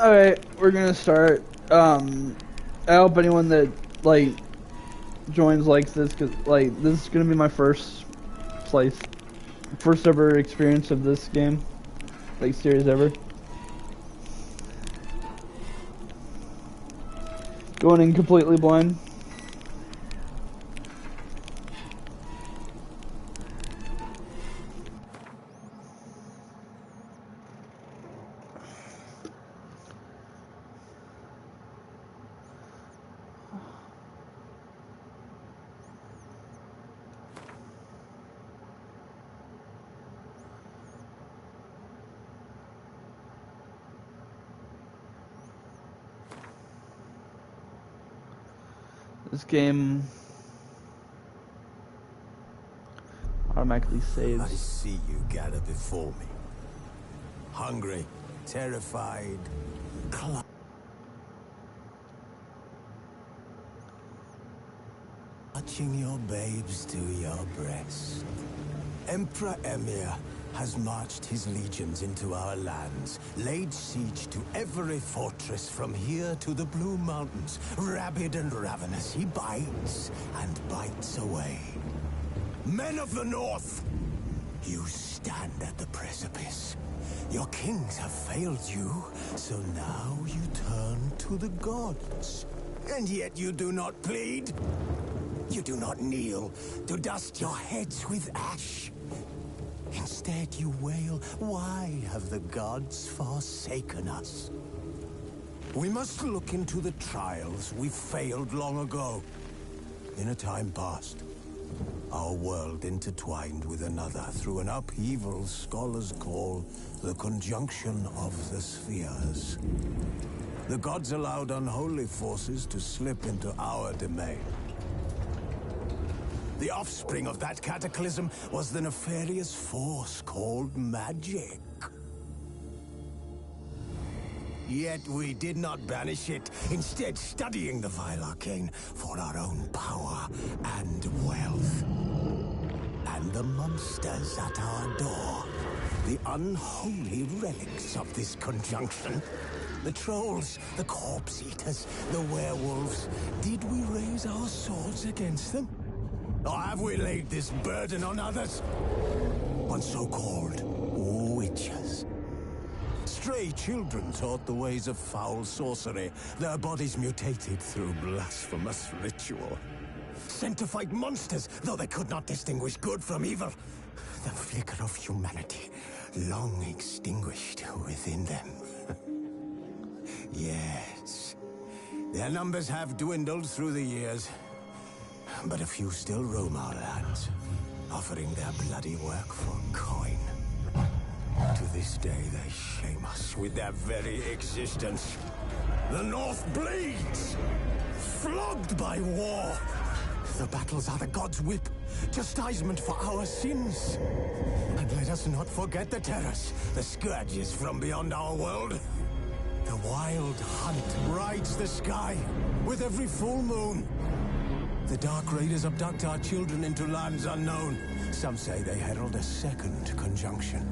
Alright, we're gonna start. I hope anyone that, like, joins likes this, cause, like, this is gonna be my first ever experience of this game. Like, series ever. Going in completely blind. This game automatically saves. I see you gather before me. Hungry, terrified, clutching your babes to your breast. Emperor Emir has marched his legions into our lands, laid siege to every fortress from here to the Blue Mountains. Rabid and ravenous, he bites and bites away. Men of the North, you stand at the precipice. Your kings have failed you, so now you turn to the gods. And yet you do not plead. You do not kneel to dust your heads with ash. Instead you wail, why have the gods forsaken us? We must look into the trials we failed long ago. In a time past, our world intertwined with another through an upheaval scholars call the conjunction of the spheres. The gods allowed unholy forces to slip into our domain. The offspring of that cataclysm was the nefarious force called magic. Yet we did not banish it, instead studying the vile arcane for our own power and wealth. And the monsters at our door, the unholy relics of this conjunction. The trolls, the corpse eaters, the werewolves. Did we raise our swords against them? Or have we laid this burden on others? On so-called witches. Stray children taught the ways of foul sorcery, their bodies mutated through blasphemous ritual. Sent to fight monsters, though they could not distinguish good from evil. The flicker of humanity, long extinguished within them. Yes, their numbers have dwindled through the years. But a few still roam our lands, offering their bloody work for coin. To this day, they shame us with their very existence. The North bleeds, flogged by war. The battles are the gods' whip, chastisement for our sins. And let us not forget the terrors, the scourges from beyond our world. The wild hunt rides the sky with every full moon. The Dark Raiders abduct our children into lands unknown. Some say they herald a second conjunction.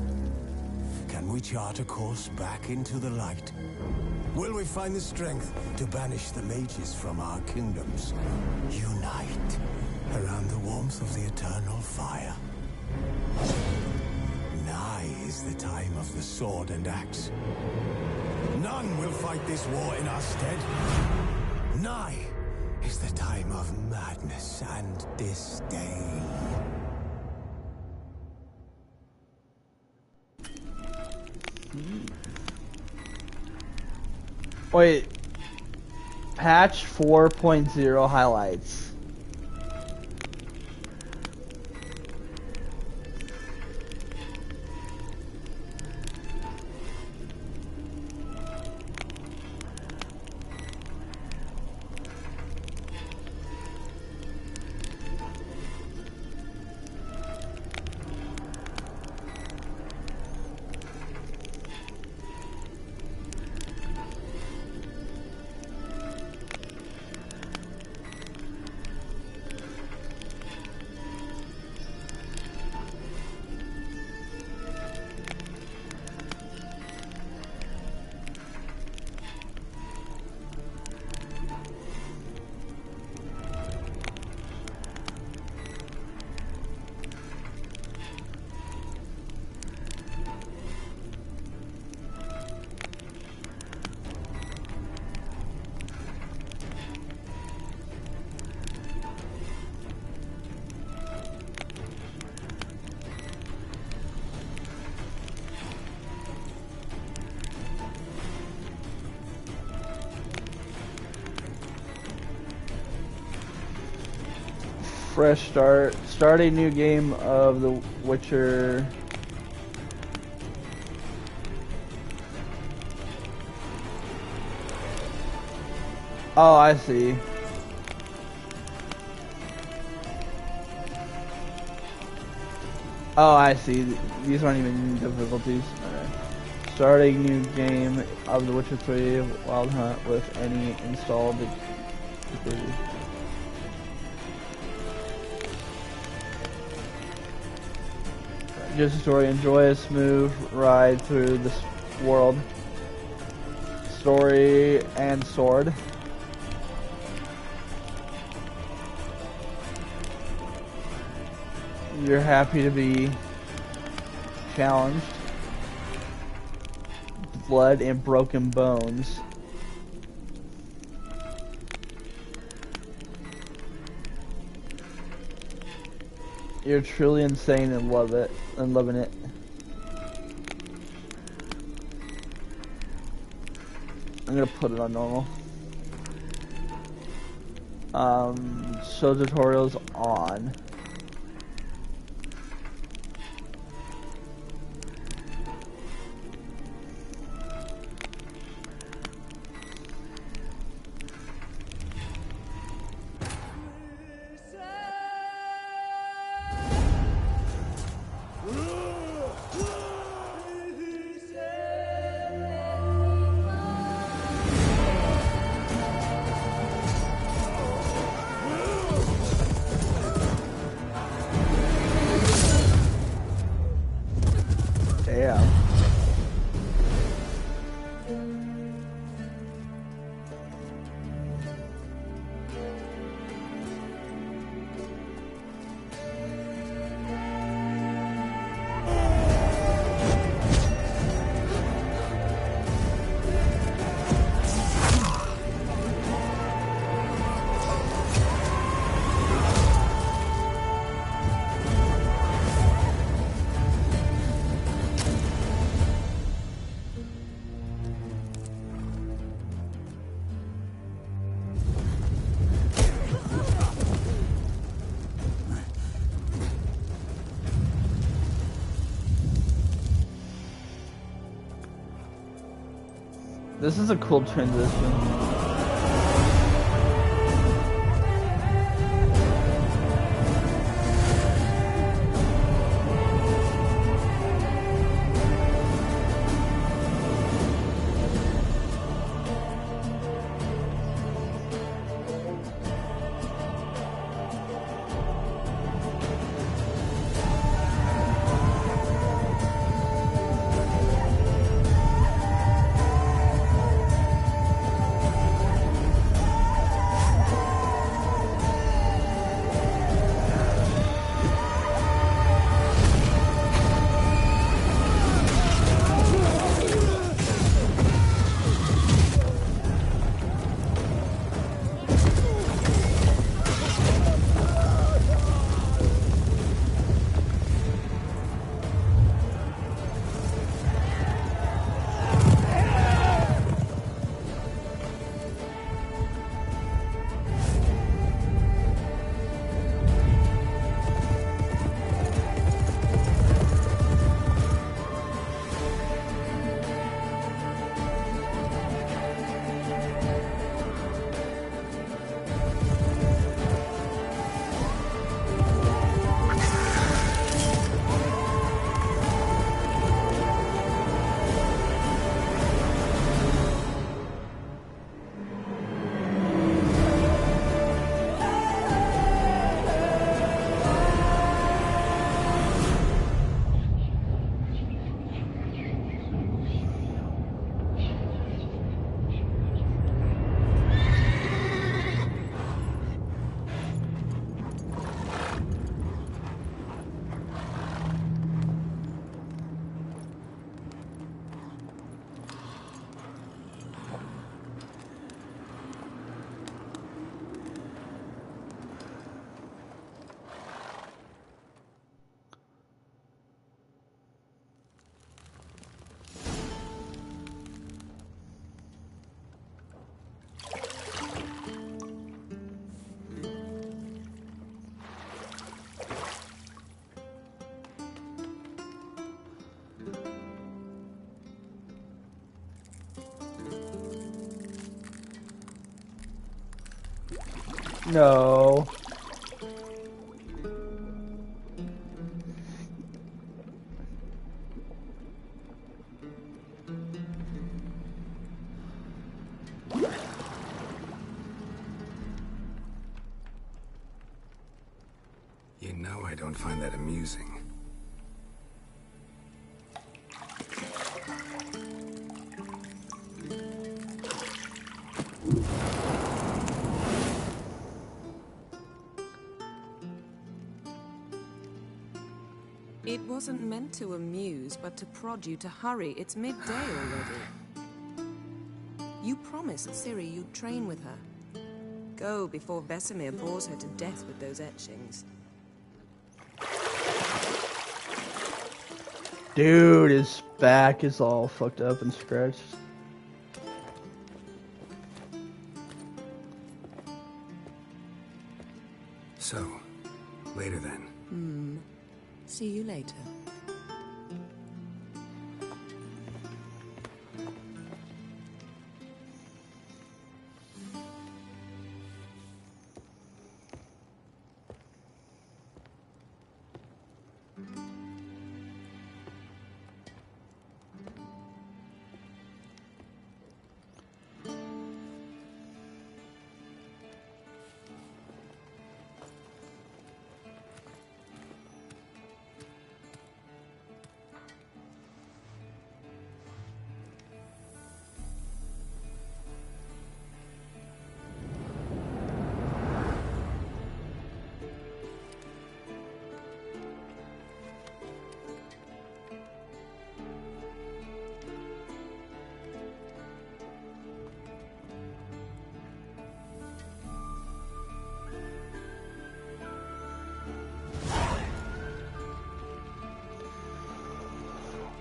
Can we chart a course back into the light? Will we find the strength to banish the mages from our kingdoms? Unite around the warmth of the eternal fire. Nigh is the time of the sword and axe. None will fight this war in our stead. Nigh is the time of madness and disdain. Wait. Patch 4.0 highlights. Fresh start. Start a new game of The Witcher. Oh, I see. Oh, I see. These aren't even difficulties. Okay. Start a new game of The Witcher 3 Wild Hunt with any installed difficulty. Just a story. Enjoy a smooth ride through this world. Story and sword. You're happy to be challenged. Blood and broken bones. You're truly insane and love it and loving it. I'm gonna put it on normal. Show tutorials on. Damn. This is a cool transition. No. You know I don't find that amusing. It wasn't meant to amuse, but to prod you to hurry. It's midday already. You promised Ciri you'd train with her. Go before Vesemir bores her to death with those etchings. Dude, his back is all fucked up and scratched. So, later then. See you later.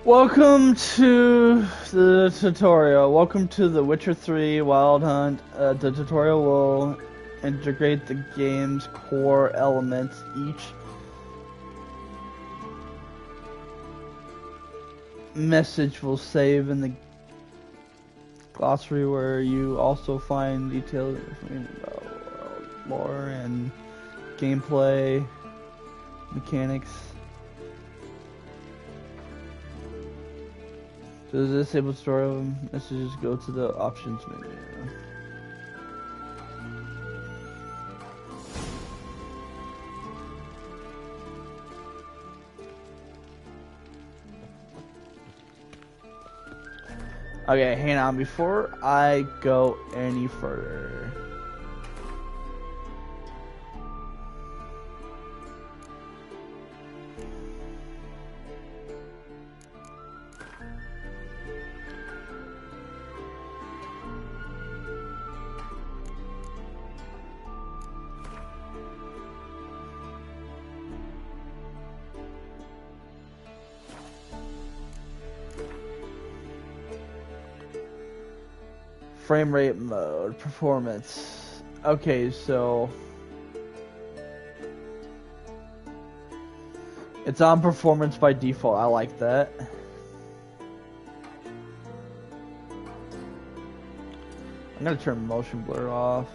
Welcome to the tutorial. Welcome to The Witcher 3 Wild Hunt. The tutorial will integrate the game's core elements. Each message will save in the glossary, where you also find detailed information about lore and gameplay mechanics. So to disable tutorial messages, go to the options menu. Okay, hang on, before I go any further. Frame rate mode, performance. Okay, so it's on performance by default. I like that. I'm gonna turn motion blur off.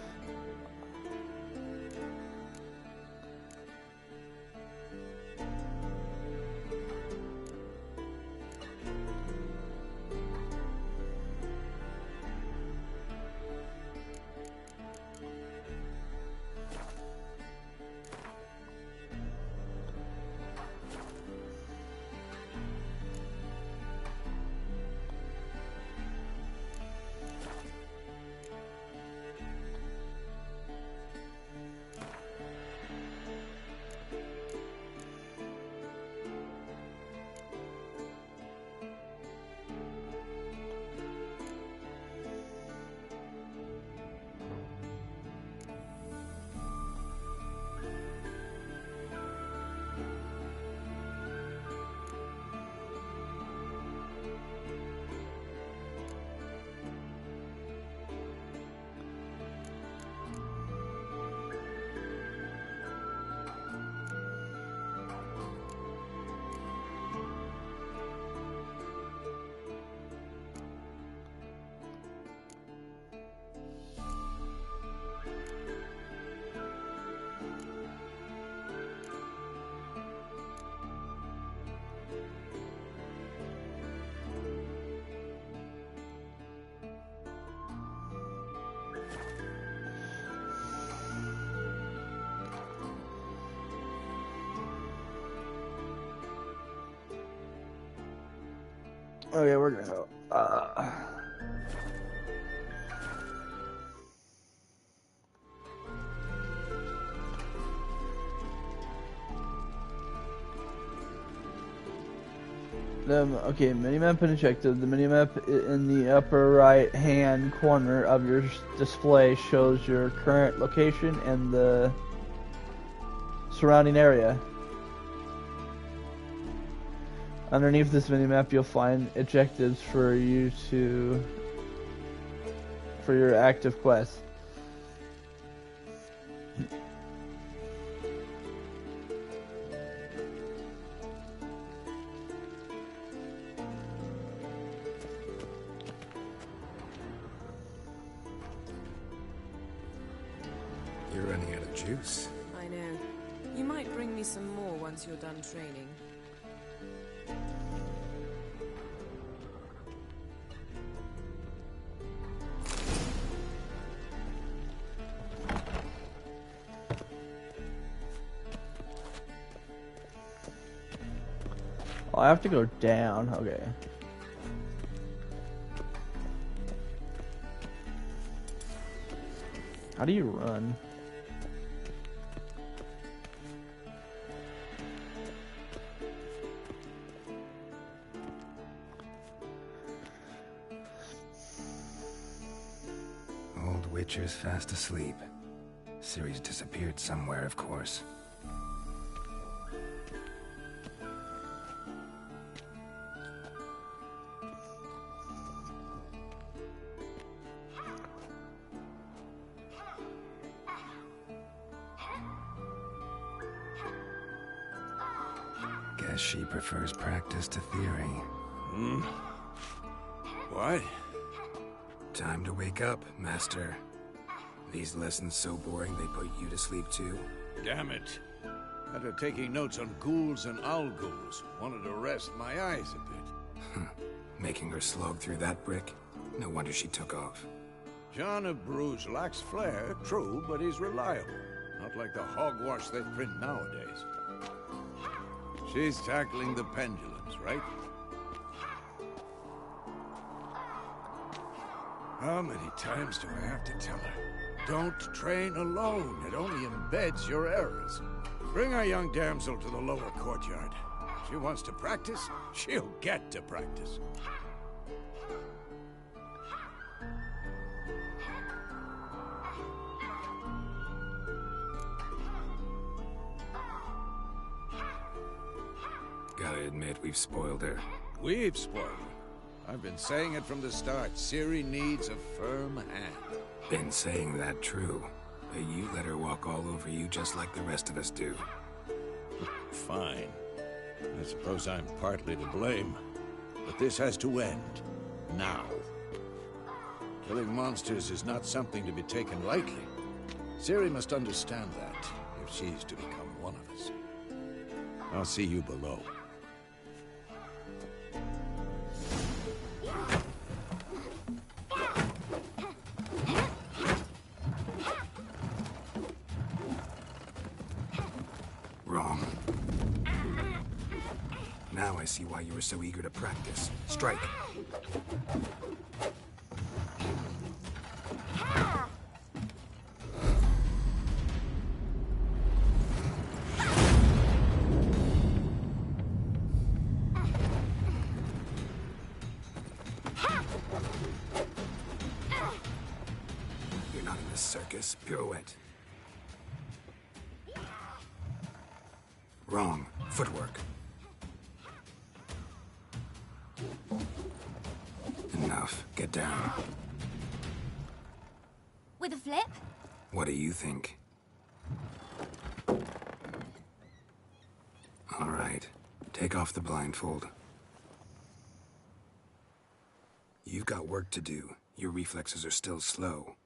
Okay, we're gonna go. Okay, minimap and objective. The minimap in the upper right hand corner of your display shows your current location and the surrounding area. Underneath this minimap, you'll find objectives for your active quest. You're running out of juice. I know. You might bring me some more once you're done training. Oh, I have to go down. Okay. How do you run? Old Witcher's fast asleep. Ciri's disappeared somewhere, of course. Guess she prefers practice to theory. What? Time to wake up, Master. These lessons so boring they put you to sleep too? Damn it. After taking notes on ghouls and owl ghouls, wanted to rest my eyes a bit. Making her slog through that brick? No wonder she took off. John of Bruges lacks flair, true, but he's reliable. Not like the hogwash they print nowadays. She's tackling the pendulums, right? How many times do I have to tell her? Don't train alone. It only embeds your errors. Bring our young damsel to the lower courtyard. If she wants to practice, she'll get to practice. Gotta admit, we've spoiled her. We've spoiled her. I've been saying it from the start. Ciri needs a firm hand. Been saying that true. But you let her walk all over you just like the rest of us do. Fine. I suppose I'm partly to blame. But this has to end. Now. Killing monsters is not something to be taken lightly. Ciri must understand that, if she's to become one of us. I'll see you below. Wrong. Now I see why you were so eager to practice. Strike. You're not in the circus. Pirouette. Wrong. Footwork. Enough. Get down. With a flip? What do you think? All right. Take off the blindfold. You've got work to do. Your reflexes are still slow.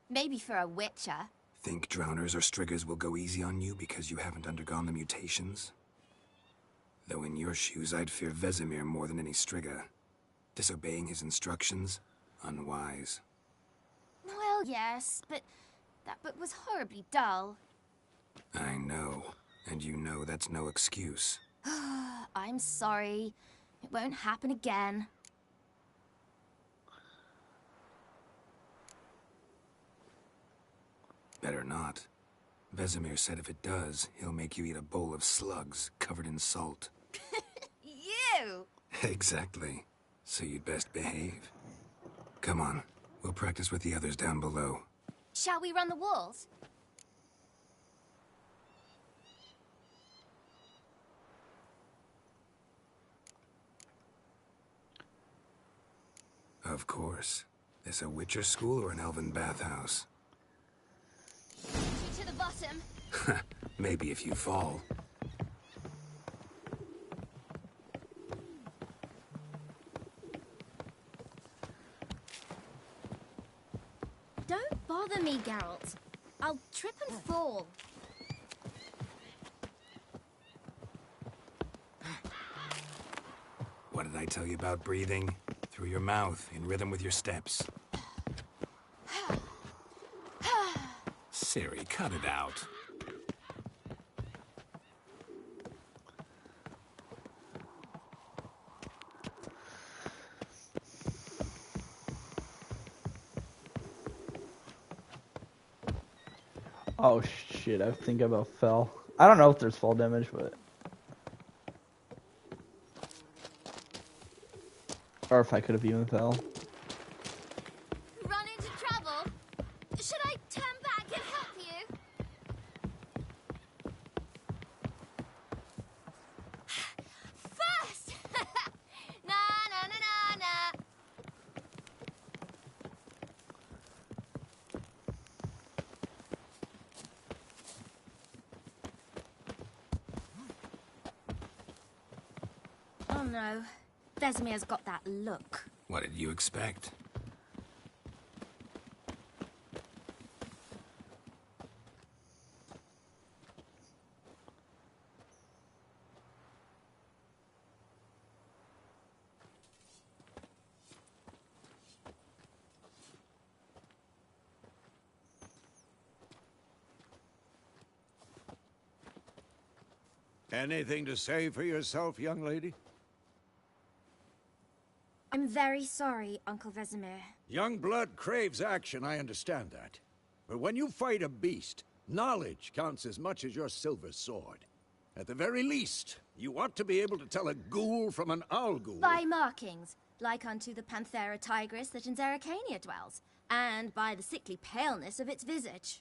Maybe for a witcher. Think drowners or striggers will go easy on you because you haven't undergone the mutations? Though in your shoes, I'd fear Vesemir more than any strigger. Disobeying his instructions? Unwise. Well, yes, but that book was horribly dull. I know. And you know that's no excuse. I'm sorry. It won't happen again. Better not. Vesemir said if it does, he'll make you eat a bowl of slugs covered in salt. You! Exactly. So you'd best behave. Come on, we'll practice with the others down below. Shall we run the walls? Of course. This a Witcher school or an elven bathhouse? To the bottom. Maybe if you fall. Don't bother me, Geralt. I'll trip and fall. What did I tell you about breathing? Through your mouth, in rhythm with your steps. Ciri, cut it out. Oh shit, I think I about fell. I don't know if there's fall damage, but... Or if I could have even fell. Run into trouble? Should I turn back and help you? First! Na na na na na. Oh no. Vesemir's got that look. What did you expect? Anything to say for yourself, young lady? I'm very sorry, Uncle Vesemir. Young blood craves action, I understand that. But when you fight a beast, knowledge counts as much as your silver sword. At the very least, you ought to be able to tell a ghoul from an owl ghoul. By markings, like unto the Panthera tigris that in Zerrikania dwells, and by the sickly paleness of its visage.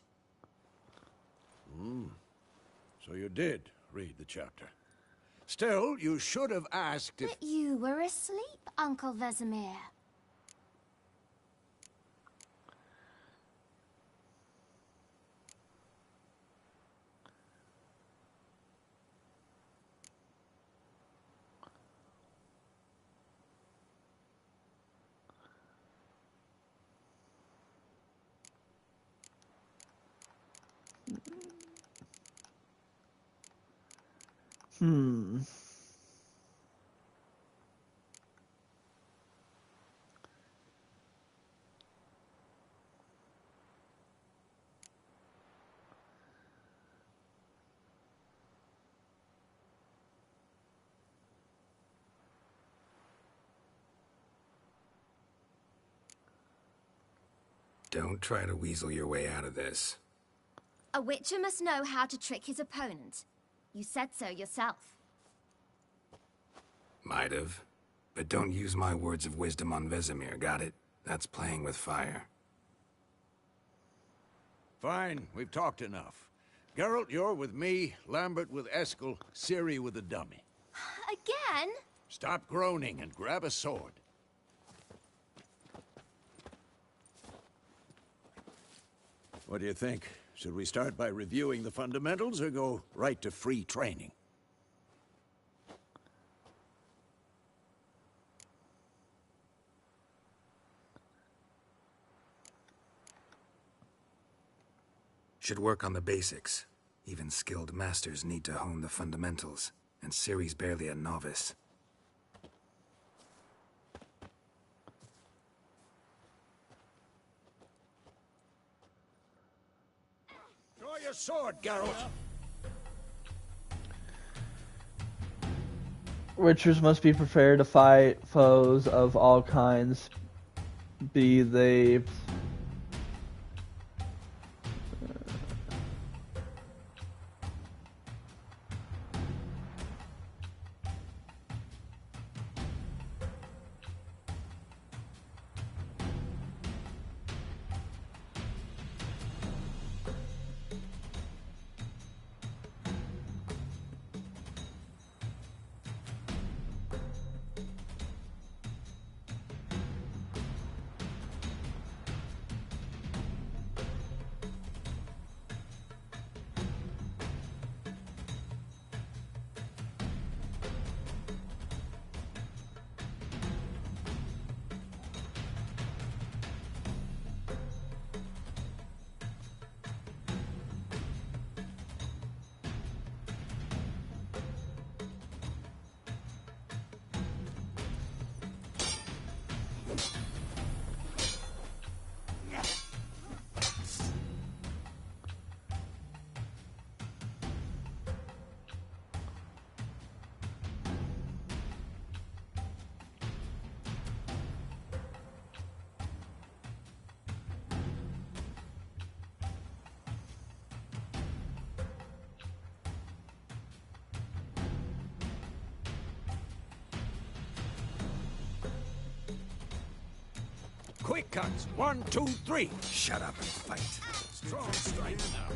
So you did read the chapter. Still, you should have asked if... But you were asleep, Uncle Vesemir. Don't try to weasel your way out of this. A witcher must know how to trick his opponent. You said so yourself. Might have. But don't use my words of wisdom on Vesemir, got it? That's playing with fire. Fine, we've talked enough. Geralt, you're with me, Lambert with Eskel, Ciri with the dummy. Again? Stop groaning and grab a sword. What do you think? Should we start by reviewing the fundamentals or go right to free training? Should work on the basics. Even skilled masters need to hone the fundamentals, and Ciri's barely a novice. Draw your sword, Geralt! Witchers must be prepared to fight foes of all kinds, be they Quick cuts. 1, 2, 3. Shut up and fight. Strong strike now.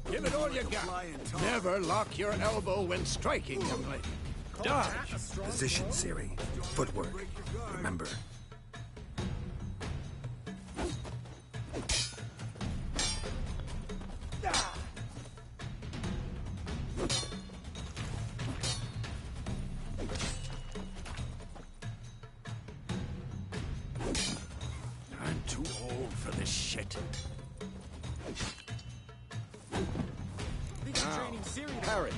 Give it all you got. Never lock your elbow when striking, young lady. Dodge. Position, Ciri. Footwork. Remember. I'm too old for this shit. Now, parry.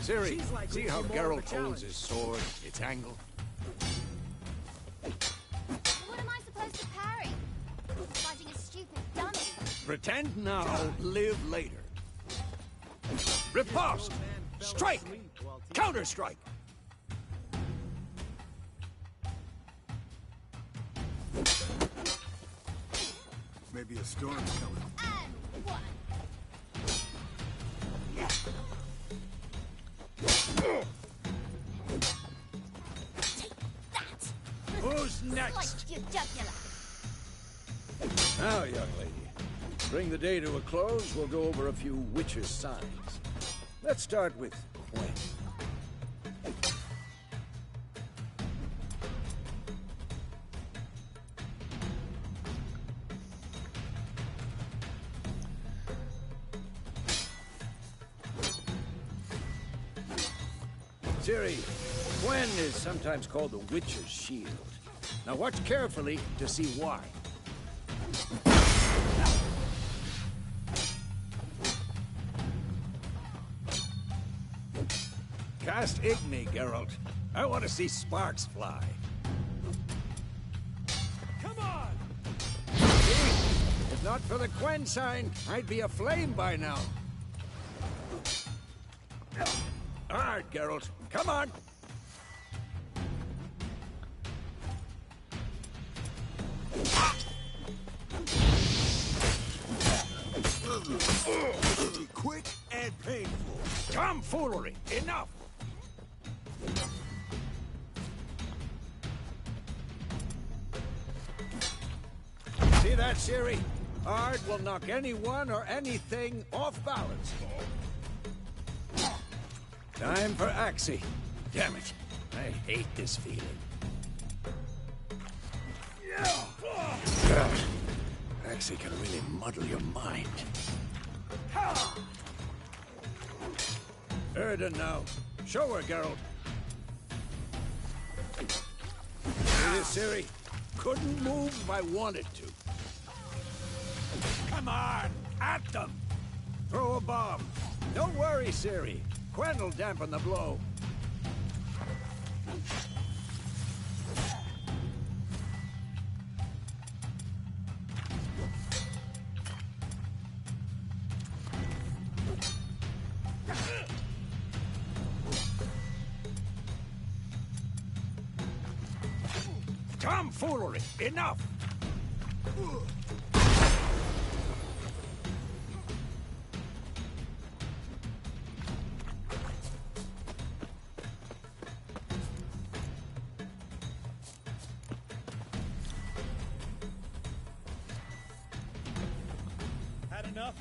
Ciri, see how Geralt holds his sword, its angle? What am I supposed to parry? Fighting a stupid dummy. Pretend now, live later. Riposte! Strike! Counter-strike! Maybe a storm's coming. And one. Take that! Who's next? Sliced your jugular. Now, young lady, bring the day to a close, we'll go over a few witches' signs. Let's start with Quen. Ciri, Quen is sometimes called the Witcher's Shield. Now watch carefully to see why. Cast Igni, Geralt. I want to see sparks fly. Come on! See? If not for the Quen sign, I'd be aflame by now. All right, Geralt. Come on! Quick and painful. Tomfoolery! Enough! See that, Ciri? Ard will knock anyone or anything off balance. Time for Axii. Damn it. I hate this feeling. God, Axii can really muddle your mind. Erden now. Show her, Geralt. See this, Ciri? Couldn't move if I wanted to. Come on! At them! Throw a bomb. Don't worry, Ciri. Quen will dampen the blow. Tomfoolery! Enough! Had enough?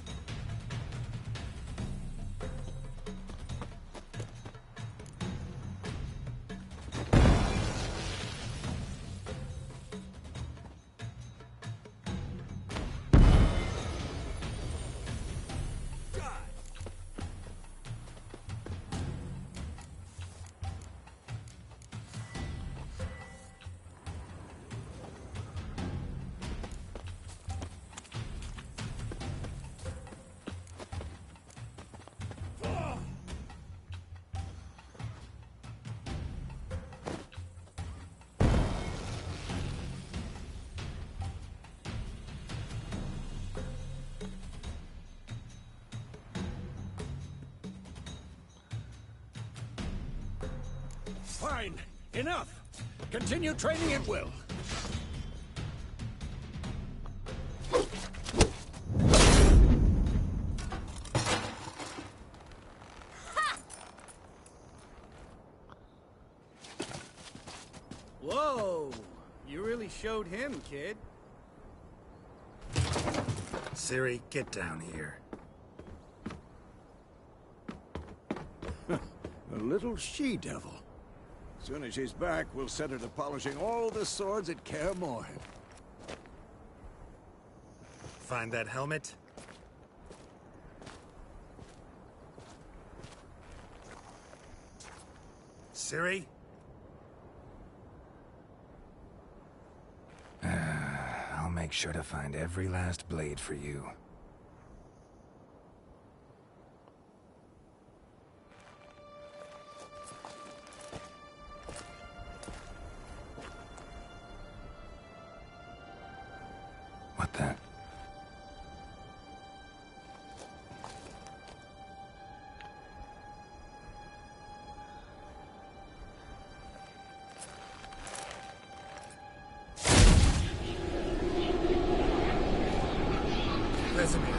Fine. Enough. Continue training at will. Whoa! You really showed him, kid. Ciri, get down here. A little she-devil. As soon as she's back, we'll set her to polishing all the swords at Kaer Morhen. Find that helmet? Ciri? I'll make sure to find every last blade for you. What the? Vesemir.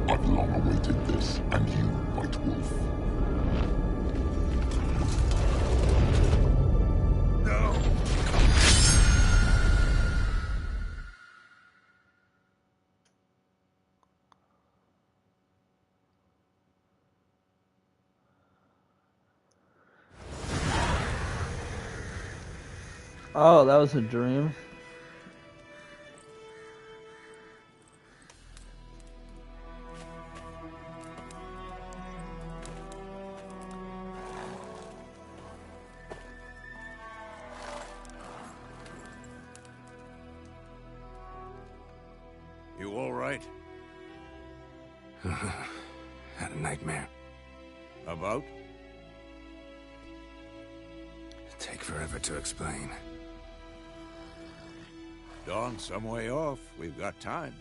I've long awaited this, and you, White Wolf. No! Oh, that was a dream. You all right? Had a nightmare. About? Take forever to explain. Dawn's some way off. We've got time.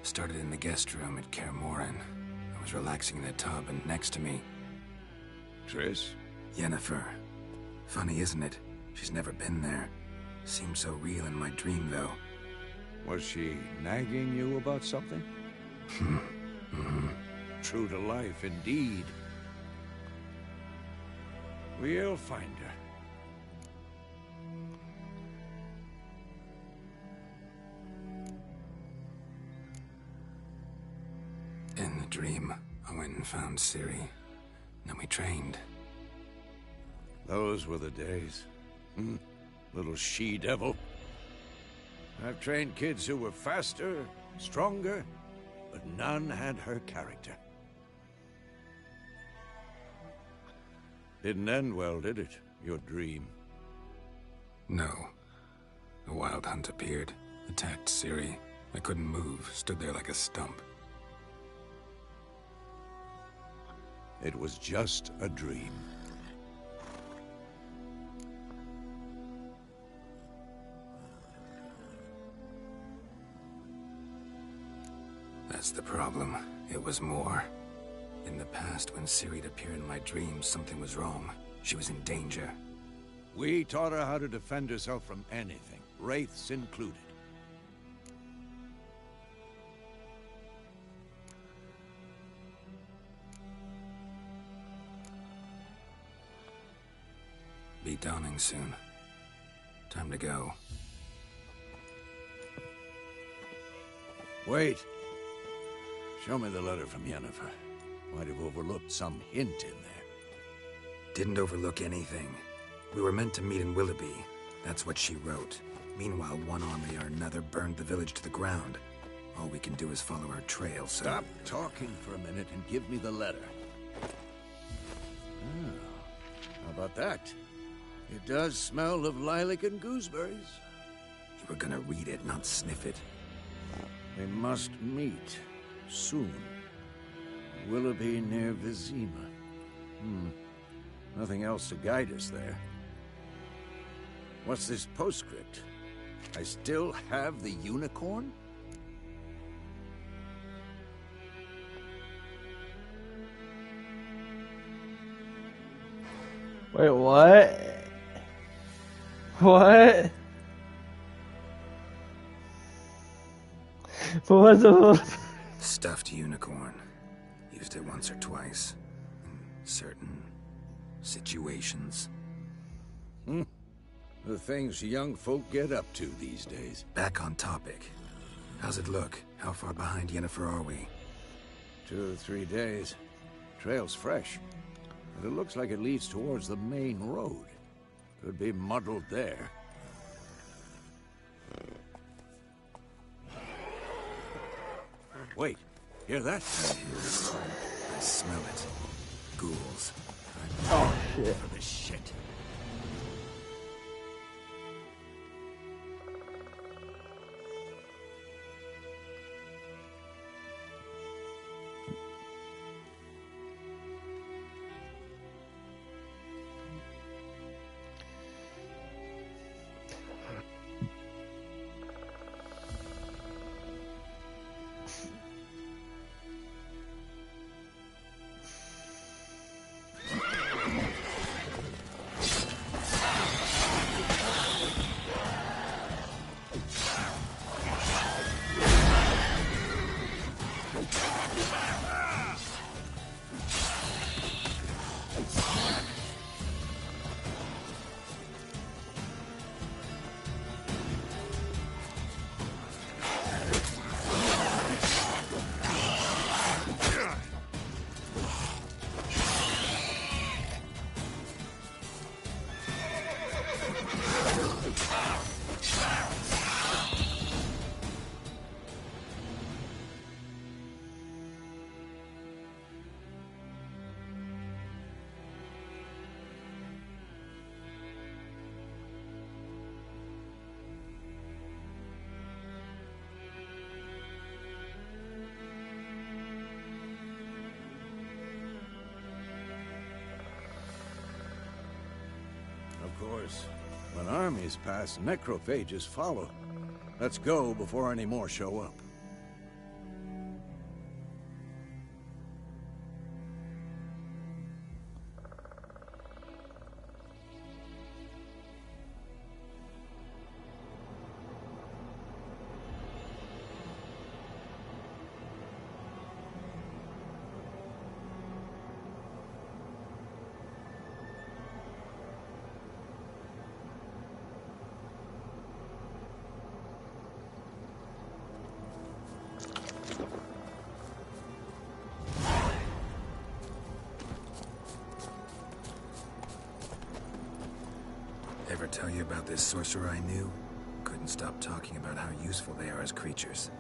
Started in the guest room at Kaer Morhen. I was relaxing in the tub, and next to me, Triss? Yennefer. Funny, isn't it? She's never been there. Seemed so real in my dream, though. Was she nagging you about something? True to life, indeed. We'll find her. In the dream, I went and found Ciri. Then we trained. Those were the days. Little she-devil. I've trained kids who were faster, stronger, but none had her character. Didn't end well, did it? Your dream? No. A wild hunt appeared, attacked Ciri. I couldn't move, stood there like a stump. It was just a dream. That's the problem. It was more. In the past, when Ciri'd appear in my dreams, something was wrong. She was in danger. We taught her how to defend herself from anything, wraiths included. Be dawning soon. Time to go. Wait. Show me the letter from Yennefer. Might have overlooked some hint in there. Didn't overlook anything. We were meant to meet in Willoughby. That's what she wrote. Meanwhile, one army or another burned the village to the ground. All we can do is follow her trail, so... Stop talking for a minute and give me the letter. How about that? It does smell of lilac and gooseberries. You were gonna read it, not sniff it. We must meet. Soon. Willoughby near Vizima. Nothing else to guide us there. What's this postscript? I still have the unicorn? Wait, what? What? But what's the... Stuffed unicorn. Used it once or twice. In certain situations. The things young folk get up to these days. Back on topic. How's it look? How far behind Yennefer are we? 2 or 3 days. Trail's fresh. But it looks like it leads towards the main road. Could be muddled there. Wait, hear that? I smell it. Ghouls. Oh, shit. For this shit. Of course, when armies pass, necrophages follow. Let's go before any more show up. Ever tell you about this sorcerer I knew? Couldn't stop talking about how useful they are as creatures.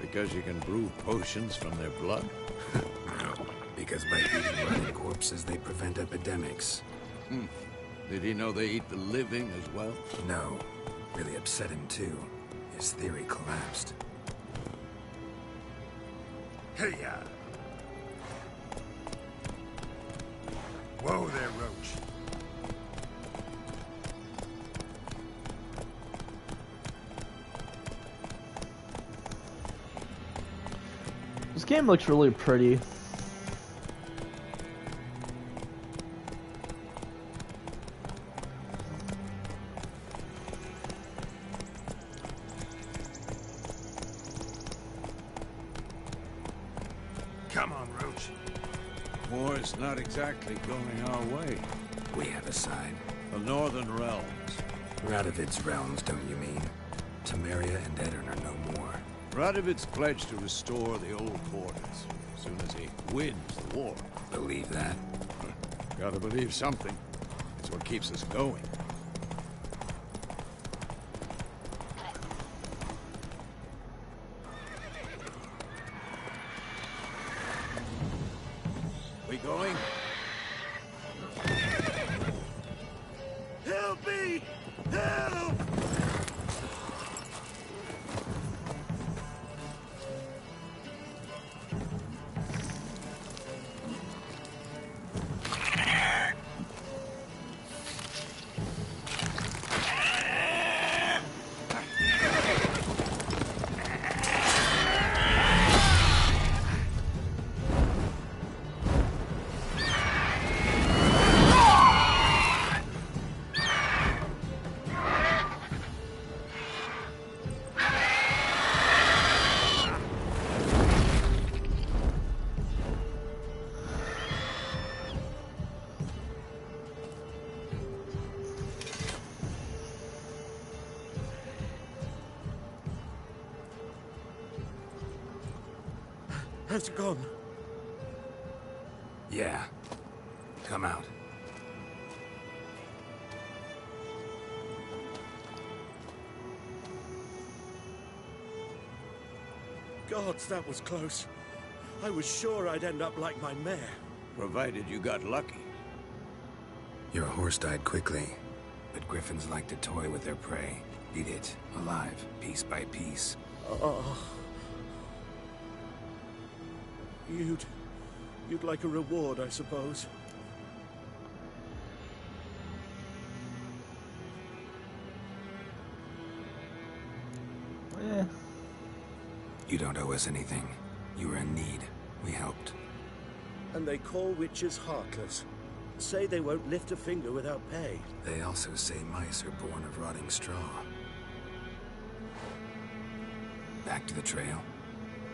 Because you can brew potions from their blood? No, because by eating rotting corpses, they prevent epidemics. Did he know they eat the living as well? No, really upset him too. His theory collapsed. Hey-ya! Whoa there, Roach. This game looks really pretty. Come on, Roach. War's not exactly going our way. We have a side. The Northern Realms. Radovid's realms, don't you mean? Temeria and Edirn are no more. Radovid's pledged to restore the old quarters as soon as he wins the war. Believe that? Gotta believe something. It's what keeps us going. We going? Help me! Help! Has it gone? Yeah. Come out. Gods, that was close. I was sure I'd end up like my mare. Provided you got lucky. Your horse died quickly, but griffins like to toy with their prey. Eat it, alive, piece by piece. Oh. You'd like a reward, I suppose. Yeah. You don't owe us anything. You were in need. We helped. And they call witches heartless. Say they won't lift a finger without pay. They also say mice are born of rotting straw. Back to the trail.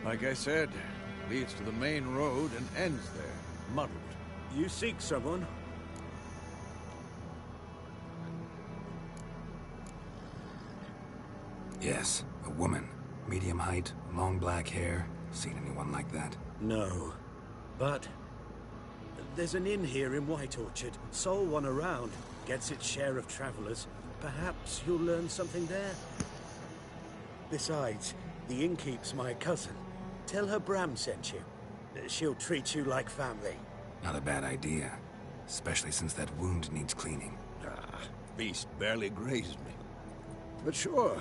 Like I said, leads to the main road and ends there, muddled. You seek someone? Yes, a woman. Medium height, long black hair. Seen anyone like that? No. But there's an inn here in White Orchard. Sole one around. Gets its share of travelers. Perhaps you'll learn something there. Besides, the innkeep's my cousin. Tell her Bram sent you. She'll treat you like family. Not a bad idea. Especially since that wound needs cleaning. Ah, beast barely grazed me. But sure,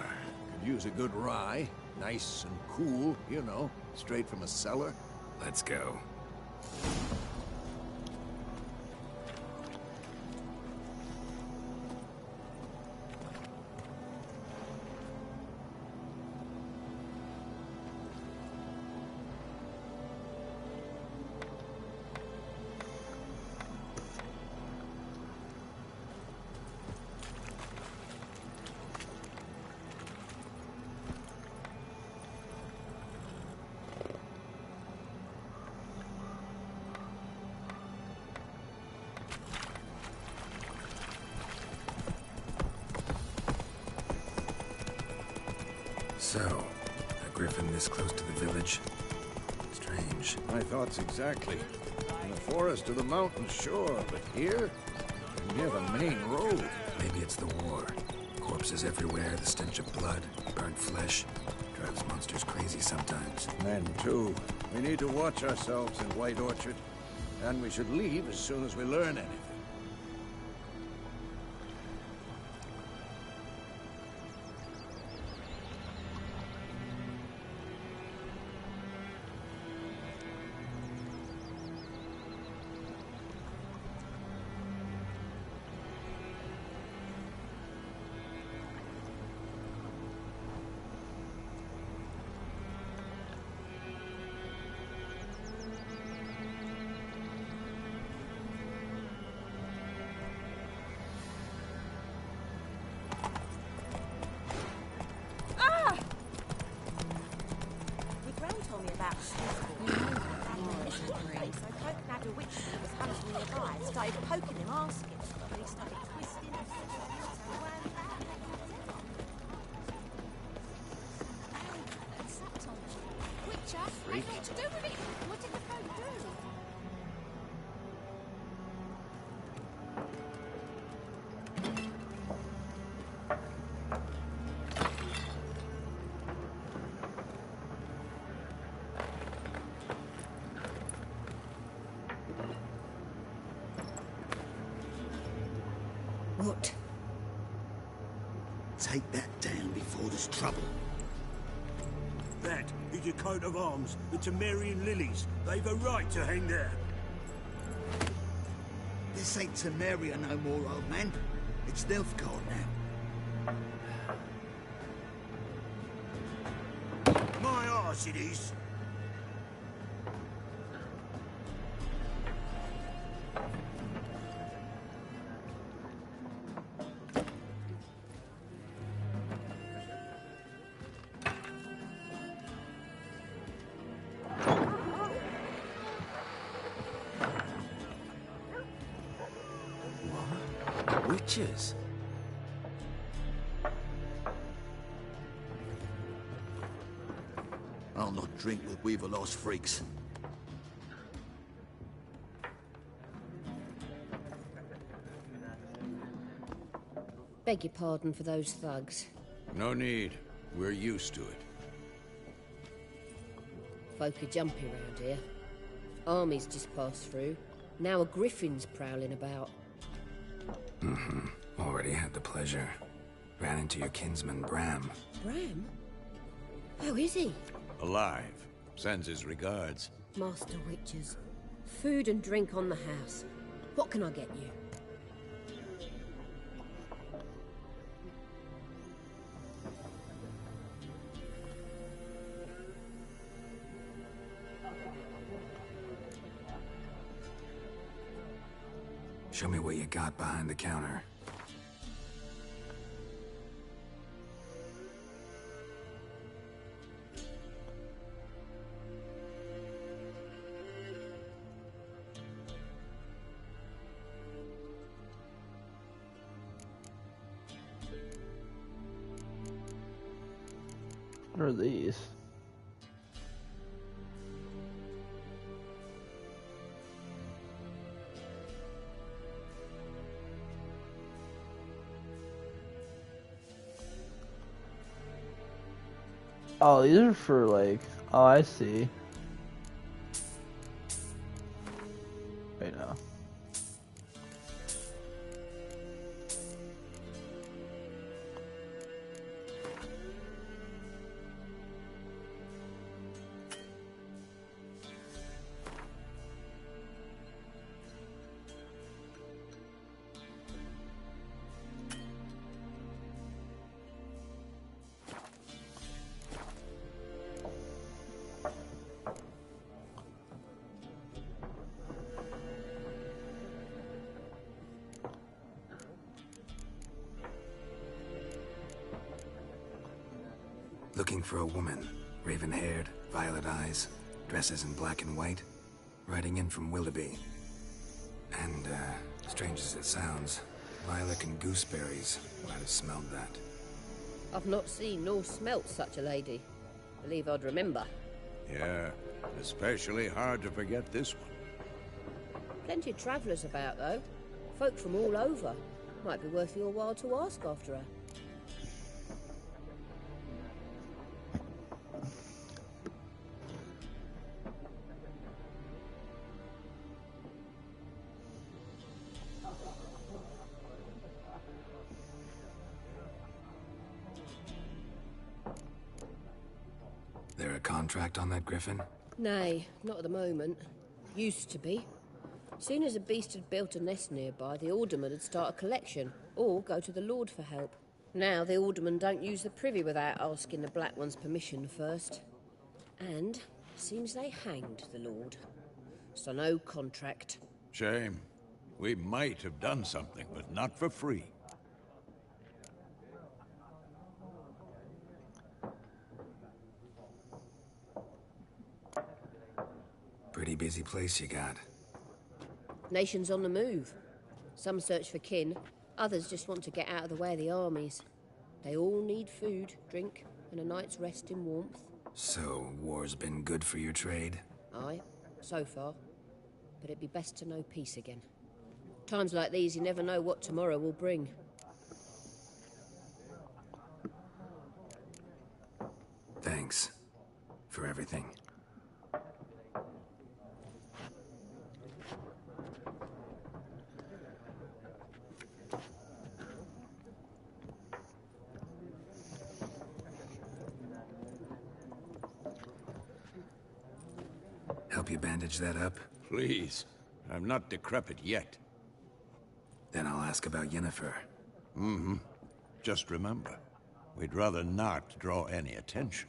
could use a good rye. Nice and cool, you know, straight from a cellar. Let's go. So, a griffin this close to the village? Strange. My thoughts exactly. In the forest or the mountains, sure, but here? Near the main road. Maybe it's the war. Corpses everywhere, the stench of blood, burnt flesh. Drives monsters crazy sometimes. Men, too. We need to watch ourselves in White Orchard. And we should leave as soon as we learn anything. What? Take that down before there's trouble. That is your coat of arms, the Temerian lilies. They've a right to hang there. This ain't Temeria no more, old man. It's Nilfgaard now. My arse it is. Witches? I'll not drink with Weaver-lost freaks. Beg your pardon for those thugs. No need. We're used to it. Folk are jumpy round here. Armies just passed through. Now a griffin's prowling about. Already had the pleasure. Ran into your kinsman, Bram. Bram? How is he? Alive. Sends his regards. Master Witchers. Food and drink on the house. What can I get you? Show me what you got behind the counter. What are these? Oh, these are for like, oh, I see. Wait, no. Looking for a woman. Raven-haired, violet eyes, dresses in black and white. Riding in from Willoughby. And, strange as it sounds, lilac and gooseberries. Might have smelled that. I've not seen nor smelt such a lady. Believe I'd remember. Yeah, especially hard to forget this one. Plenty of travellers about, though. Folk from all over. Might be worth your while to ask after her. There a contract on that griffin? Nay, not at the moment. Used to be. Soon as a beast had built a nest nearby, the alderman would start a collection, or go to the Lord for help. Now the aldermen don't use the privy without asking the Black One's permission first. And seems they hanged the Lord. So no contract. Shame. We might have done something, but not for free. Pretty busy place you got. Nations on the move. Some search for kin, others just want to get out of the way of the armies. They all need food, drink, and a night's rest in warmth. So, war's been good for your trade? Aye, so far. But it'd be best to know peace again. Times like these, you never know what tomorrow will bring. Thanks. For everything. Help you bandage that up? Please. I'm not decrepit yet. Then I'll ask about Yennefer. Mm-hmm. Just remember, we'd rather not draw any attention.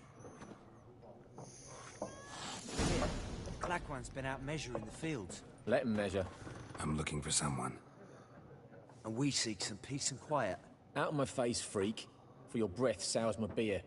Black One's been out measuring the fields. Let him measure. I'm looking for someone. And we seek some peace and quiet. Out of my face, freak. For your breath sours my beer.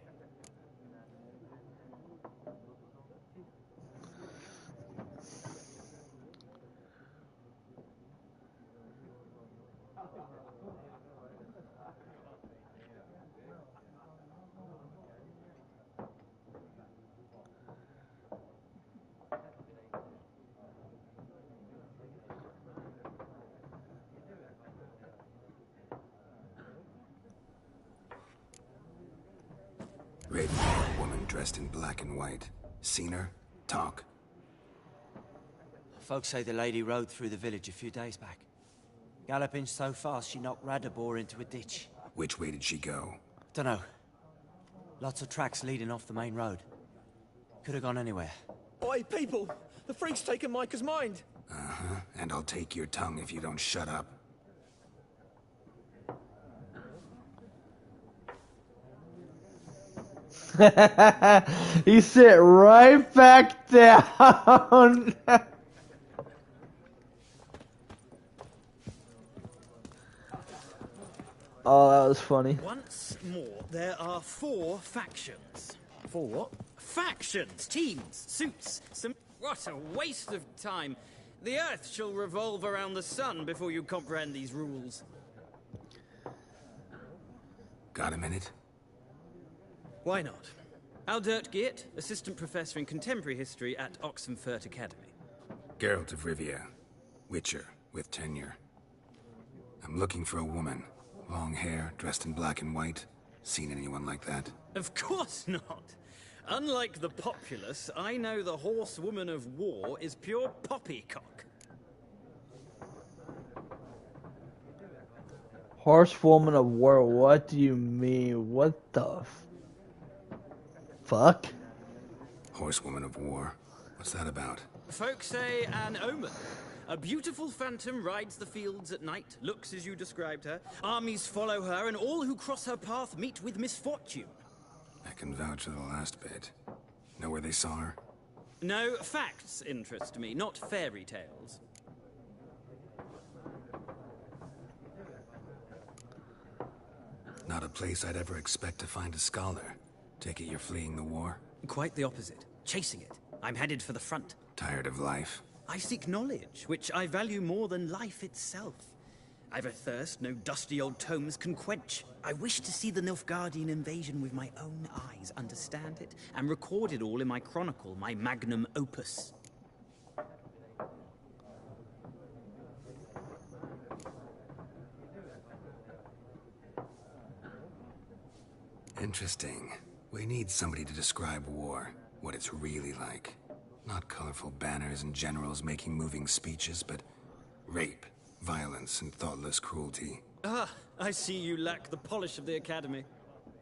dressed in black and white. Seen her? Talk. Folks say the lady rode through the village a few days back. Galloping so fast she knocked Radabor into a ditch. Which way did she go? Dunno. Lots of tracks leading off the main road. Could have gone anywhere. Oi, people! The freak's taken Micah's mind! Uh-huh. And I'll take your tongue if you don't shut up. He sit right back down. Oh, that was funny. Once more, there are 4 factions. 4 what? Factions, teams, suits, some... What a waste of time. The Earth shall revolve around the sun before you comprehend these rules. Got a minute? Why not? Aldert Geert, Assistant Professor in Contemporary History at Oxenfurt Academy. Geralt of Rivia. Witcher, with tenure. I'm looking for a woman. Long hair, dressed in black and white. Seen anyone like that? Of course not. Unlike the populace, I know the horsewoman of war is pure poppycock. Horsewoman of war, what do you mean? What the fuck? Horsewoman of war? What's that about? Folks say an omen. A beautiful phantom rides the fields at night, looks as you described her. Armies follow her, and all who cross her path meet with misfortune. I can vouch for the last bit. Know where they saw her? No, facts interest me, not fairy tales. Not a place I'd ever expect to find a scholar. Take it you're fleeing the war? Quite the opposite. Chasing it. I'm headed for the front. Tired of life? I seek knowledge, which I value more than life itself. I've a thirst no dusty old tomes can quench. I wish to see the Nilfgaardian invasion with my own eyes, understand it, and record it all in my chronicle, my magnum opus. Interesting. We need somebody to describe war, what it's really like. Not colorful banners and generals making moving speeches, but rape, violence, and thoughtless cruelty. Ah, I see you lack the polish of the Academy.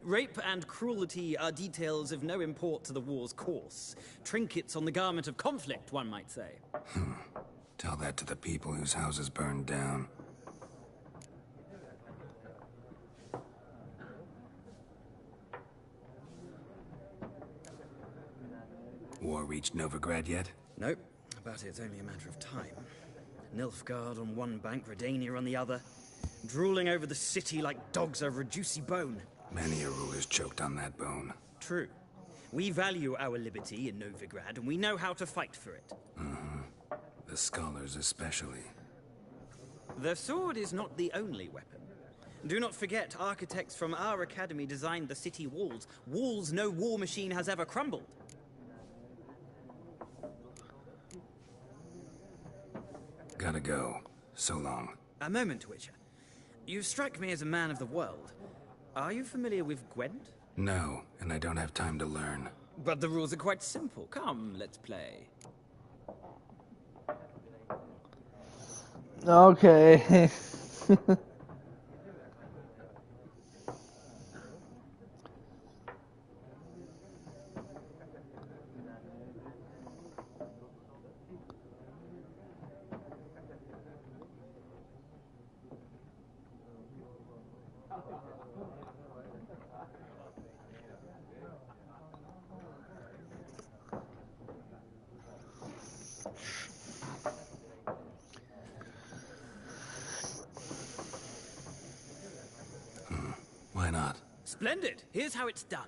Rape and cruelty are details of no import to the war's course. Trinkets on the garment of conflict, one might say. Tell that to the people whose houses burned down. War reached Novigrad yet? Nope, but it's only a matter of time. Nilfgaard on one bank, Redania on the other. Drooling over the city like dogs over a juicy bone. Many a ruler's choked on that bone. True. We value our liberty in Novigrad, and we know how to fight for it. The scholars especially. The sword is not the only weapon. Do not forget, architects from our academy designed the city walls. Walls no war machine has ever crumbled. Gotta go. So long. A moment, Witcher. You strike me as a man of the world. Are you familiar with Gwent? No, and I don't have time to learn. But the rules are quite simple. Come, let's play. Okay. Why not? Splendid. Here's how it's done.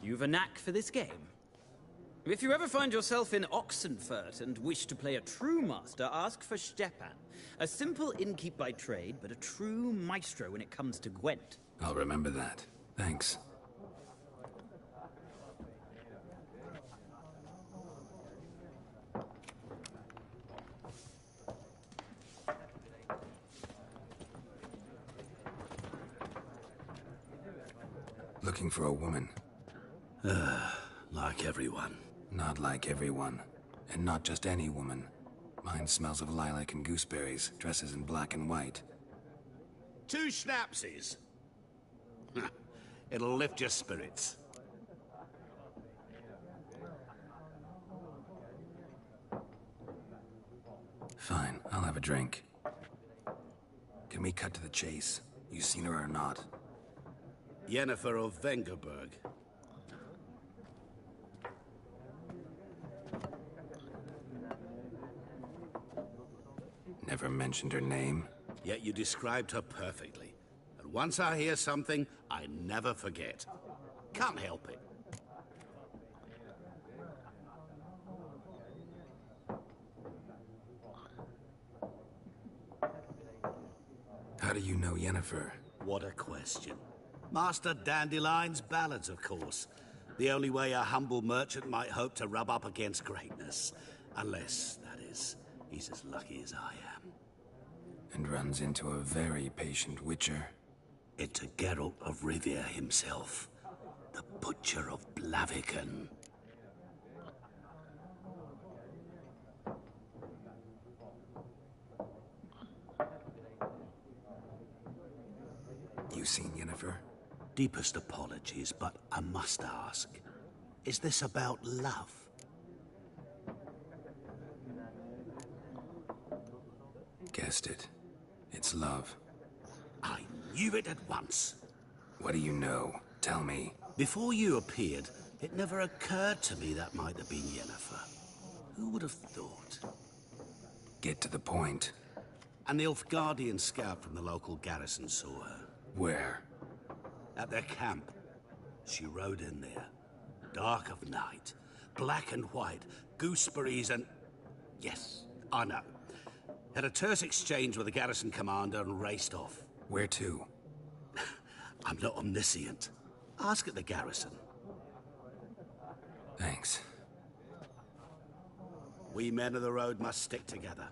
You've a knack for this game. If you ever find yourself in Oxenfurt and wish to play a true master, ask for Stepan. A simple innkeep by trade, but a true maestro when it comes to Gwent. I'll remember that. Thanks. Looking for a woman. Like everyone. Not like everyone. And not just any woman. Mine smells of lilac and gooseberries, dresses in black and white. 2 schnapsies. It'll lift your spirits. Fine, I'll have a drink. Can we cut to the chase? You seen her or not? Yennefer of Vengerberg. Never mentioned her name. Yet you described her perfectly. And once I hear something, I never forget. Can't help it. How do you know Yennefer? What a question. Master Dandelion's ballads, of course. The only way a humble merchant might hope to rub up against greatness. Unless, that is, he's as lucky as I am. And runs into a very patient witcher. Into Geralt of Rivia himself. The Butcher of Blaviken. You seen Yennefer? Deepest apologies, but I must ask. Is this about love? Guessed it. It's love. I knew it at once. What do you know? Tell me. Before you appeared, it never occurred to me that might have been Yennefer. Who would have thought? Get to the point. An Nilfgaardian scout from the local garrison saw her. Where? At their camp. She rode in there. Dark of night. Black and white. Gooseberries and... Yes, I know. Had a terse exchange with the garrison commander and raced off. Where to? I'm not omniscient. Ask at the garrison. Thanks. We men of the road must stick together.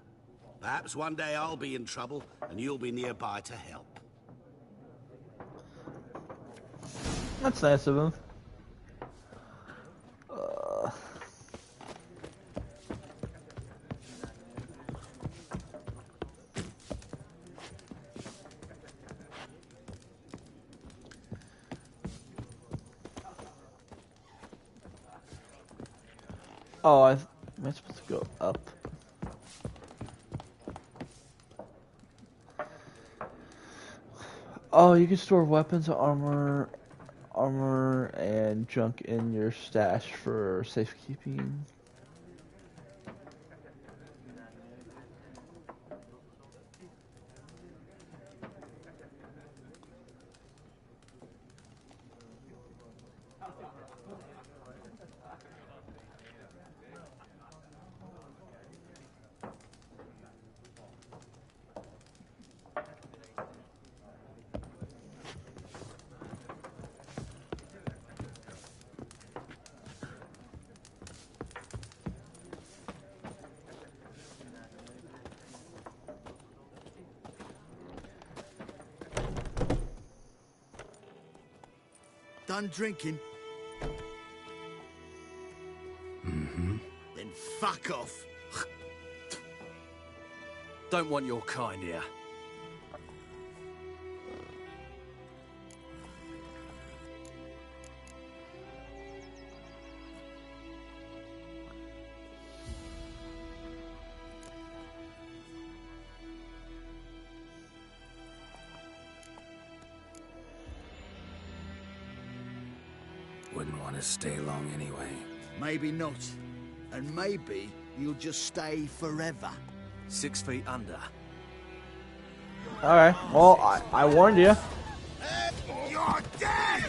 Perhaps one day I'll be in trouble and you'll be nearby to help. That's nice of him. Oh, am I supposed to go up? Oh, you can store weapons, armor, and junk in your stash for safekeeping. Done drinking? Mm-hmm. Then fuck off. Don't want your kind here. Wouldn't want to stay long anyway. Maybe not. And maybe you'll just stay forever. 6 feet under. Alright, well, I warned you. You're dead!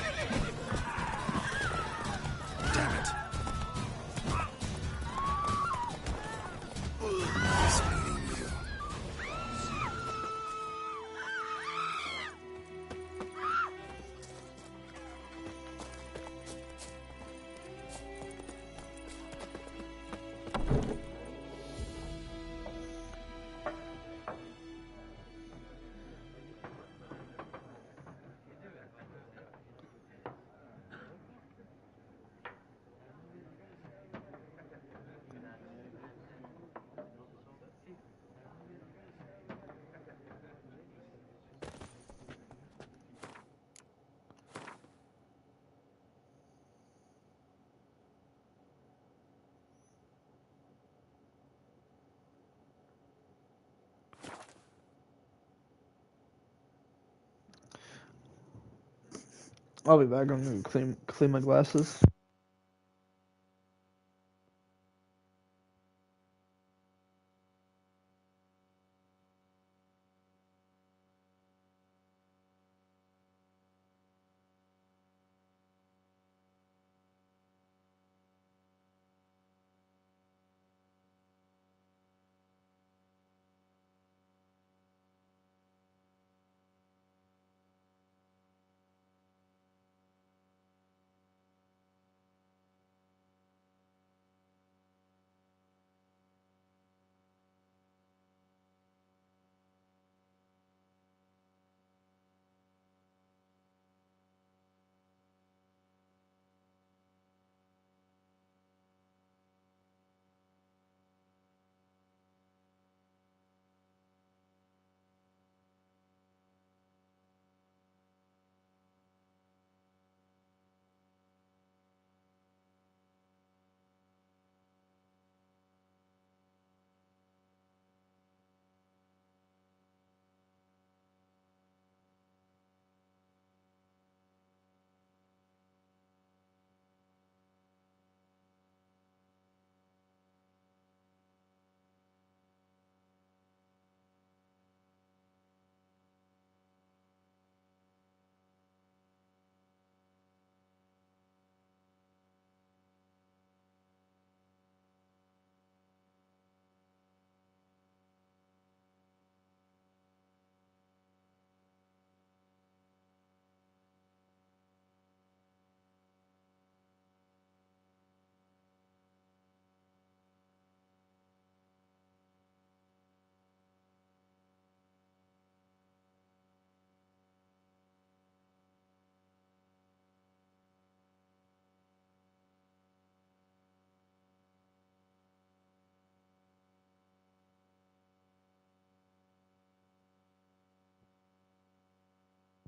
I'll be back. I'm gonna clean my glasses.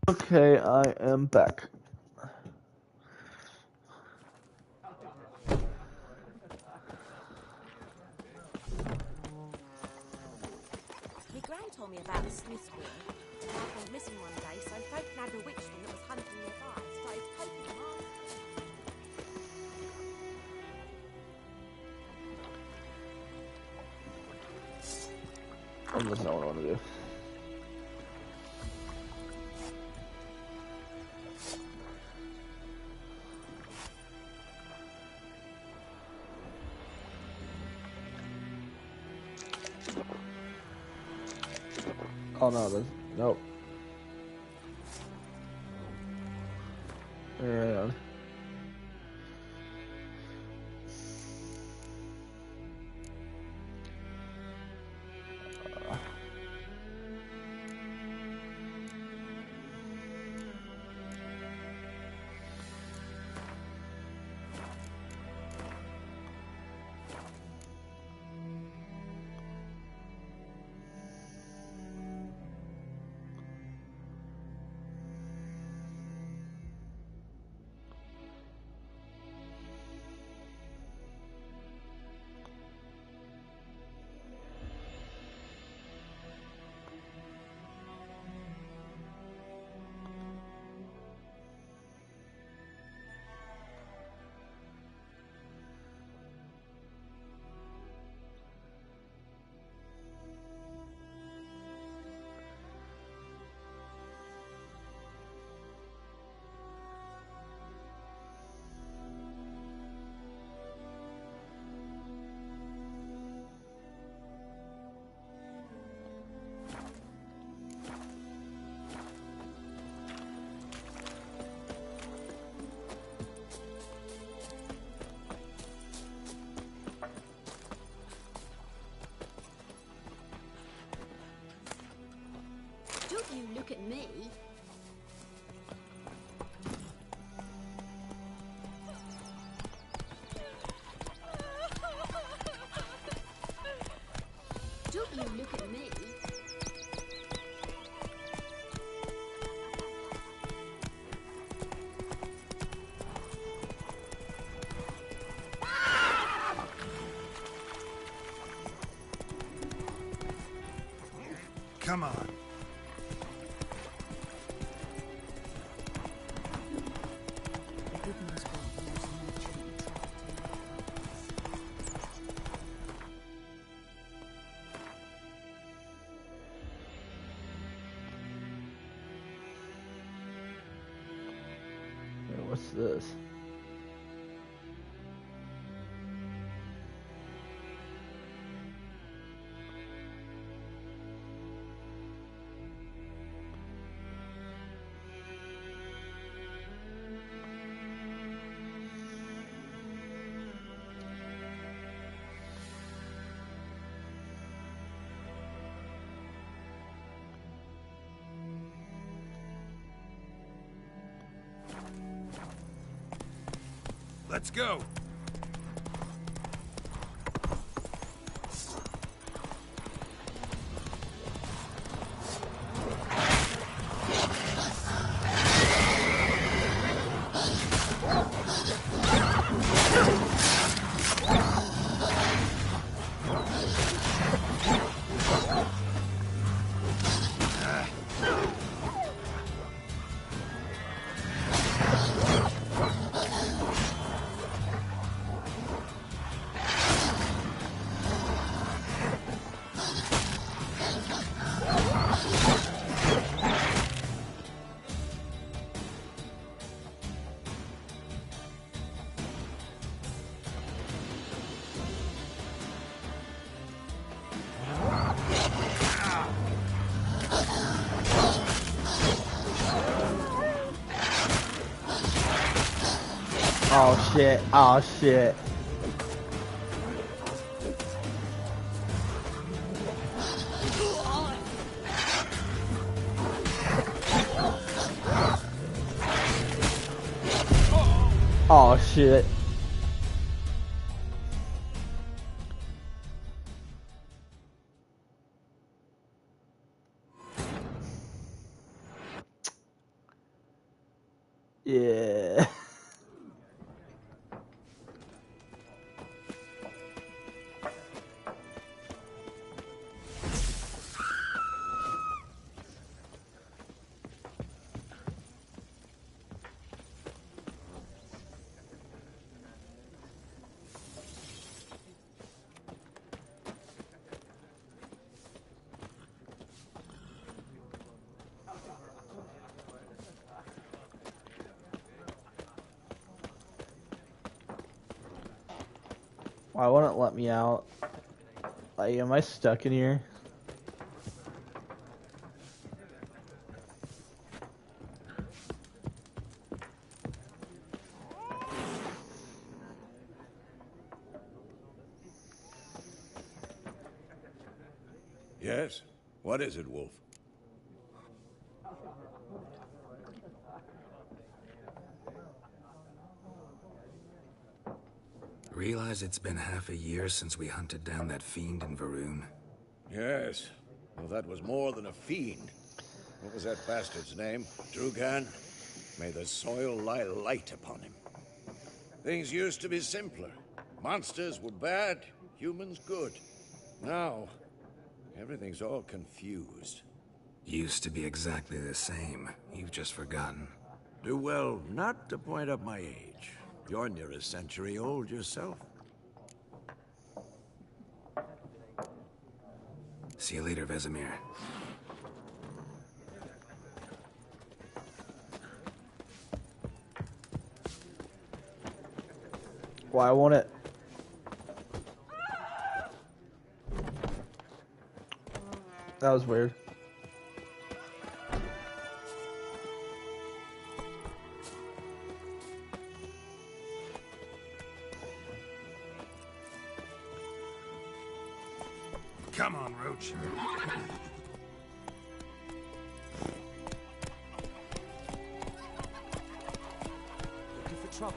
Okay, I am back. My gran told me about the Smiths War. The wife went missing one day, so folk nabbed a witch thing that was hunting nearby, started poking them off. That's not what I want to do. Oh no, there's nope. Hang on. Don't you look at me. Don't you look at me. Come on. What's this? Let's go. Oh shit, oh shit. Oh shit. Yeah. Why won't it let me out? Like, am I stuck in here? Yes? What is it, Wolf? Realize it's been half a year since we hunted down that fiend in Varun? Yes. Well, that was more than a fiend. What was that bastard's name? Drugan? May the soil lie light upon him. Things used to be simpler. Monsters were bad, humans good. Now, everything's all confused. Used to be exactly the same. You've just forgotten. Do well not to point up my age. You're near a century old yourself. See you later, Vesemir. Why won't it? That was weird. Come on, Roach. Looking for trouble?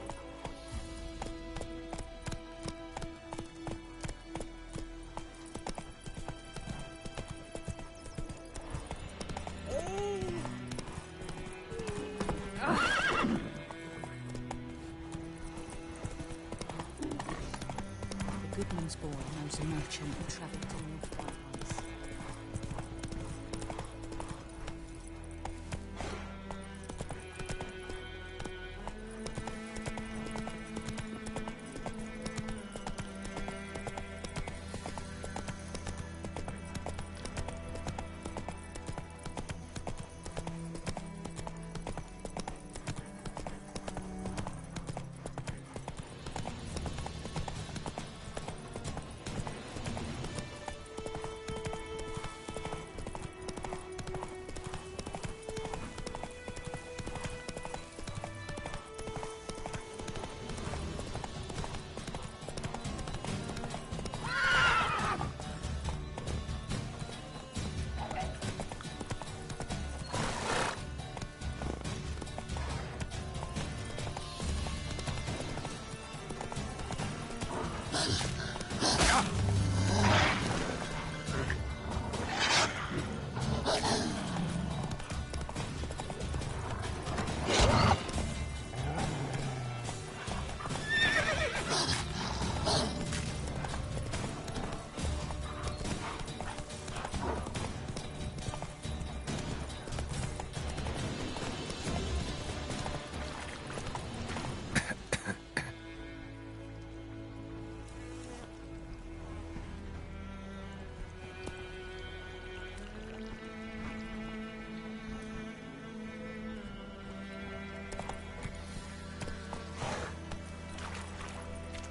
The Goodman's boy knows a merchant who travelled to Northgard once.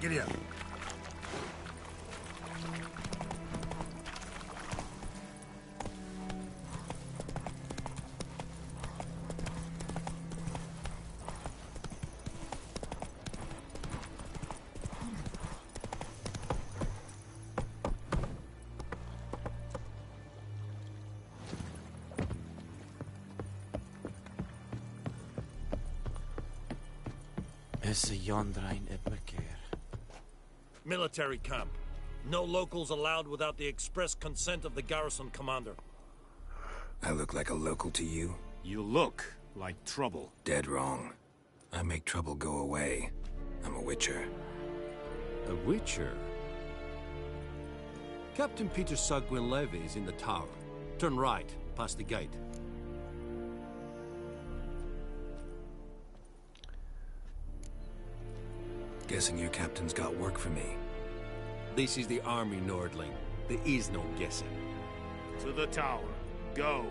Giddy up. Is Yondrain Edmacare. Military camp. No locals allowed without the express consent of the garrison commander. I look like a local to you? You look like trouble. Dead wrong. I make trouble go away. I'm a witcher. A witcher? Captain Peter Sagwin Levy is in the tower. Turn right, past the gate. Guessing your captain's got work for me. This is the army, Nordling. There is no guessing. To the tower. Go.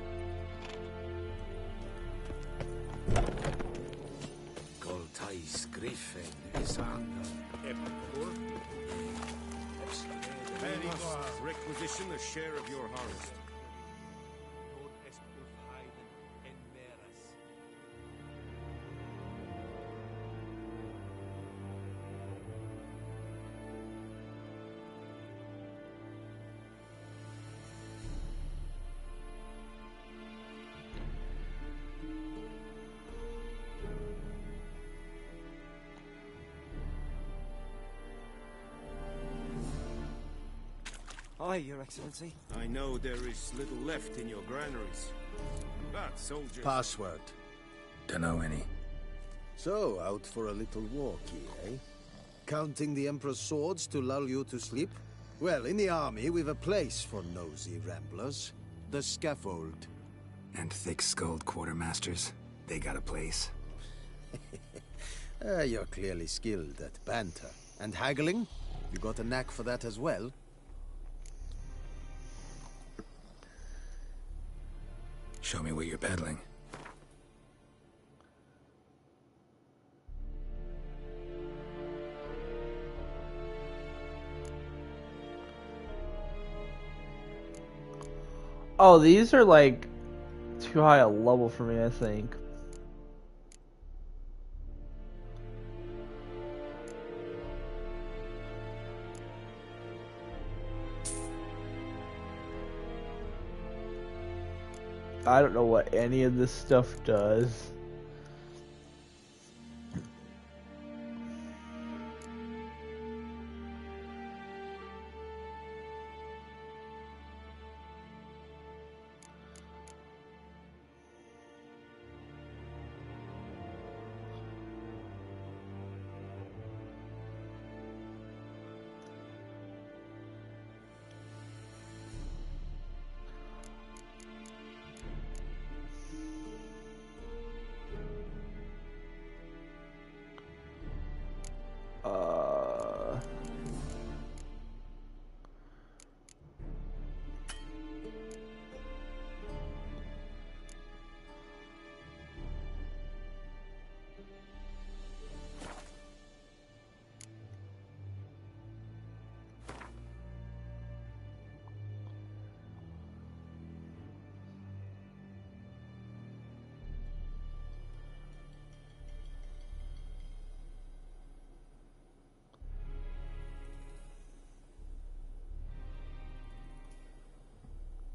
Goltais Griffin is under. Many must requisition a share of your harvest. Aye, Your Excellency. I know there is little left in your granaries, but soldiers... Password. Dunno any. So, out for a little walk here, eh? Counting the Emperor's swords to lull you to sleep? Well, in the army, we've a place for nosy ramblers. The scaffold. And thick-skulled quartermasters. They got a place. You're clearly skilled at banter. And haggling? You got a knack for that as well? Show me what you're peddling. Oh, these are like too high a level for me, I think. I don't know what any of this stuff does.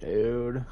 Dude.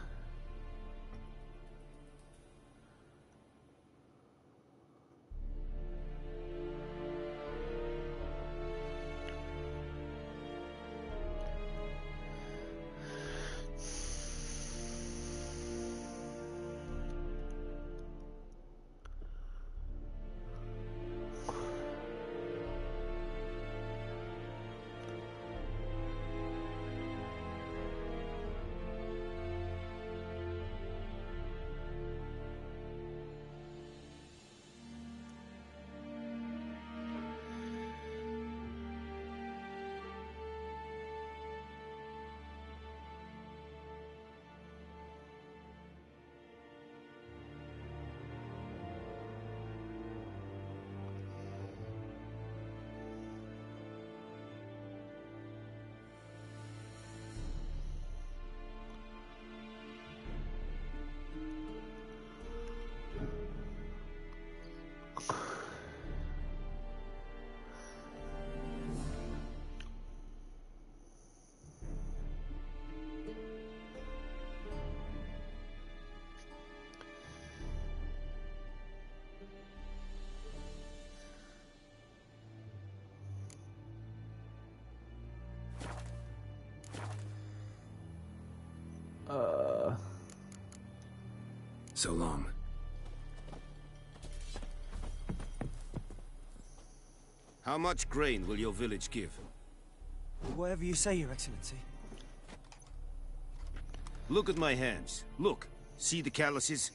So long. How much grain will your village give? Whatever you say, Your Excellency. Look at my hands. Look. See the calluses?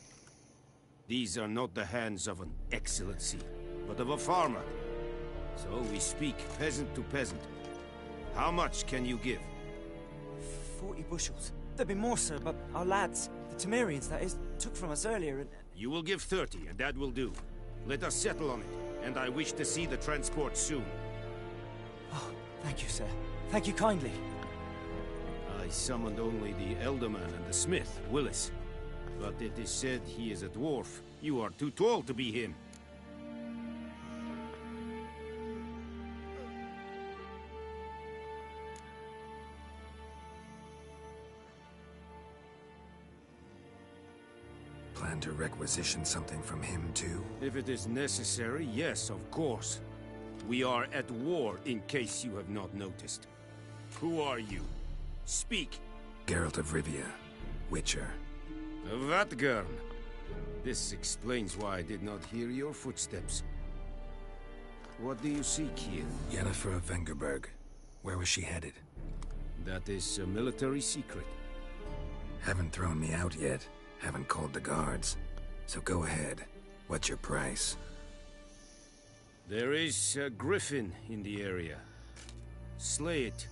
These are not the hands of an excellency, but of a farmer. So we speak peasant to peasant. How much can you give? 40 bushels. There'd be more, sir, but our lads, the Temerians, that is, took from us earlier and... You will give 30, and that will do. Let us settle on it, and I wish to see the transport soon. Oh, thank you, sir. Thank you kindly. I summoned only the Elderman and the smith, Willis. But it is said he is a dwarf. You are too tall to be him. Plan to requisition something from him, too? If it is necessary, yes, of course. We are at war, in case you have not noticed. Who are you? Speak! Geralt of Rivia, Witcher. Vatt'ghern! This explains why I did not hear your footsteps. What do you seek here? Yennefer of Vengerberg. Where was she headed? That is a military secret. Haven't thrown me out yet. Haven't called the guards. So go ahead. What's your price? There is a griffin in the area. Slay it.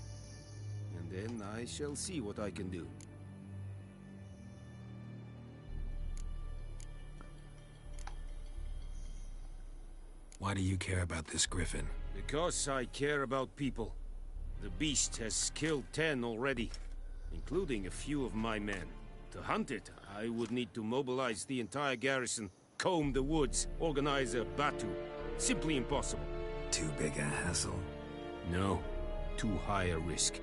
And then I shall see what I can do. Why do you care about this griffin? Because I care about people. The beast has killed 10 already, including a few of my men. To hunt it, I would need to mobilize the entire garrison, comb the woods, organize a batu. Simply impossible. Too big a hassle? No. Too high a risk.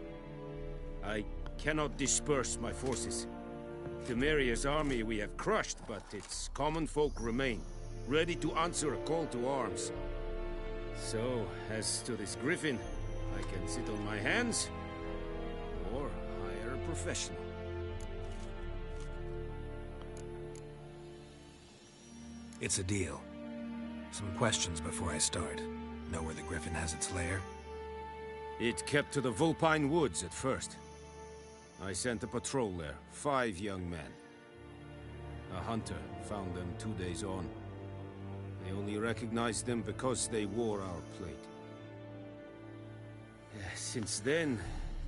I cannot disperse my forces. Temeria's army we have crushed, but its common folk remain, ready to answer a call to arms. So, as to this griffin, I can sit on my hands, or hire a professional. It's a deal. Some questions before I start. Know where the griffin has its lair? It kept to the Vulpine Woods at first. I sent a patrol there, 5 young men. A hunter found them 2 days on. They only recognized them because they wore our plate. Since then,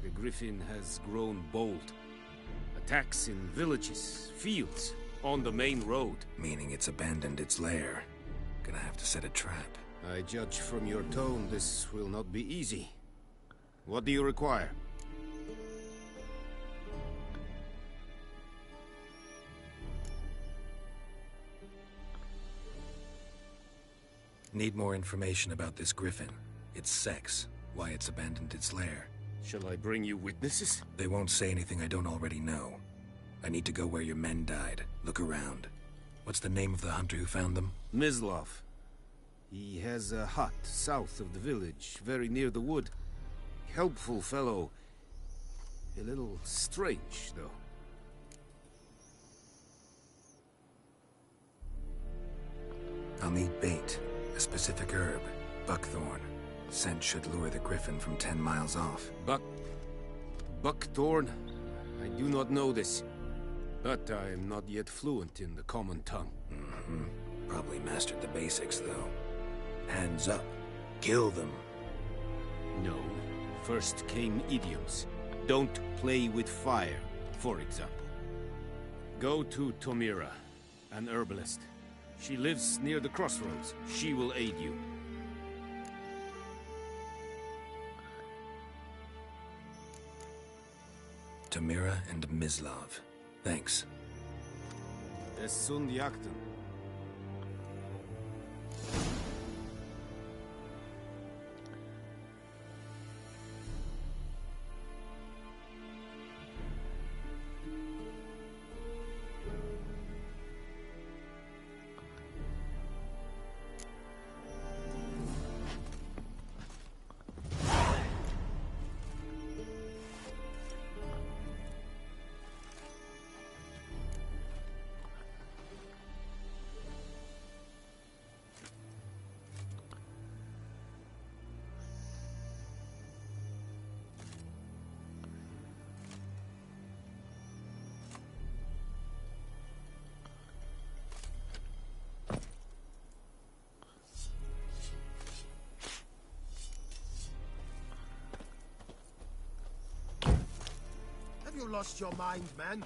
the griffin has grown bold. Attacks in villages, fields, on the main road. Meaning it's abandoned its lair. Gonna have to set a trap. I judge from your tone this will not be easy. What do you require? Need more information about this griffin. Its sex, why it's abandoned its lair. Shall I bring you witnesses? They won't say anything I don't already know. I need to go where your men died. Look around. What's the name of the hunter who found them? Mislav. He has a hut south of the village, very near the wood. Helpful fellow. A little strange, though. I'll need bait. A specific herb. Buckthorn. Scent should lure the griffin from 10 miles off. Buckthorn? I do not know this. But I am not yet fluent in the common tongue. Probably mastered the basics, though. Hands up. Kill them. No. First came idioms. Don't play with fire, for example. Go to Tomira, an herbalist. She lives near the crossroads. She will aid you. Tomira and Mislav. Thanks. Es sunt jagten. you lost your mind, man?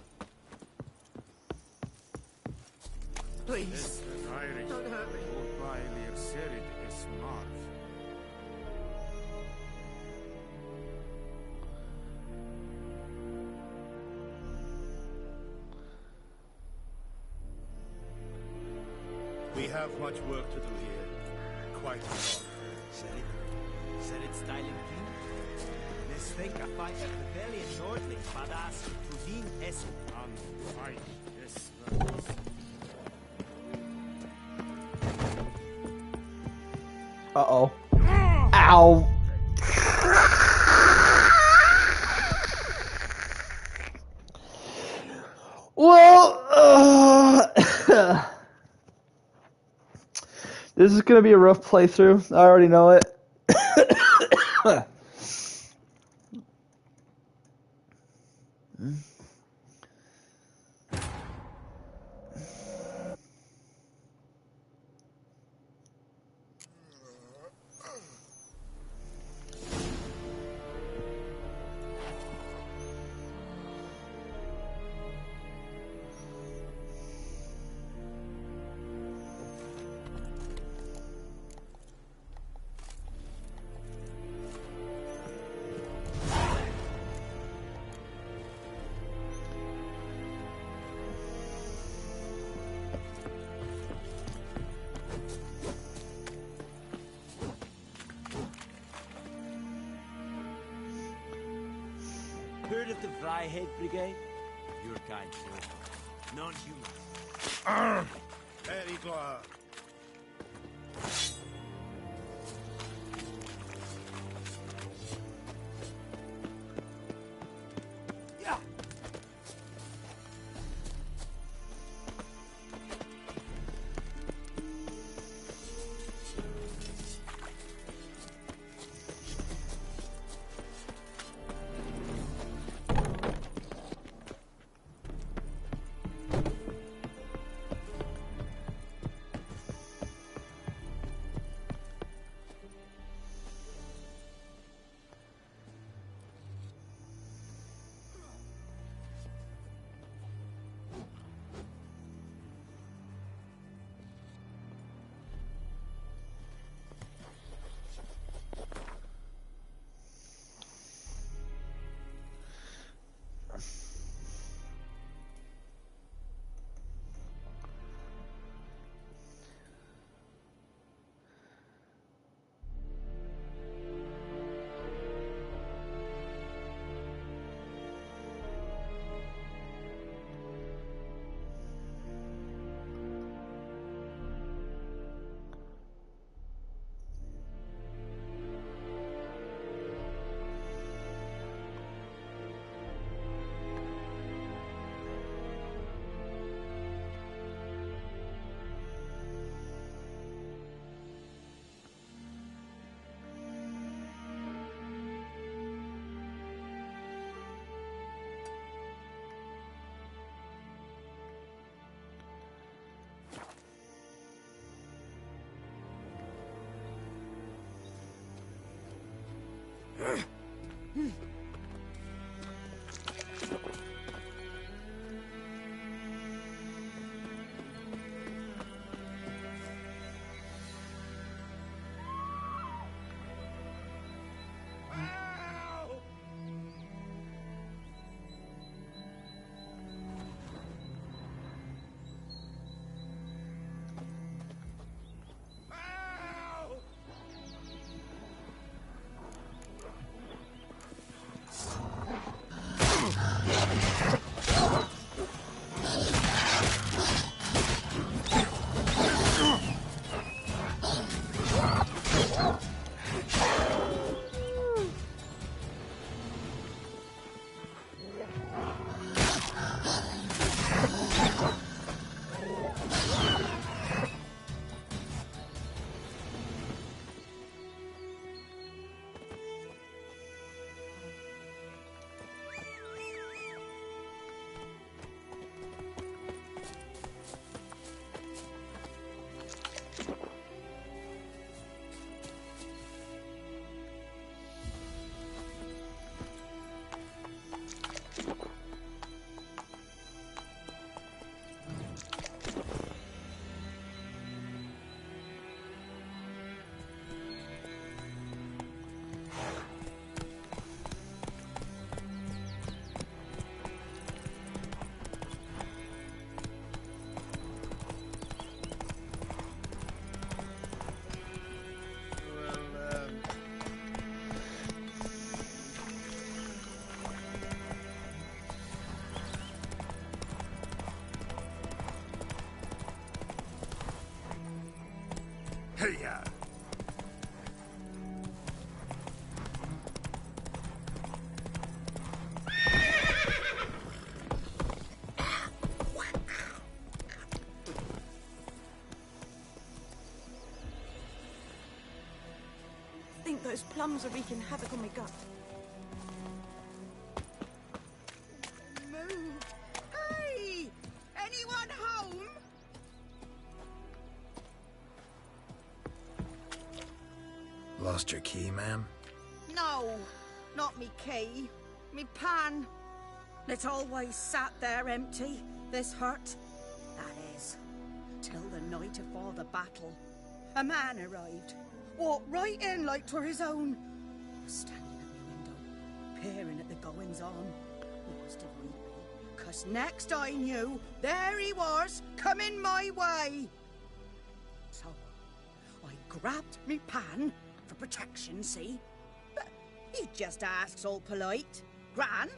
Please, Irish. don't hurt me. We have much work to do here. Quite a lot. Said it styling king. This fake a fight at the belly and shortly. Badass. Rudin Essen. And fight. Yes. Uh-oh. Ow. Well, this is gonna be a rough playthrough. I already know it. Heard of the Vryhead Brigade? Your kind, sir. Non-human. Very glad. Hiya! I think those plums are wreaking havoc on my gut. Move! Hey! Anyone home? Lost your key, ma'am? No, not me key. Me pan. It's always sat there empty, this hut. That is, till the night of all the battle. A man arrived. Walked right in like 'twere his own. I was standing at my window, peering at the goings-on. He must have read me, 'cause next I knew, there he was, coming my way. So, I grabbed me pan, for protection, see? But he just asks all polite. Gran,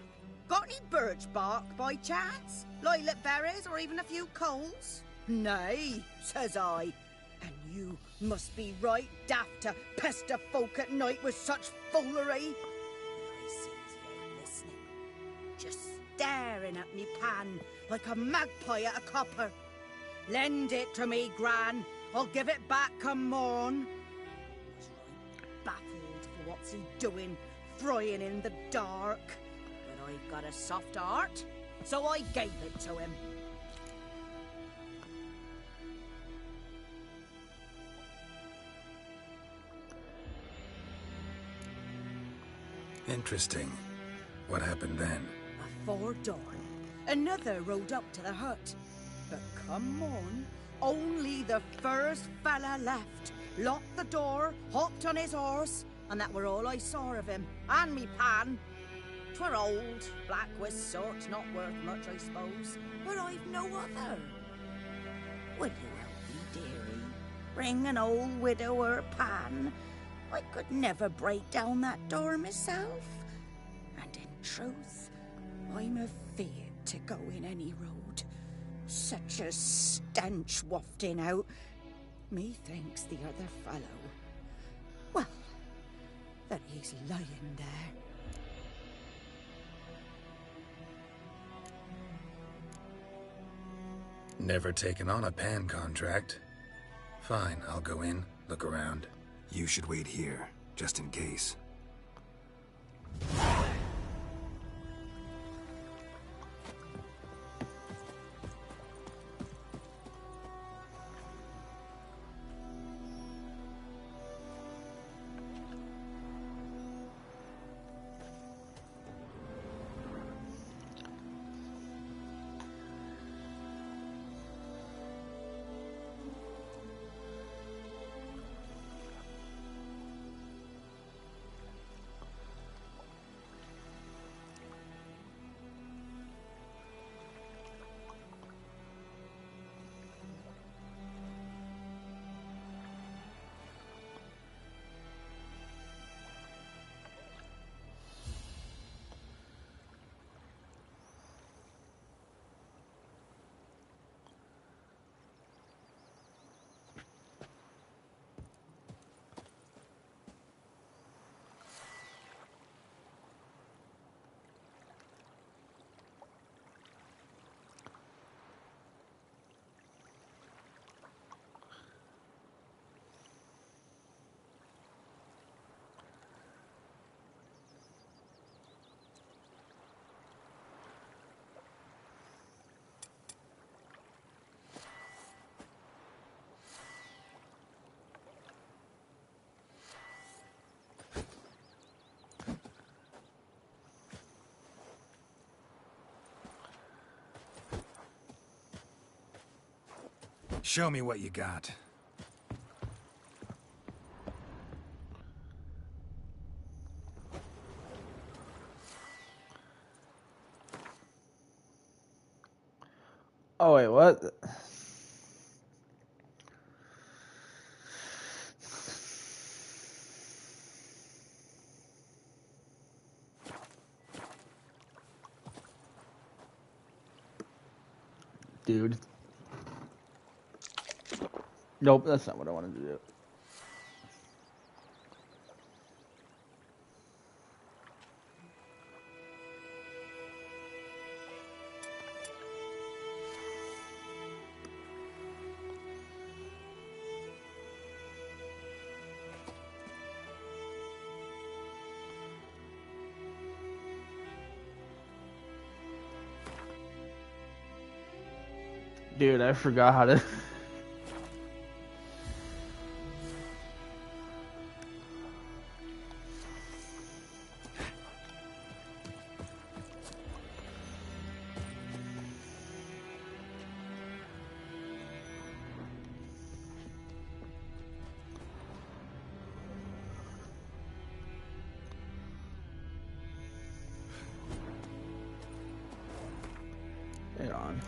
got any birch bark by chance? Lilac berries or even a few coals? Nay, says I. And you must be right daft to pester folk at night with such foolery. I sees you ain't listening, just staring at me pan like a magpie at a copper. Lend it to me, Gran. I'll give it back come morn. I was right baffled for what's he doing, frying in the dark. But I've got a soft heart, so I gave it to him. Interesting. What happened then? Before dawn, another rode up to the hut. But come on, only the first fella left. Locked the door, hopped on his horse, and that were all I saw of him. And me pan. 'Twere old, black with sort, not worth much, I suppose. But I've no other. Will you help me, dearie? Bring an old widower pan. I could never break down that door myself. And in truth, I'm afeard to go in any road. Such a stench wafting out. Methinks the other fellow, well, that he's lying there. Never taken on a pan contract. Fine, I'll go in, look around. You should wait here, just in case. Show me what you got. Oh wait, what? Dude. Nope, that's not what I wanted to do. Dude, I forgot how to... Hang on.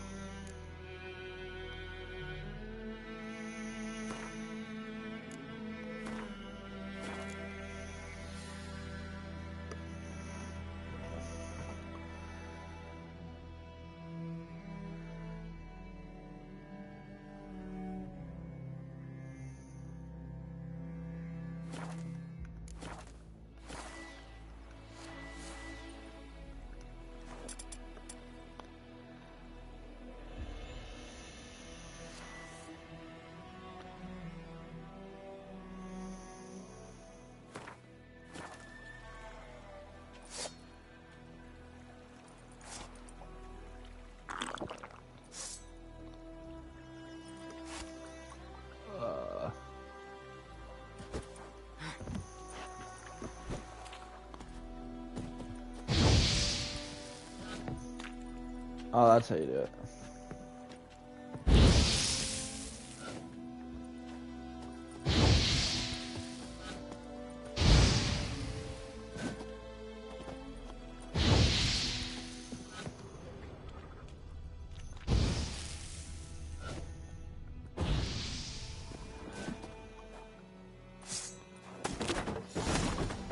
Oh, that's how you do it.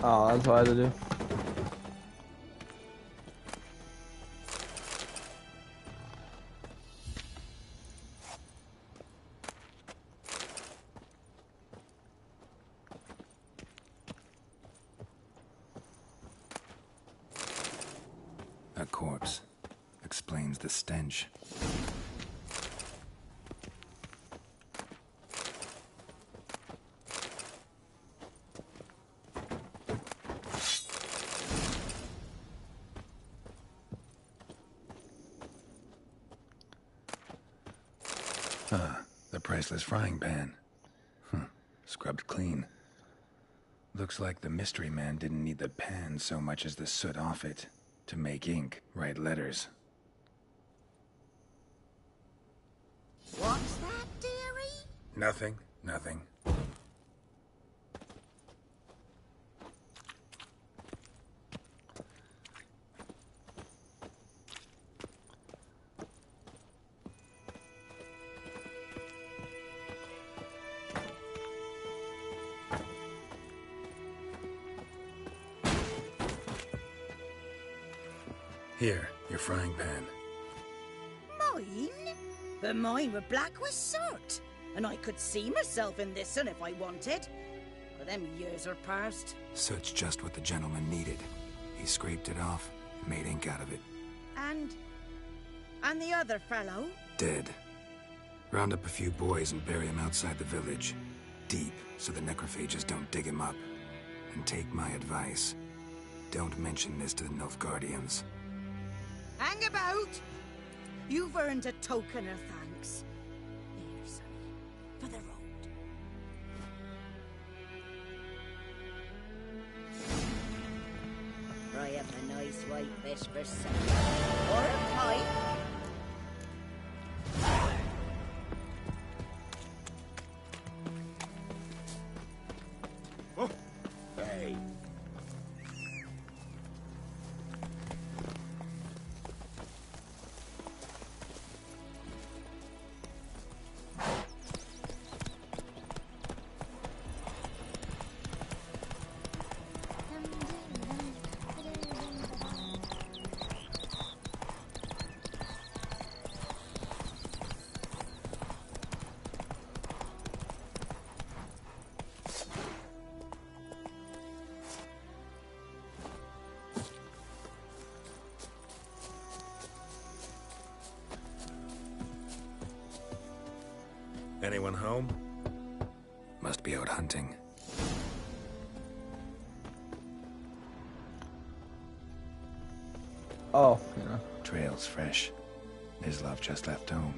Oh, that's what I had to do. A corpse explains the stench. The priceless frying pan. Scrubbed clean. Looks like the mystery man didn't need the pan so much as the soot off it to make ink, write letters. What's that, dearie? Nothing. Here, your frying pan. Mine? But mine were black with soot, and I could see myself in this one if I wanted. But them years are past. Soot's just what the gentleman needed. He scraped it off and made ink out of it. And the other fellow? Dead. Round up a few boys and bury him outside the village. Deep, so the necrophages don't dig him up. And take my advice. Don't mention this to the Nilfgaardians. Hang about! You've earned a token of thanks. Here, sonny, for the road. Fry up a nice white fish for supper. Or a pie. Hey. Anyone home? Must be out hunting. Oh, yeah. Trail's fresh. Islov just left home.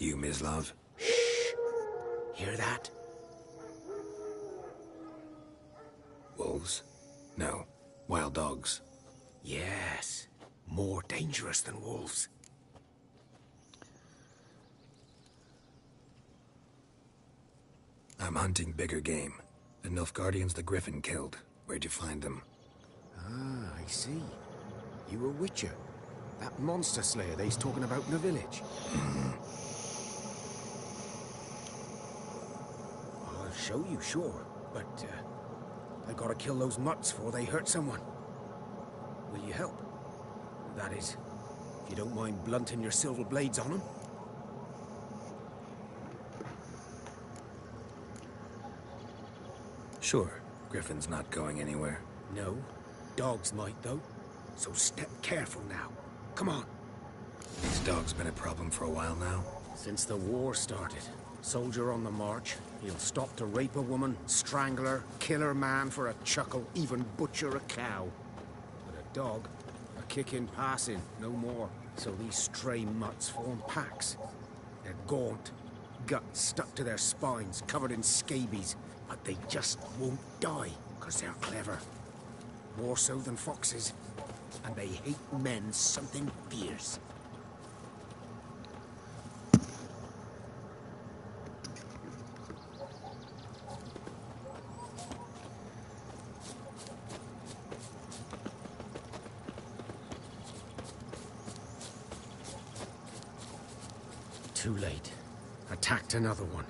You, Mislav? Hear that? Wolves? No. Wild dogs. Yes. More dangerous than wolves. I'm hunting bigger game. The Nilfgaardians the Griffin killed. Where'd you find them? Ah, I see. You a witcher. That monster slayer they's talking about in the village. I'll show you, sure. But, I gotta kill those mutts before they hurt someone. Will you help? That is, if you don't mind blunting your silver blades on them. Sure. Griffin's not going anywhere. No. Dogs might, though. So step careful now. Come on. These dogs been a problem for a while now? Since the war started. Soldier on the march. He'll stop to rape a woman, strangle her, kill her man for a chuckle, even butcher a cow. But a dog, a kick in passing, no more. So these stray mutts form packs. They're gaunt, guts stuck to their spines, covered in scabies. But they just won't die, because they're clever. More so than foxes. And they hate men something fierce. Too late. Attacked another one.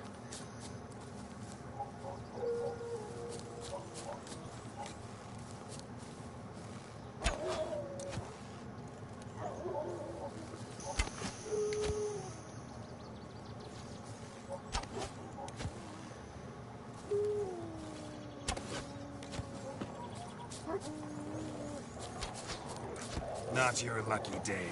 Not your lucky day.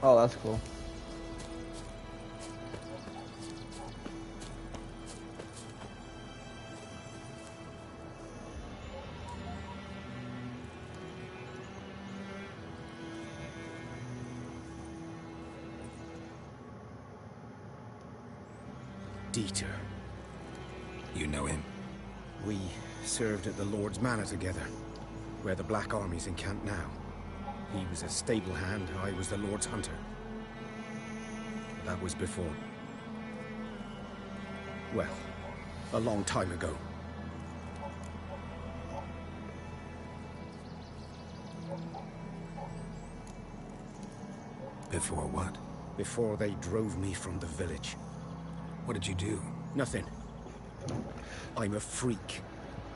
Oh, that's cool. Dieter. You know him? We served at the Lord's Manor together, where the Black Army's encamped now. He was a stable hand, I was the Lord's hunter. That was before. Well, a long time ago. Before what? Before they drove me from the village. What did you do? Nothing. I'm a freak.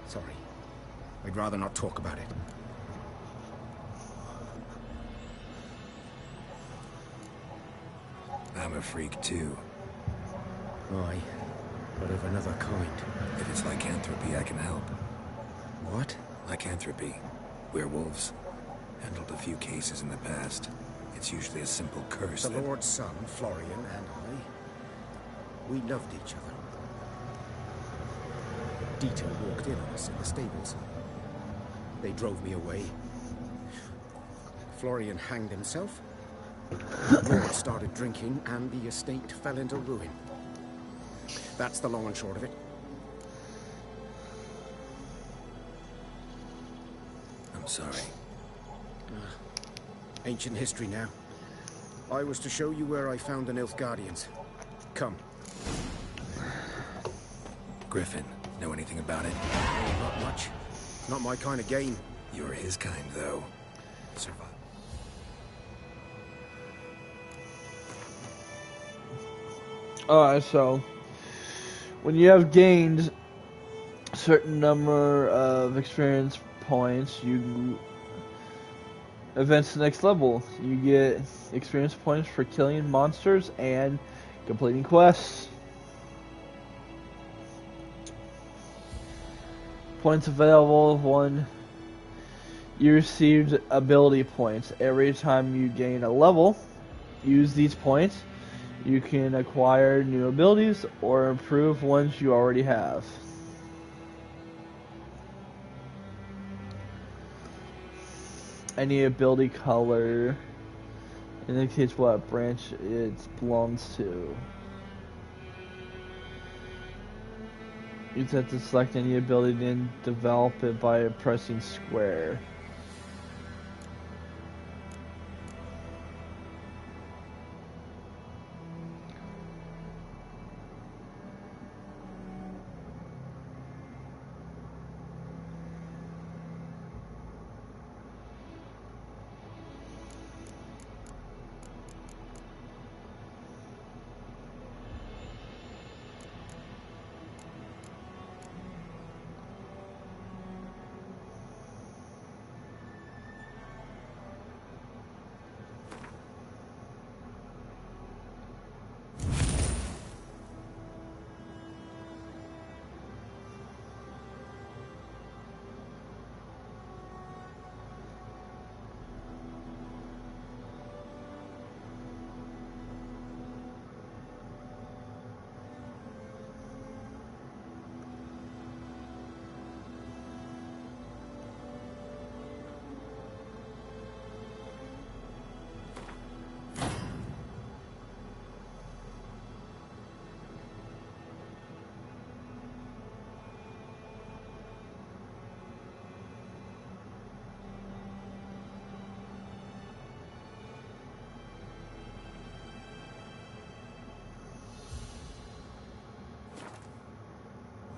Sorry. I'd rather not talk about it. I'm a freak too. Aye, but of another kind. If it's lycanthropy, I can help. What? Lycanthropy. Werewolves. Handled a few cases in the past. It's usually a simple curse. The Lord's son, Florian, and I, we loved each other. Dieter walked in on us in the stables. They drove me away. Florian hanged himself. The Lord started drinking, and the estate fell into ruin. That's the long and short of it. I'm sorry. Ancient history now. I was to show you where I found the Nilfgaardians. Come. Griffin, know anything about it? Not much. Not my kind of game. You're his kind, though. Survive. Alright, so when you have gained a certain number of experience points, you advance to the next level. You get experience points for killing monsters and completing quests. Points available. 1. You received ability points. Every time you gain a level, use these points. You can acquire new abilities or improve ones you already have. Any ability color indicates what branch it belongs to. You just have to select any ability and develop it by pressing square.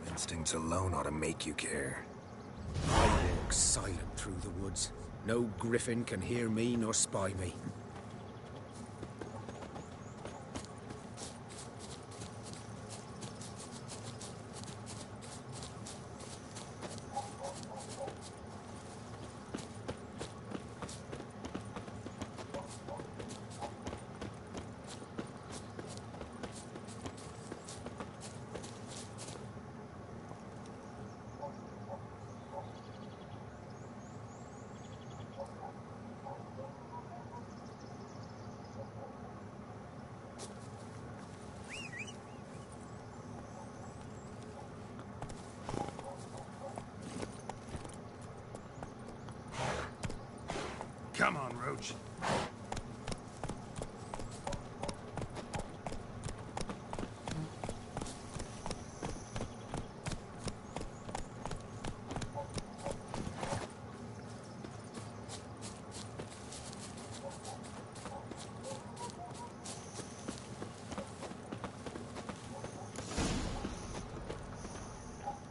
Instincts alone ought to make you care. I walk silent through the woods. No griffin can hear me nor spy me. Come on, Roach.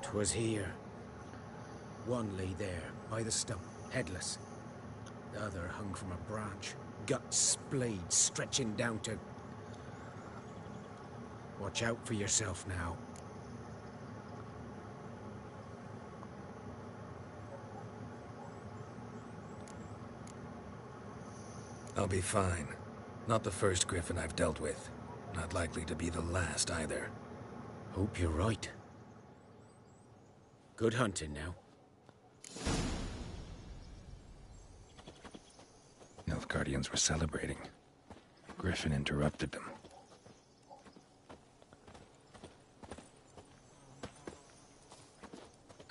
"'Twas here. One lay there, by the stump, headless. The other hung from a branch, guts splayed, stretching down to... Watch out for yourself now." I'll be fine. Not the first griffin I've dealt with. Not likely to be the last either. Hope you're right. Good hunting now. Nilfgaardians were celebrating. Griffin interrupted them.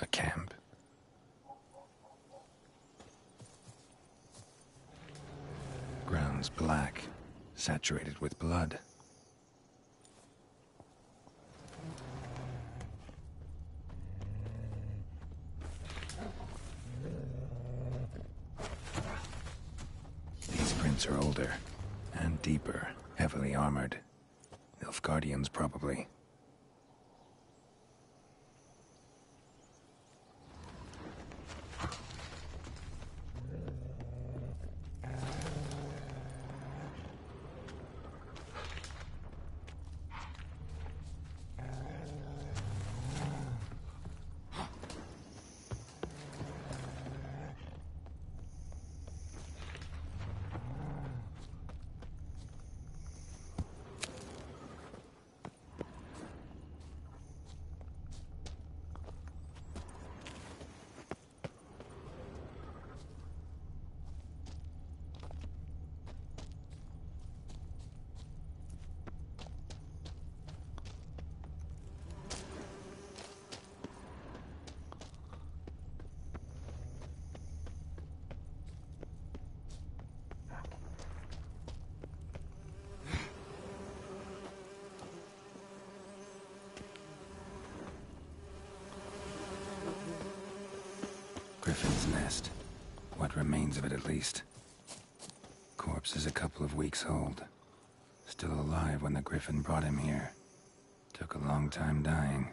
A camp. Grounds black, saturated with blood. These prints are older and deeper, heavily armored. Nilfgaardians, probably. Griffin's nest. What remains of it, at least. Corpse is a couple of weeks old. Still alive when the Griffin brought him here. Took a long time dying.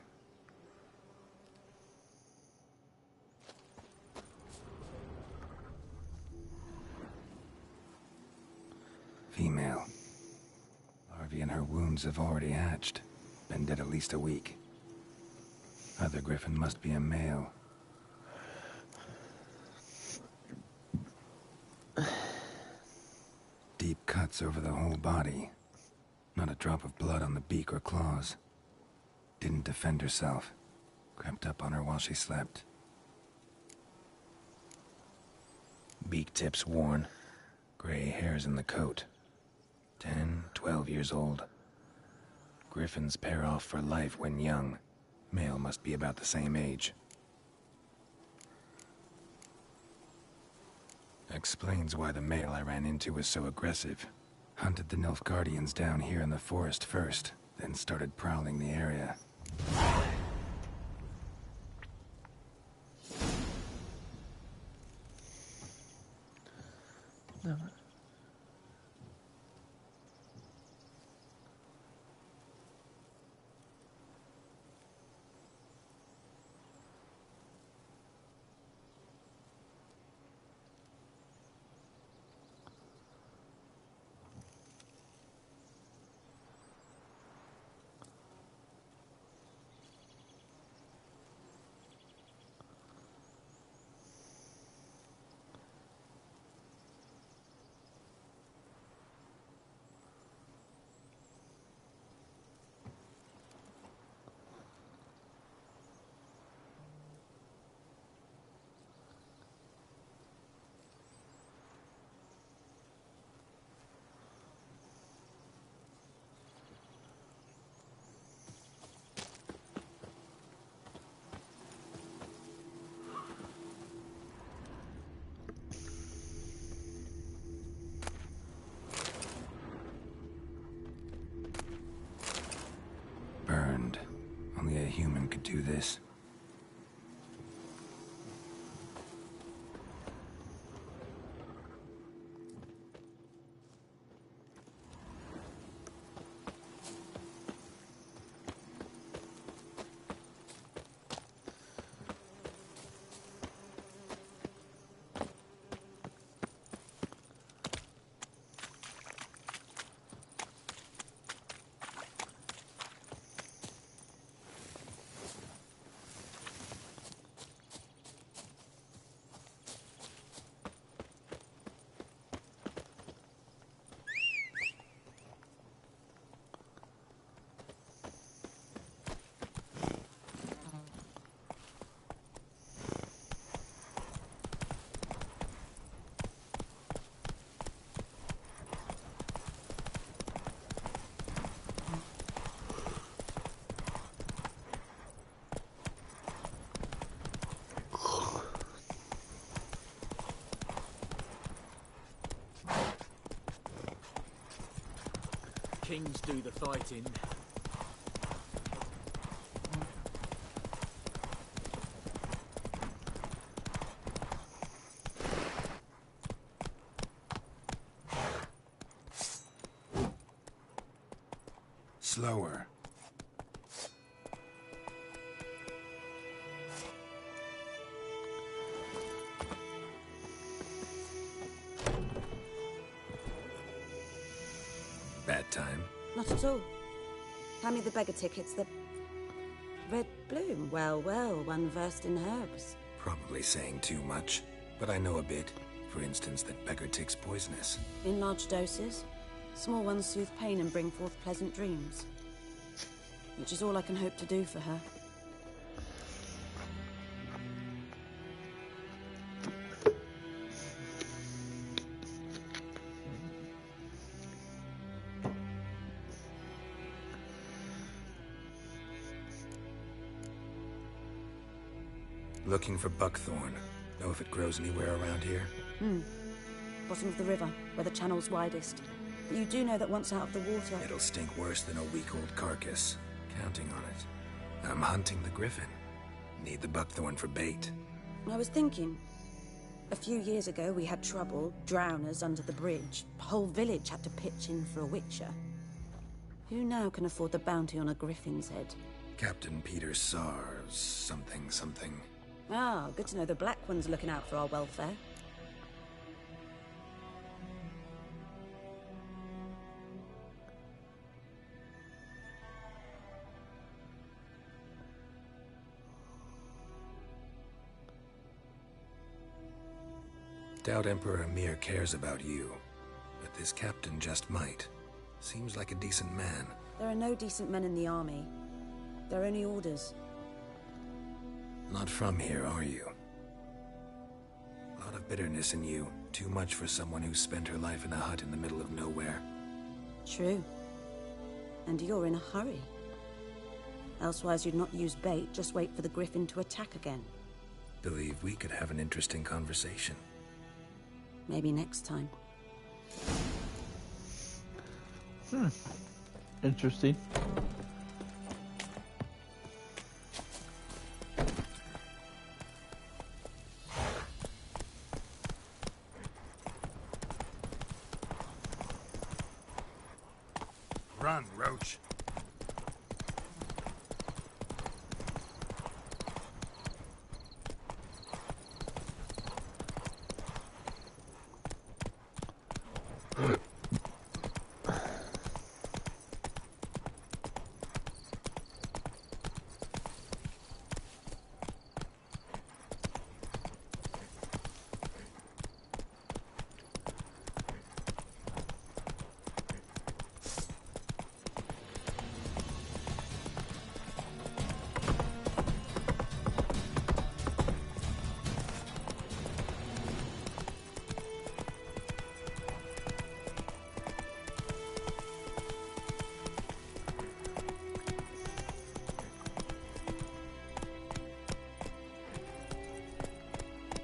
Female. Larvae in her wounds have already hatched. Been dead at least a week. Other Griffin must be a male. Deep cuts over the whole body. Not a drop of blood on the beak or claws. Didn't defend herself. Crept up on her while she slept. Beak tips worn. Gray hairs in the coat. 10, 12 years old. Griffins pair off for life when young. Male must be about the same age. Explains why the male I ran into was so aggressive. Hunted the Nilfgaardians down here in the forest first, then started prowling the area. Burned. Only a human could do this. Kings do the fighting. Slower. Bad time? Not at all. Hand me the beggar tickets, the red bloom. Well, well, one versed in herbs. Probably saying too much, but I know a bit. For instance, that beggar tick's poisonous. In large doses. Small ones soothe pain and bring forth pleasant dreams. Which is all I can hope to do for her. Looking for buckthorn. Know if it grows anywhere around here? Bottom of the river, where the channel's widest. But you do know that once out of the water... It'll stink worse than a week-old carcass. Counting on it. I'm hunting the griffin. Need the buckthorn for bait. I was thinking, A few years ago, we had trouble, drowners under the bridge. The whole village had to pitch in for a witcher. Who now can afford the bounty on a griffin's head? Captain Peter Sar, something. Ah, good to know the Black One's looking out for our welfare. Doubt Emperor Emhyr cares about you, but this captain just might. Seems like a decent man. There are no decent men in the army. They're only orders. Not from here, are you? A lot of bitterness in you. Too much for someone who spent her life in a hut in the middle of nowhere. True. And you're in a hurry. Elsewise you'd not use bait, just wait for the griffin to attack again. Believe we could have an interesting conversation. Maybe next time. Interesting. Run, Roach.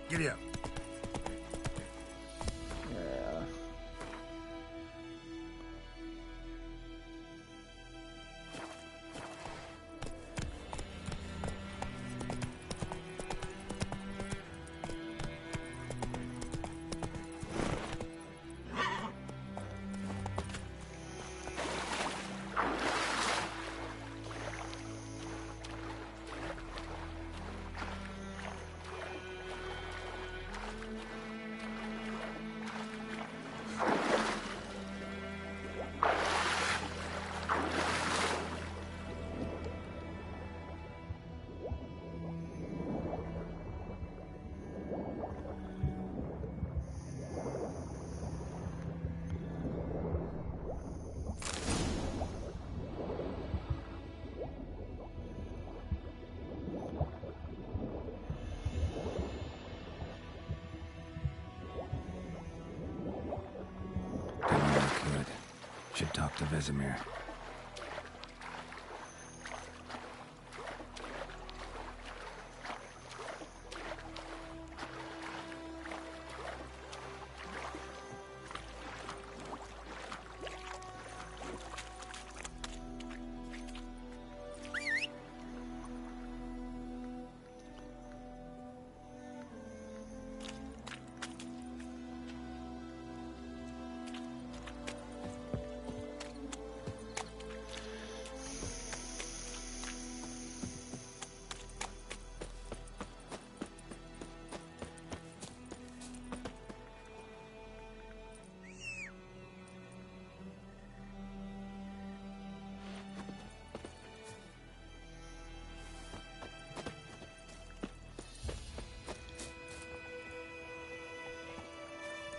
Giddy up. Yeah. Good. Should talk to Vesemir.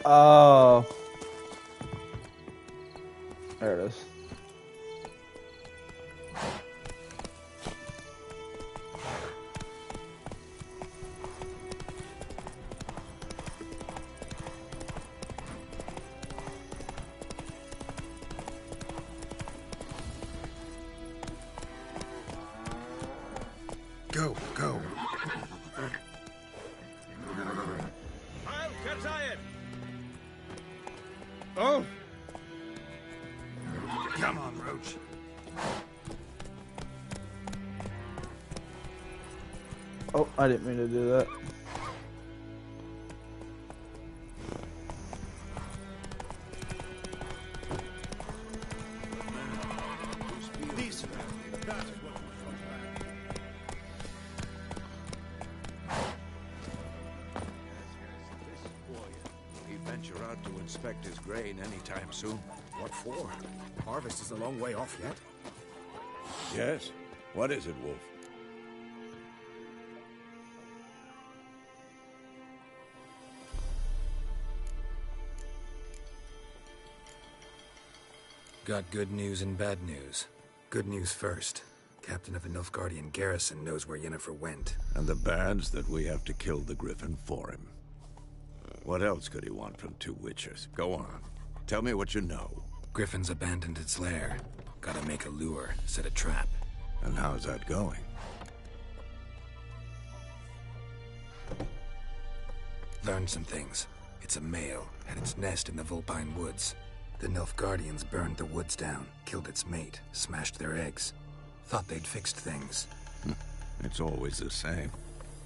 Oh. There it is. Go, go. Oh! Come on, Roach. Oh, I didn't mean to do that. Butcher out to inspect his grain anytime soon. What for? Harvest is a long way off yet. Yes? What is it, Wolf? Got good news and bad news. Good news first. Captain of the Nilfgaardian garrison knows where Yennefer went. And the bad's that we have to kill the Griffin for him. What else could he want from two witchers? Go on. Tell me what you know. Griffin's abandoned its lair. Gotta make a lure, set a trap. And how's that going? Learned some things. It's a male, had its nest in the Vulpine Woods. The Nilfgaardians burned the woods down, killed its mate, smashed their eggs. Thought they'd fixed things. It's always the same.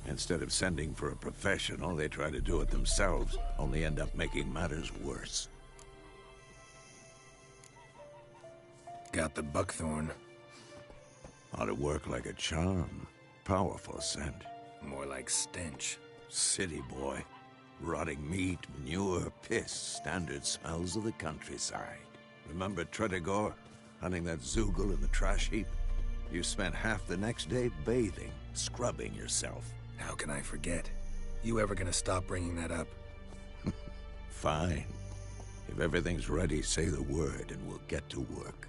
Instead of sending for a professional, they try to do it themselves, only end up making matters worse. Got the buckthorn. Ought to work like a charm. Powerful scent. More like stench. City boy. Rotting meat, manure, piss, standard smells of the countryside. Remember Tretogor? Hunting that Zoogle in the trash heap? You spent half the next day bathing, scrubbing yourself. How can I forget? You ever gonna stop bringing that up? Fine. If everything's ready, say the word and we'll get to work.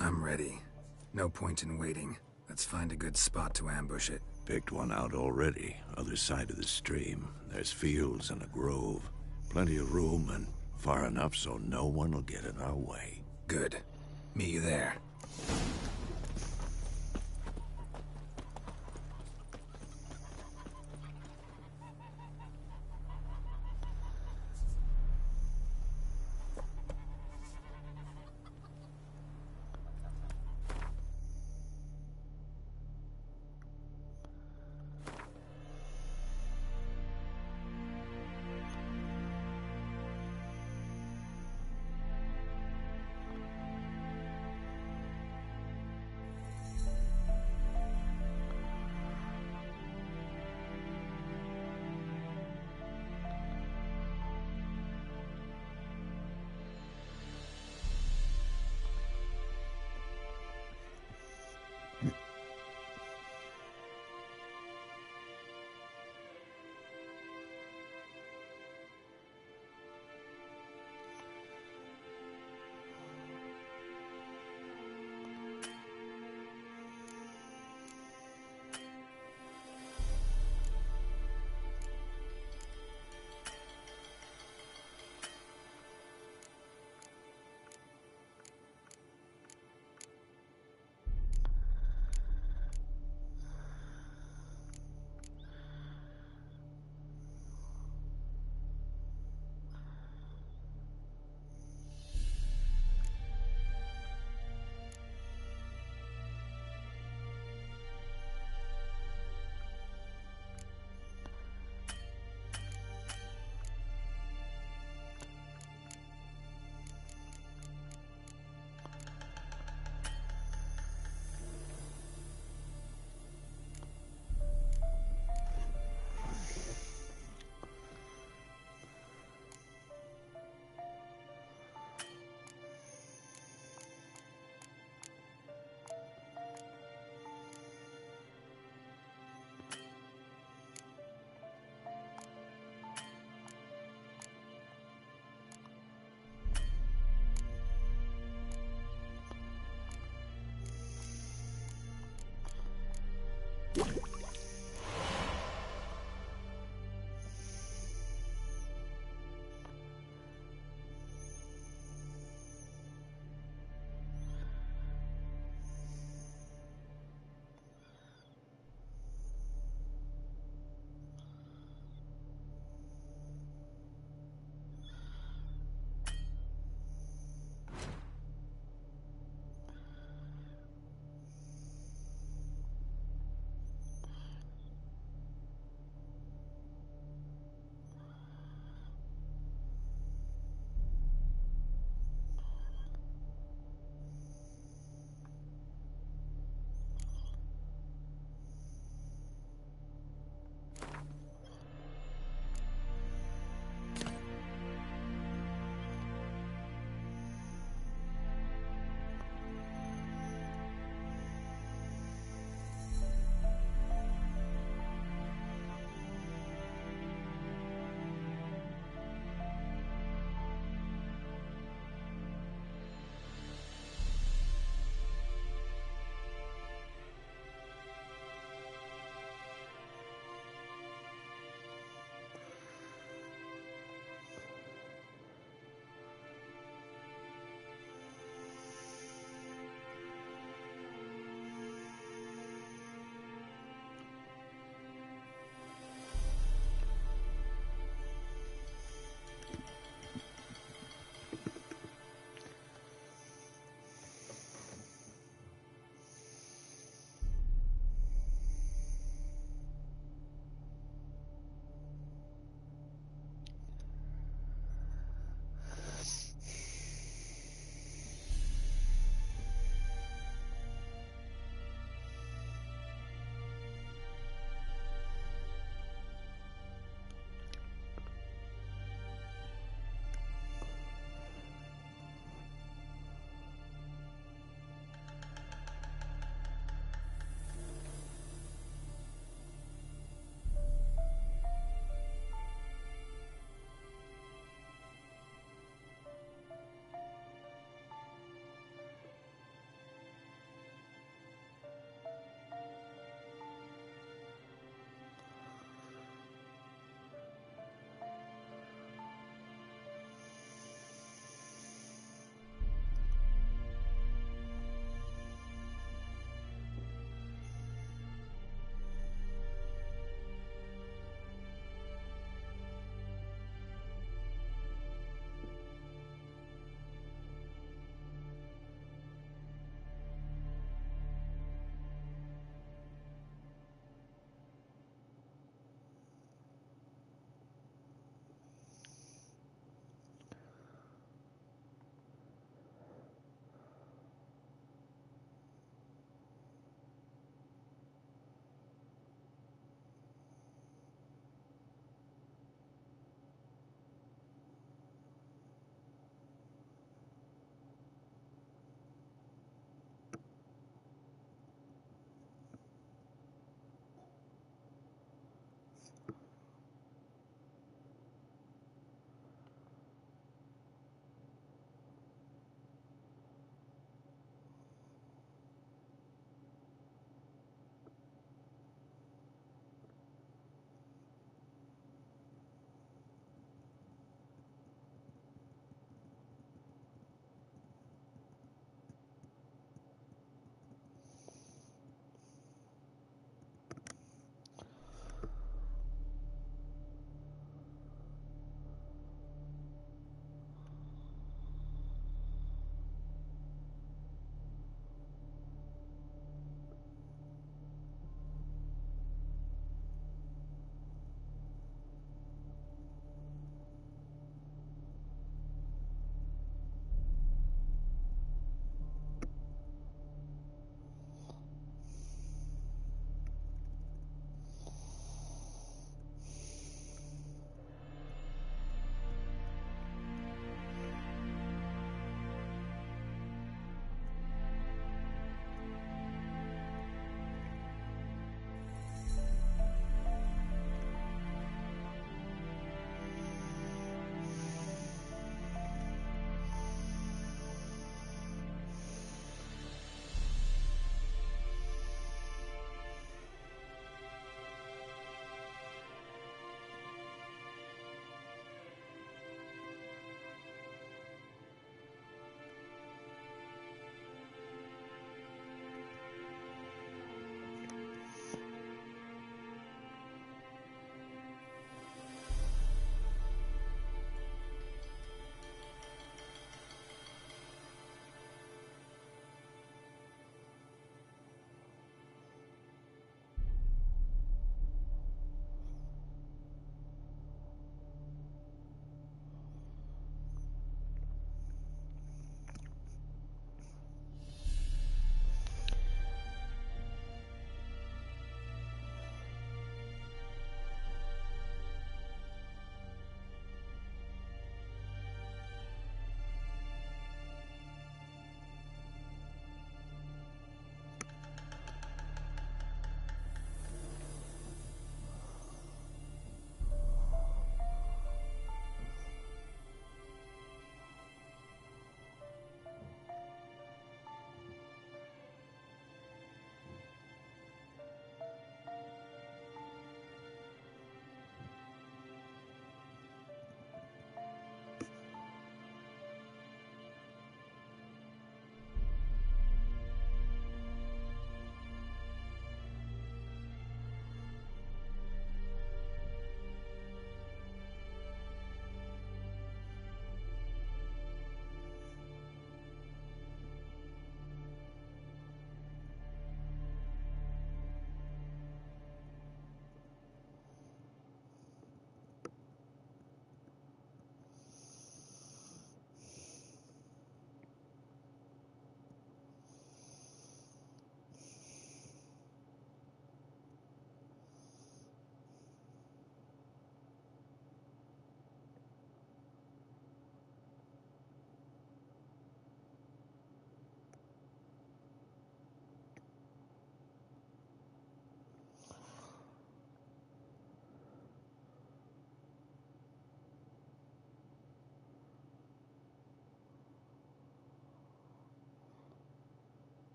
I'm ready. No point in waiting. Let's find a good spot to ambush it. Picked one out already. Other side of the stream. There's fields and a grove. Plenty of room and far enough so no one will get in our way. Good. Meet you there.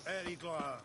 Very glad.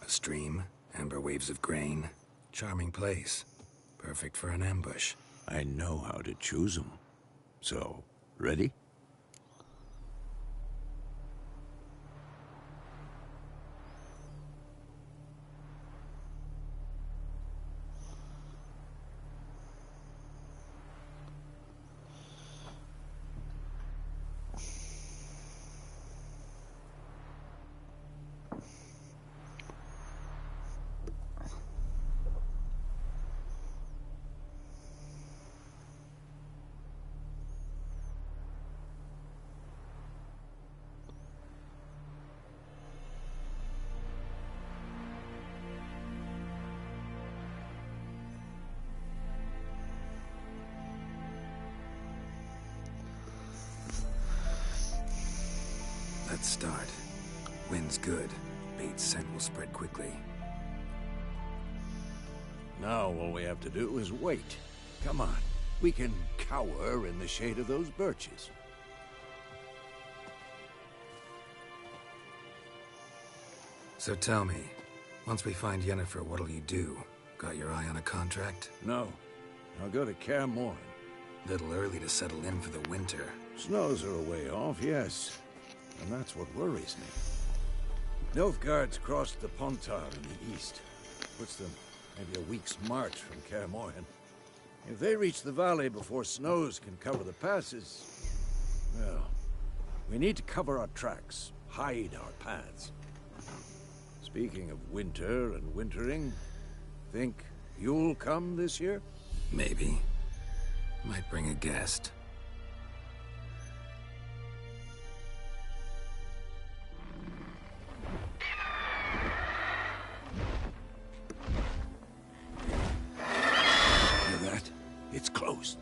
Stream, amber waves of grain. Charming place. Perfect for an ambush. I know how to choose them. So, ready? Let's start. Wind's good. Bait's scent will spread quickly. Now all we have to do is wait. Come on. We can cower in the shade of those birches. So tell me, once we find Yennefer, what'll you do? Got your eye on a contract? No. I'll go to Kaer Morhen. Little early to settle in for the winter. Snows are a way off, yes. And that's what worries me. Nilfgaard's crossed the Pontar in the east. Puts them maybe a week's march from Kaer Morhen. If they reach the valley before snows can cover the passes, well, we need to cover our tracks, hide our paths. Speaking of winter and wintering, think you'll come this year? Maybe. Might bring a guest. Hear that? It's close.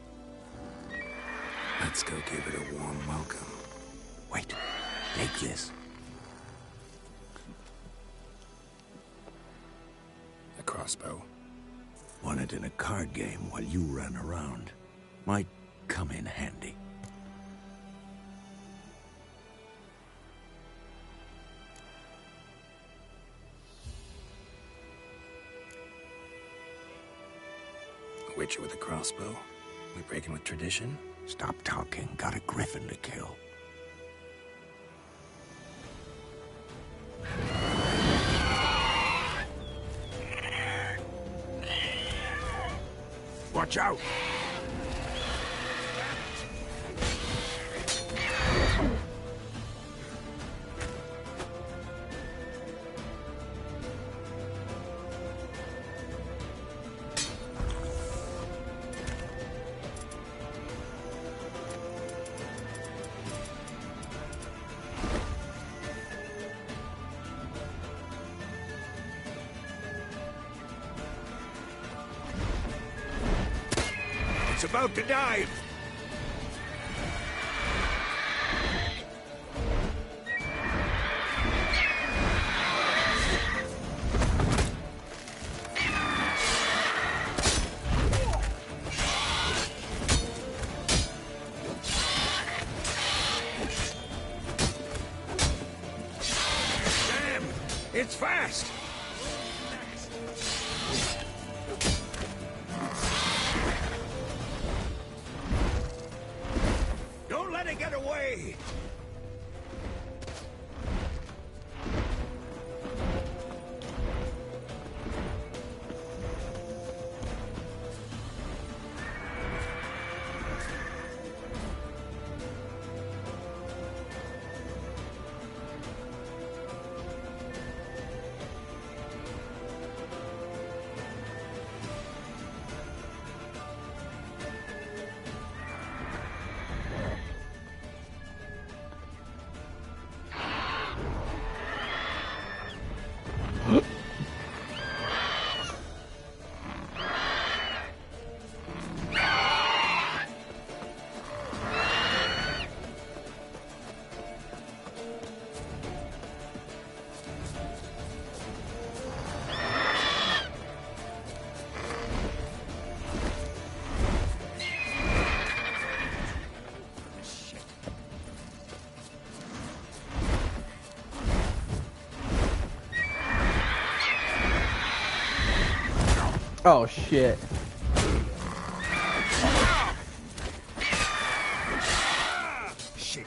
Let's go give it a warm welcome. Wait. Take this. A crossbow. Won it in a card game while you ran around. Might come in handy. A witcher with a crossbow? We breaking with tradition? Stop talking. Got a griffin to kill. Watch out! It's about to dive! Damn! It's fast! Don't let it get away! Oh shit. Shit.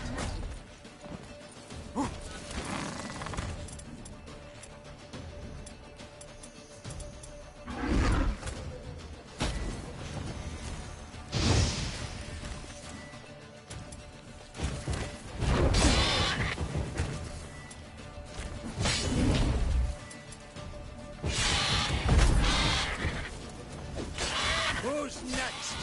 Who's next?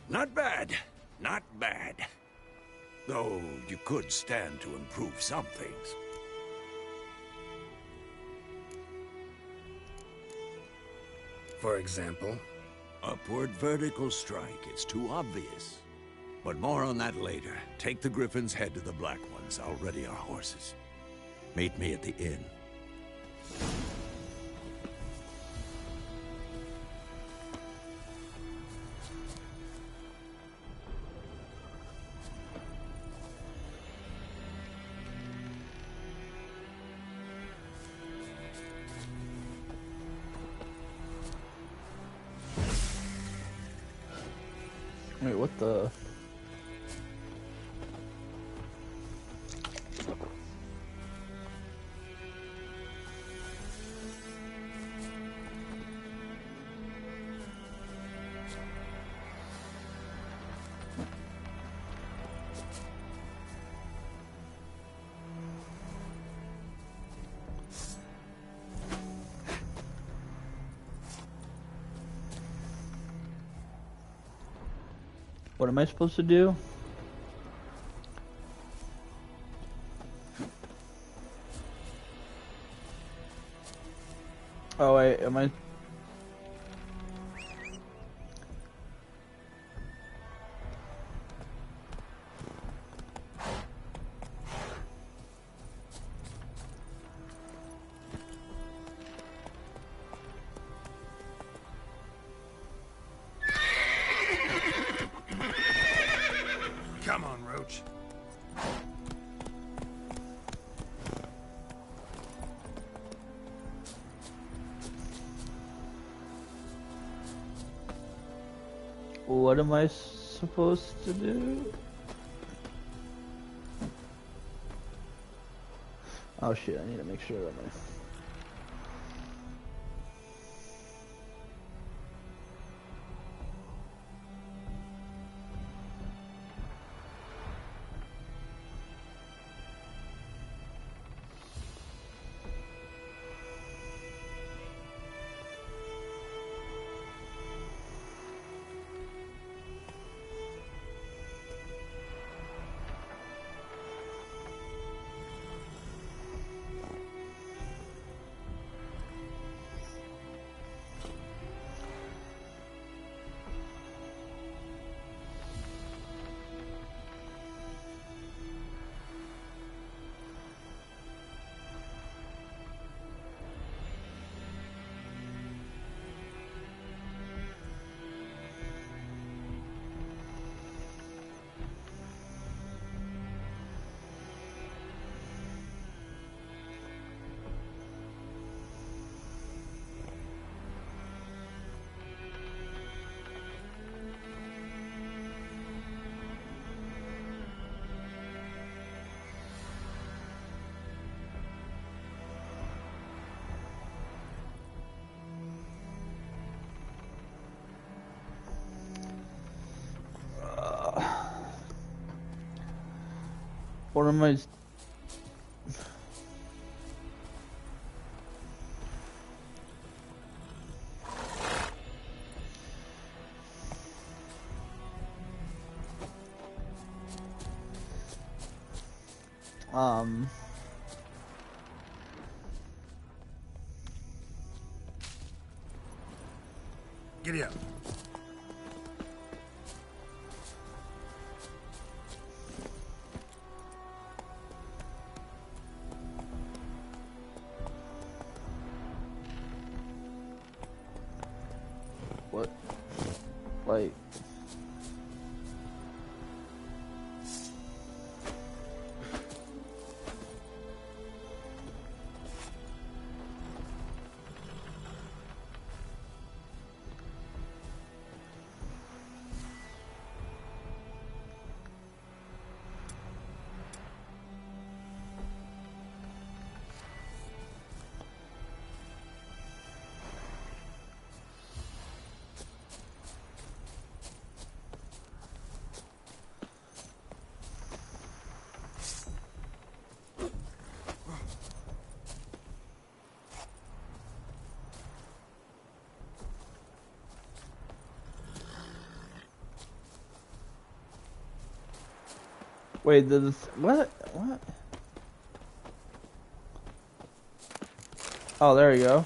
Not bad. Not bad. Though you could stand to improve some things. For example? Upward vertical strike. It's too obvious. But more on that later. Take the Griffin's head to the Black Ones. I'll ready our horses. Meet me at the inn. Wait, what the? What am I supposed to do? Oh wait, am I? Come on, Roach. What am I supposed to do? Oh shit, I need to make sure that my... What am I? Giddy up. What? Like... Wait, what? What? Oh, there you go.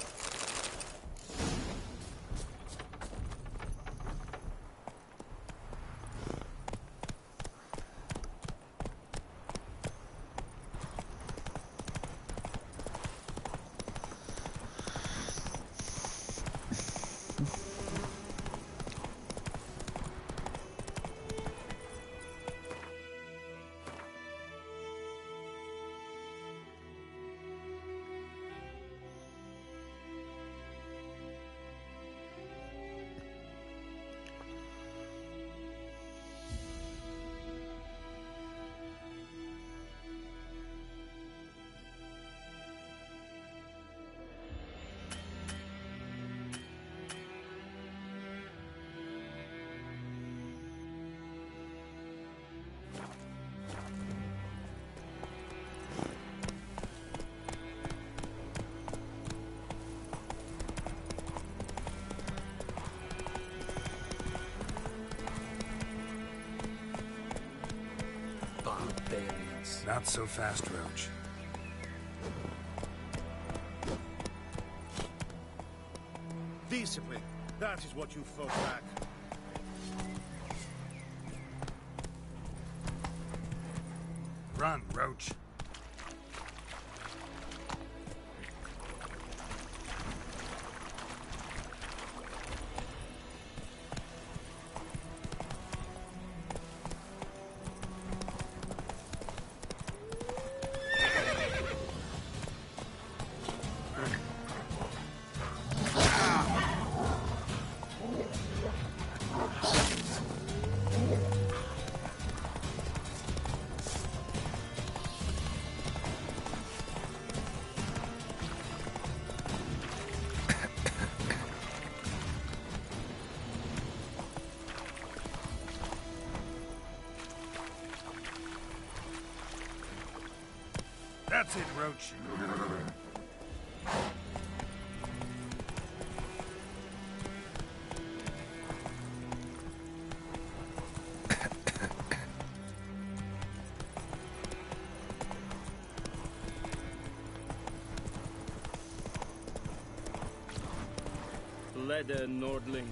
Not so fast, Roach. Discipline. That is what you folk lack. Run, Roach. That's it, Roach. Leather, Nordling.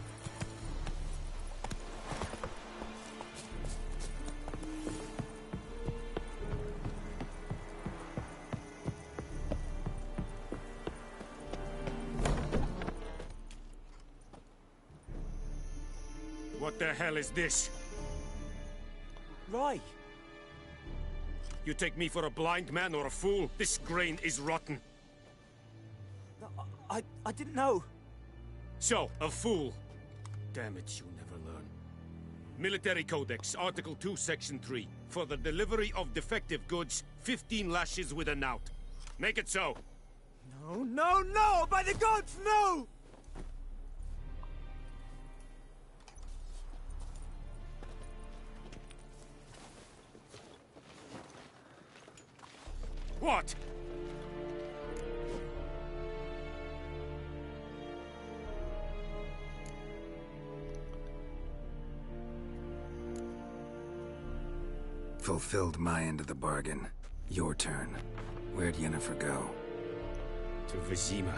What the hell is this? Rye! You take me for a blind man or a fool? This grain is rotten. I didn't know. So, a fool. Damn it, you never learn. Military Codex, Article 2, Section 3. For the delivery of defective goods, 15 lashes with a knout. Make it so. No, no, no! By the gods, no! What? Fulfilled my end of the bargain. Your turn. Where'd Yennefer go? To Vizima.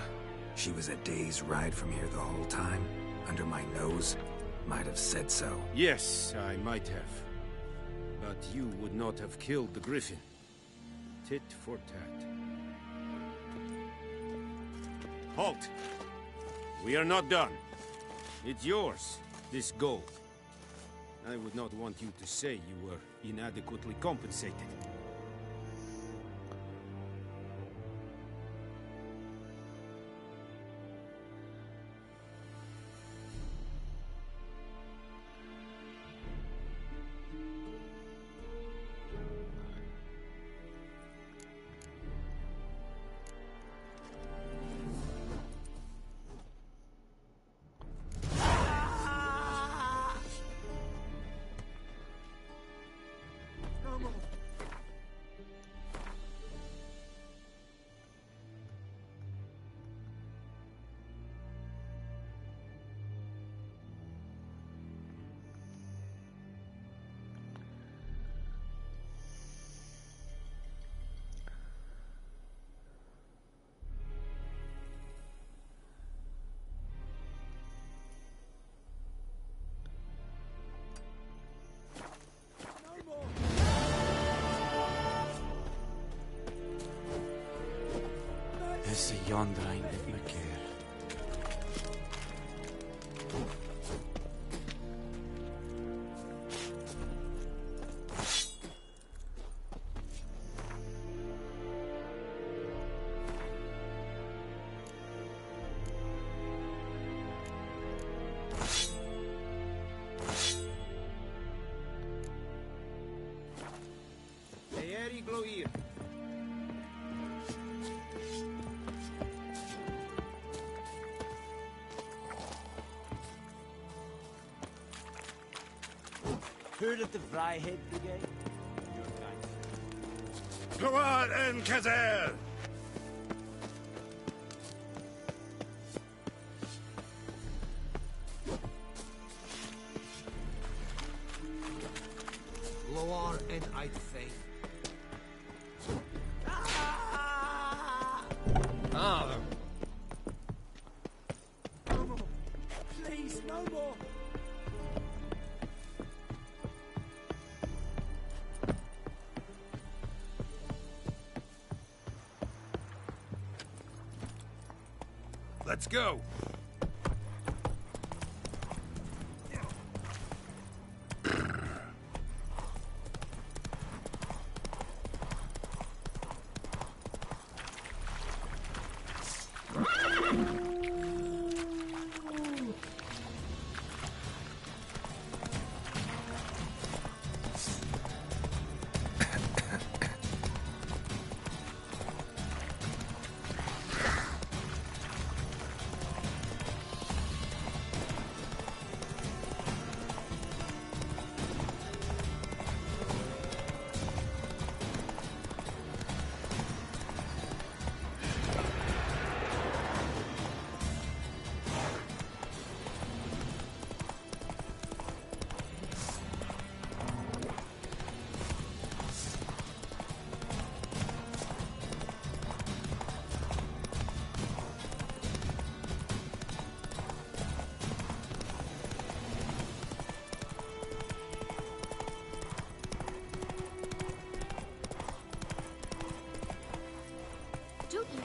She was a day's ride from here the whole time? Under my nose? Might have said so. Yes, I might have. But you would not have killed the Griffin. Tit for tat. Halt! We are not done. It's yours, this gold. I would not want you to say you were inadequately compensated. Is yonder ein met me keer. Eri gloir. Heard of the Fryhead Brigade? Gloire en Kazer! Loar and Eidfane. Ah! No more. Please, no more. Let's go! Don't you?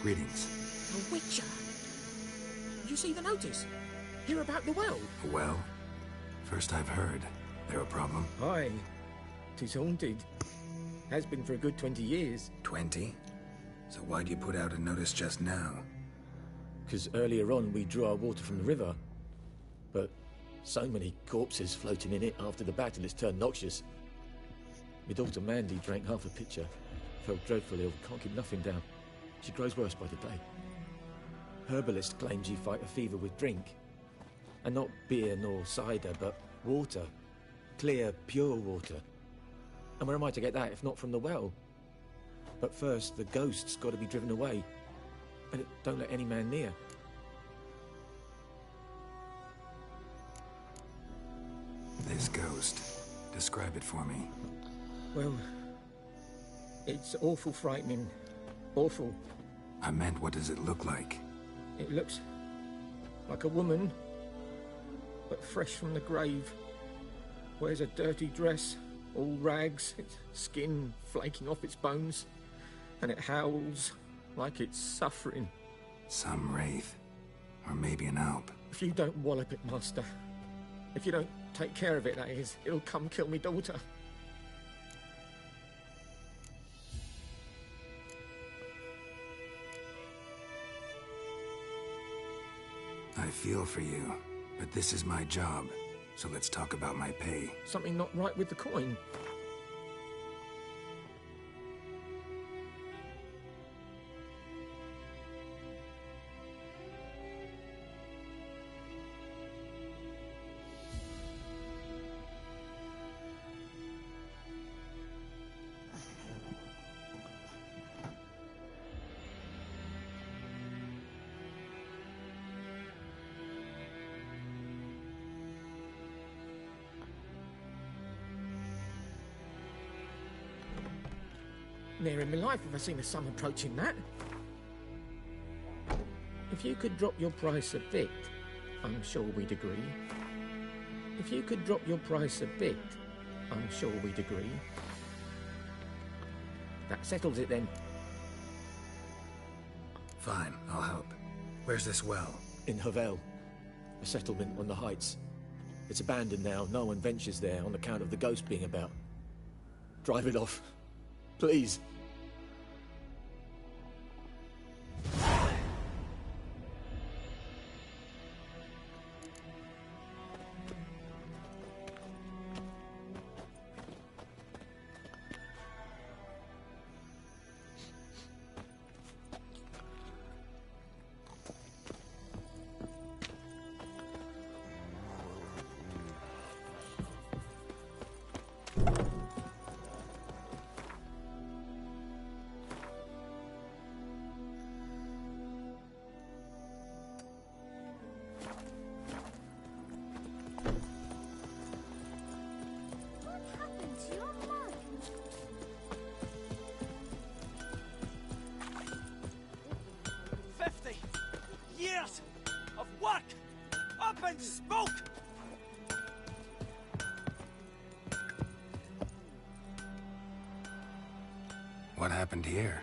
Greetings. A witcher? You see the notice? Hear about the well? A well? First I've heard. There a problem? Aye. 'Tis haunted. Has been for a good 20 years. 20? So why'd you put out a notice just now? 'Cause earlier on we drew our water from the river. But so many corpses floating in it after the battle it's turned noxious. My daughter Mandy drank half a pitcher. Felt dreadfully ill, can't keep nothing down. She grows worse by the day. Herbalist claims you fight a fever with drink. And not beer nor cider, but water. Clear, pure water. And where am I to get that if not from the well? But first, the ghost's got to be driven away. And don't let any man near. This ghost. Describe it for me. Well, it's awful frightening. Awful. I meant, what does it look like? It looks like a woman, but fresh from the grave. Wears a dirty dress, all rags, its skin flaking off its bones, and it howls like it's suffering. Some wraith. Or maybe an alp. If you don't wallop it, Master, if you don't take care of it, that is, it'll come kill me daughter. I feel for you, but this is my job, so let's talk about my pay. Something not right with the coin. Never in my life have I seen a sum approaching that. If you could drop your price a bit, I'm sure we'd agree. If you could drop your price a bit, I'm sure we'd agree. That settles it then. Fine, I'll help. Where's this well? In Havel, a settlement on the heights. It's abandoned now. No one ventures there on account of the ghost being about. Drive it off. Please. Years of work up in smoke! What happened here?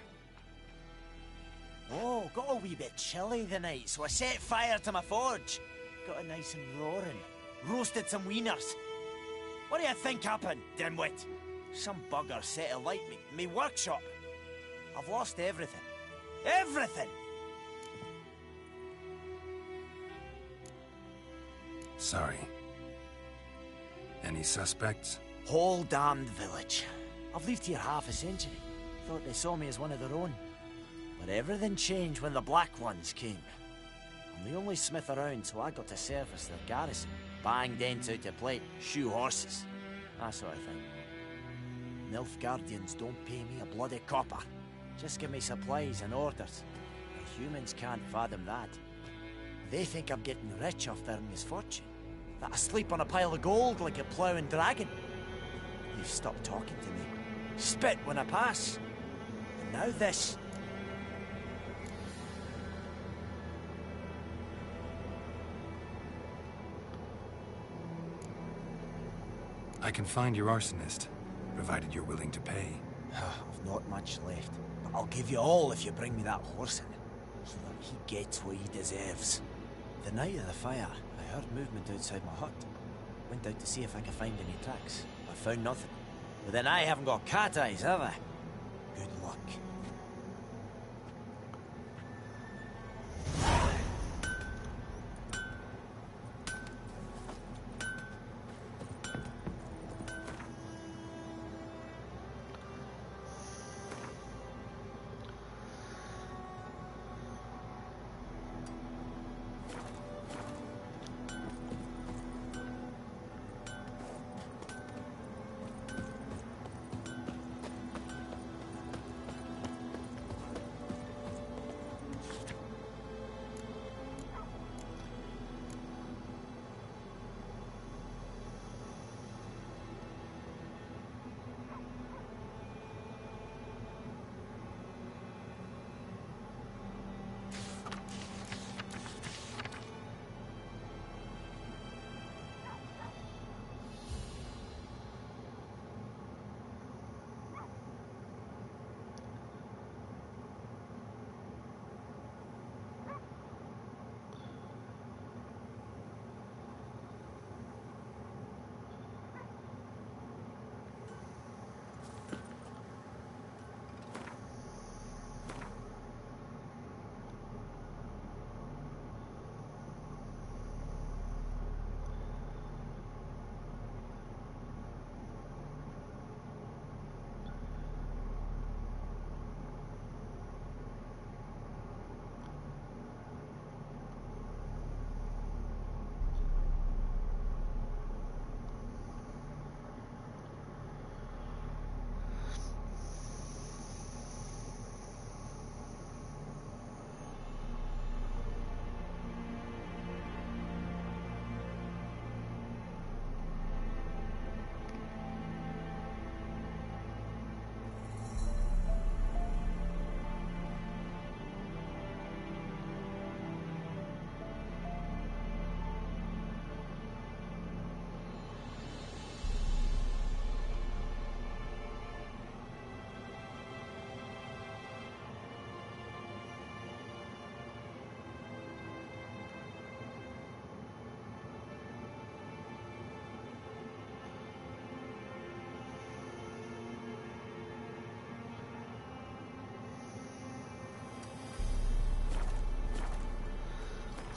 Oh, got a wee bit chilly the night, so I set fire to my forge. Got it nice and roaring. Roasted some wieners. What do you think happened, dimwit? Some bugger set alight me workshop. I've lost everything. Everything! Sorry. Any suspects? Whole damned village. I've lived here half a century. Thought they saw me as one of their own. But everything changed when the Black Ones came. I'm the only smith around, so I got to service their garrison. Bang dents out to plate, shoe horses. That sort of thing. Nilfgaardians don't pay me a bloody copper. Just give me supplies and orders. The humans can't fathom that. They think I'm getting rich off their misfortune. That I sleep on a pile of gold like a ploughing dragon. They've stopped talking to me. Spit when I pass. And now this. I can find your arsonist, provided you're willing to pay. I've not much left, but I'll give you all if you bring me that horse in, so that he gets what he deserves. The night of the fire, I heard movement outside my hut. Went out to see if I could find any tracks. I found nothing. But then I haven't got cat eyes, have I? Good luck.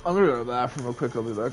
I'm gonna go to the bathroom real quick, I'll be back.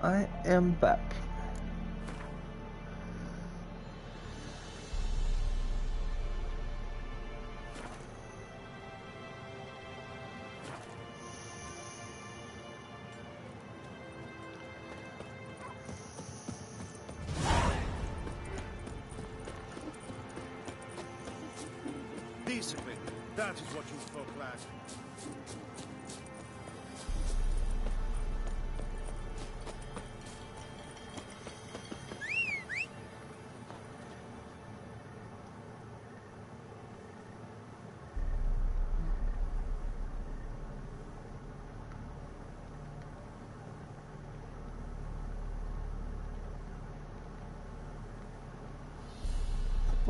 I am back. Peaceably. That is what you folk lack.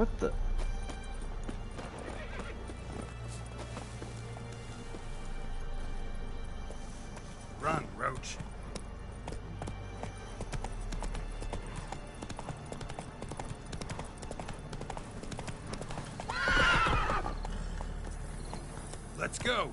What the? Run, Roach. Let's go.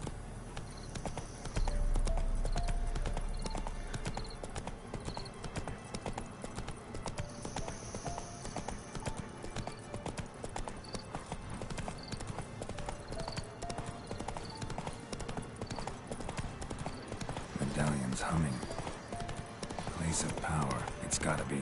Medallion's humming. Place of power. It's gotta be.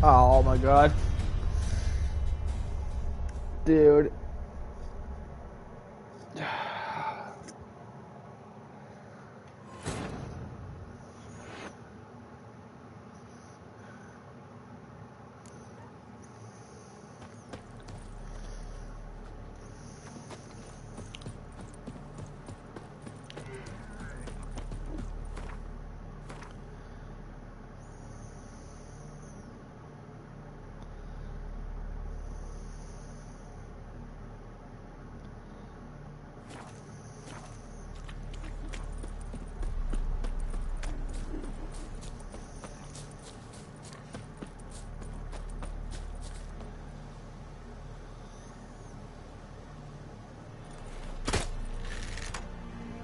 Oh my god. Dude.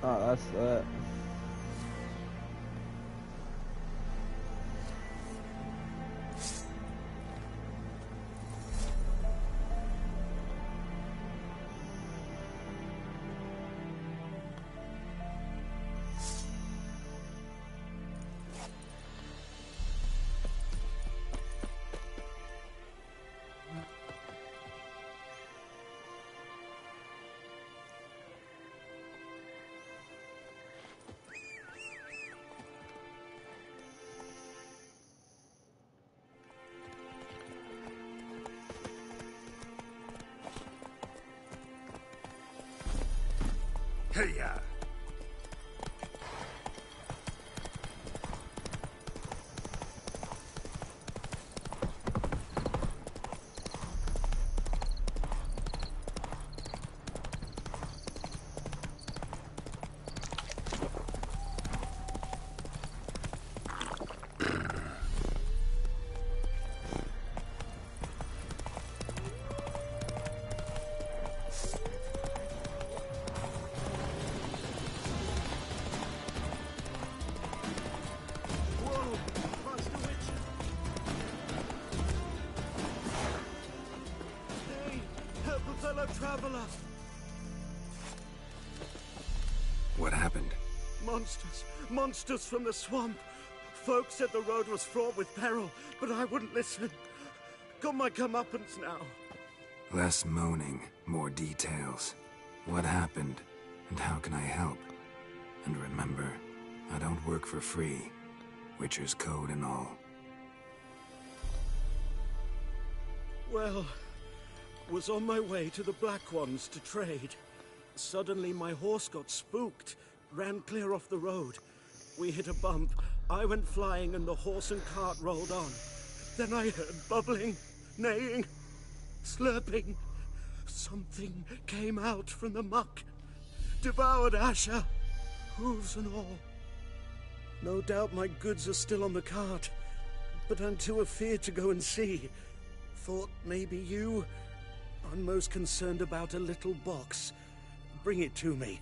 Oh, that's that. Hey-ya! Traveler! What happened? Monsters! Monsters from the swamp! Folks said the road was fraught with peril, but I wouldn't listen. Got my comeuppance now. Less moaning, more details. What happened, and how can I help? And remember, I don't work for free. Witcher's code and all. Well, was on my way to the Black Ones to trade. Suddenly my horse got spooked, ran clear off the road. We hit a bump, I went flying and the horse and cart rolled on. Then I heard bubbling, neighing, slurping. Something came out from the muck, devoured Asher, hooves and all. No doubt my goods are still on the cart, but I'm too afeard to go and see. Thought maybe you... I'm most concerned about a little box. Bring it to me.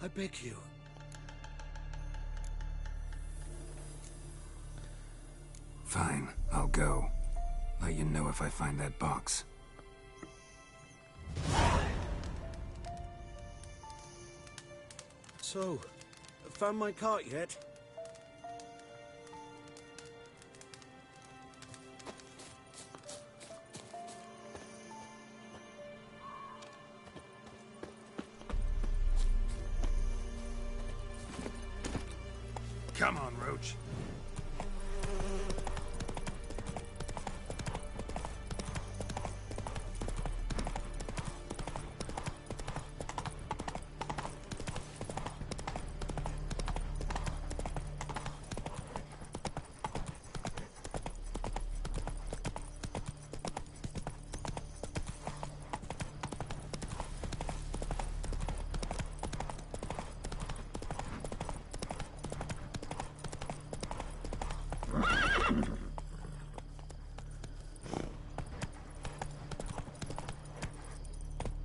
I beg you. Fine, I'll go. Let you know if I find that box. So, found my cart yet? Come on, Roach.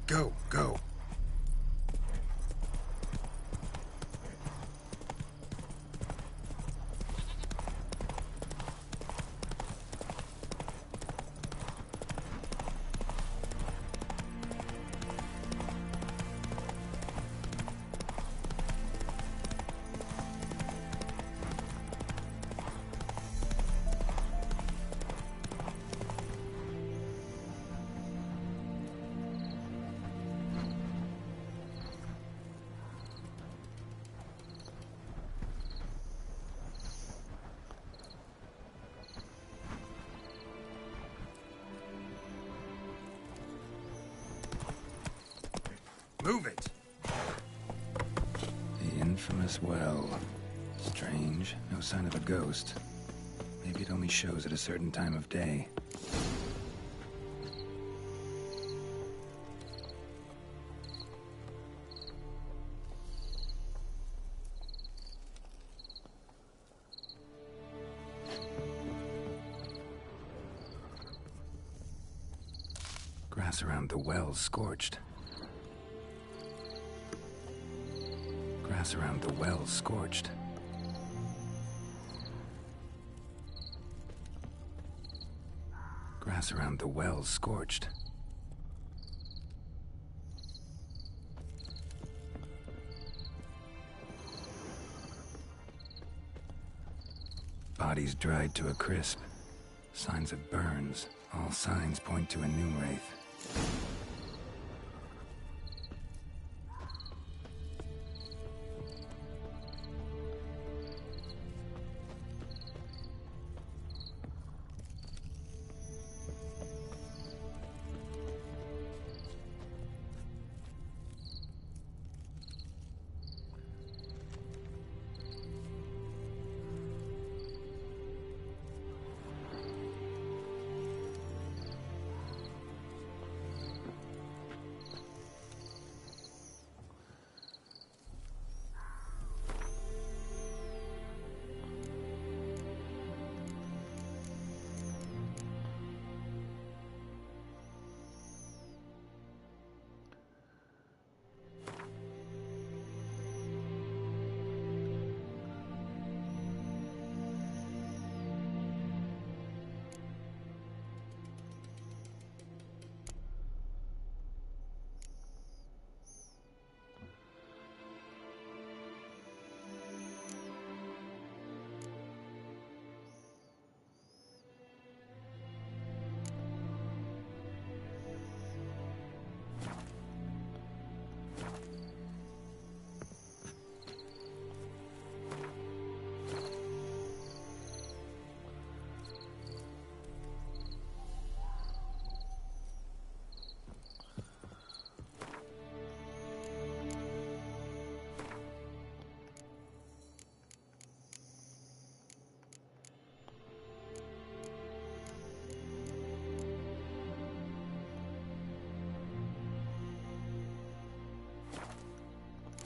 Go, go. Move it! The infamous well. Strange, no sign of a ghost. Maybe it only shows at a certain time of day. Grass around the well's scorched. Grass around the well scorched. Grass around the well scorched. Bodies dried to a crisp. Signs of burns. All signs point to a noon wraith.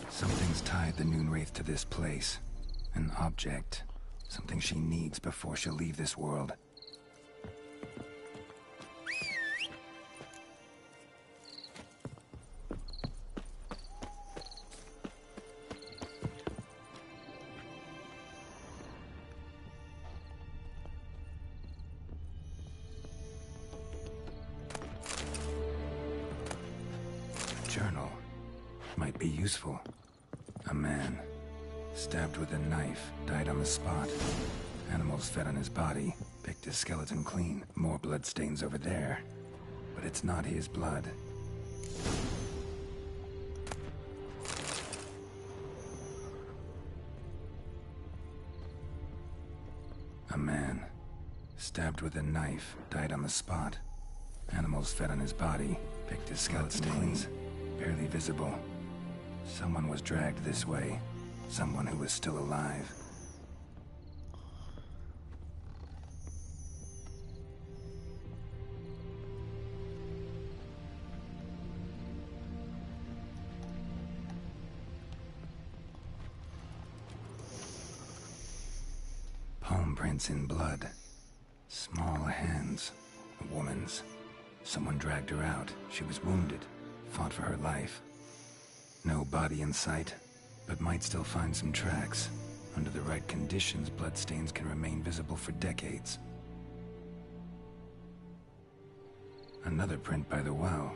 Something's tied the Noon Wraith to this place. An object. Something she needs before she'll leave this world. A journal. Might be useful. A man, stabbed with a knife, died on the spot. Animals fed on his body, picked his skeleton clean. More bloodstains over there. But it's not his blood. A man, stabbed with a knife, died on the spot. Animals fed on his body, picked his skeleton clean. Barely visible. Someone was dragged this way. Someone who was still alive. Palm prints in blood. Small hands. A woman's. Someone dragged her out. She was wounded. Fought for her life. No body in sight, but might still find some tracks. Under the right conditions, bloodstains can remain visible for decades. Another print by the well.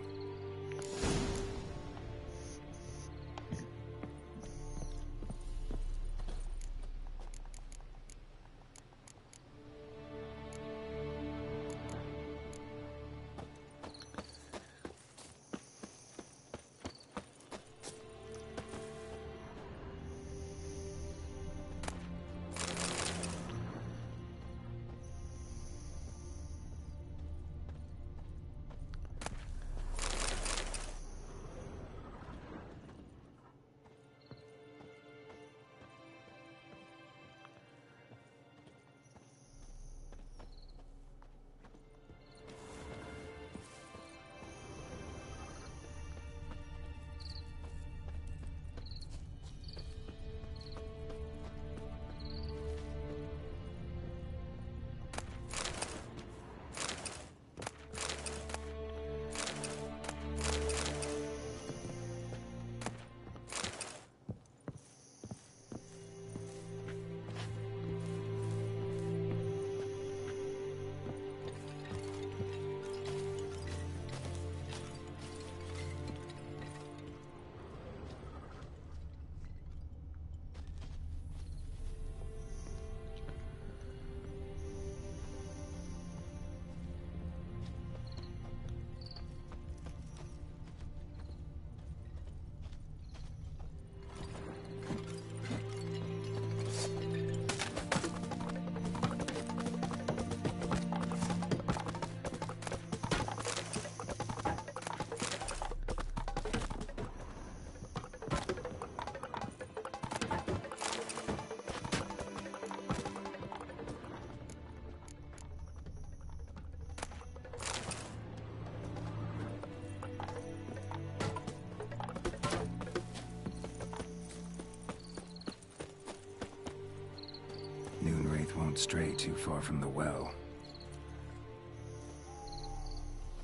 Noonwraith won't stray too far from the well.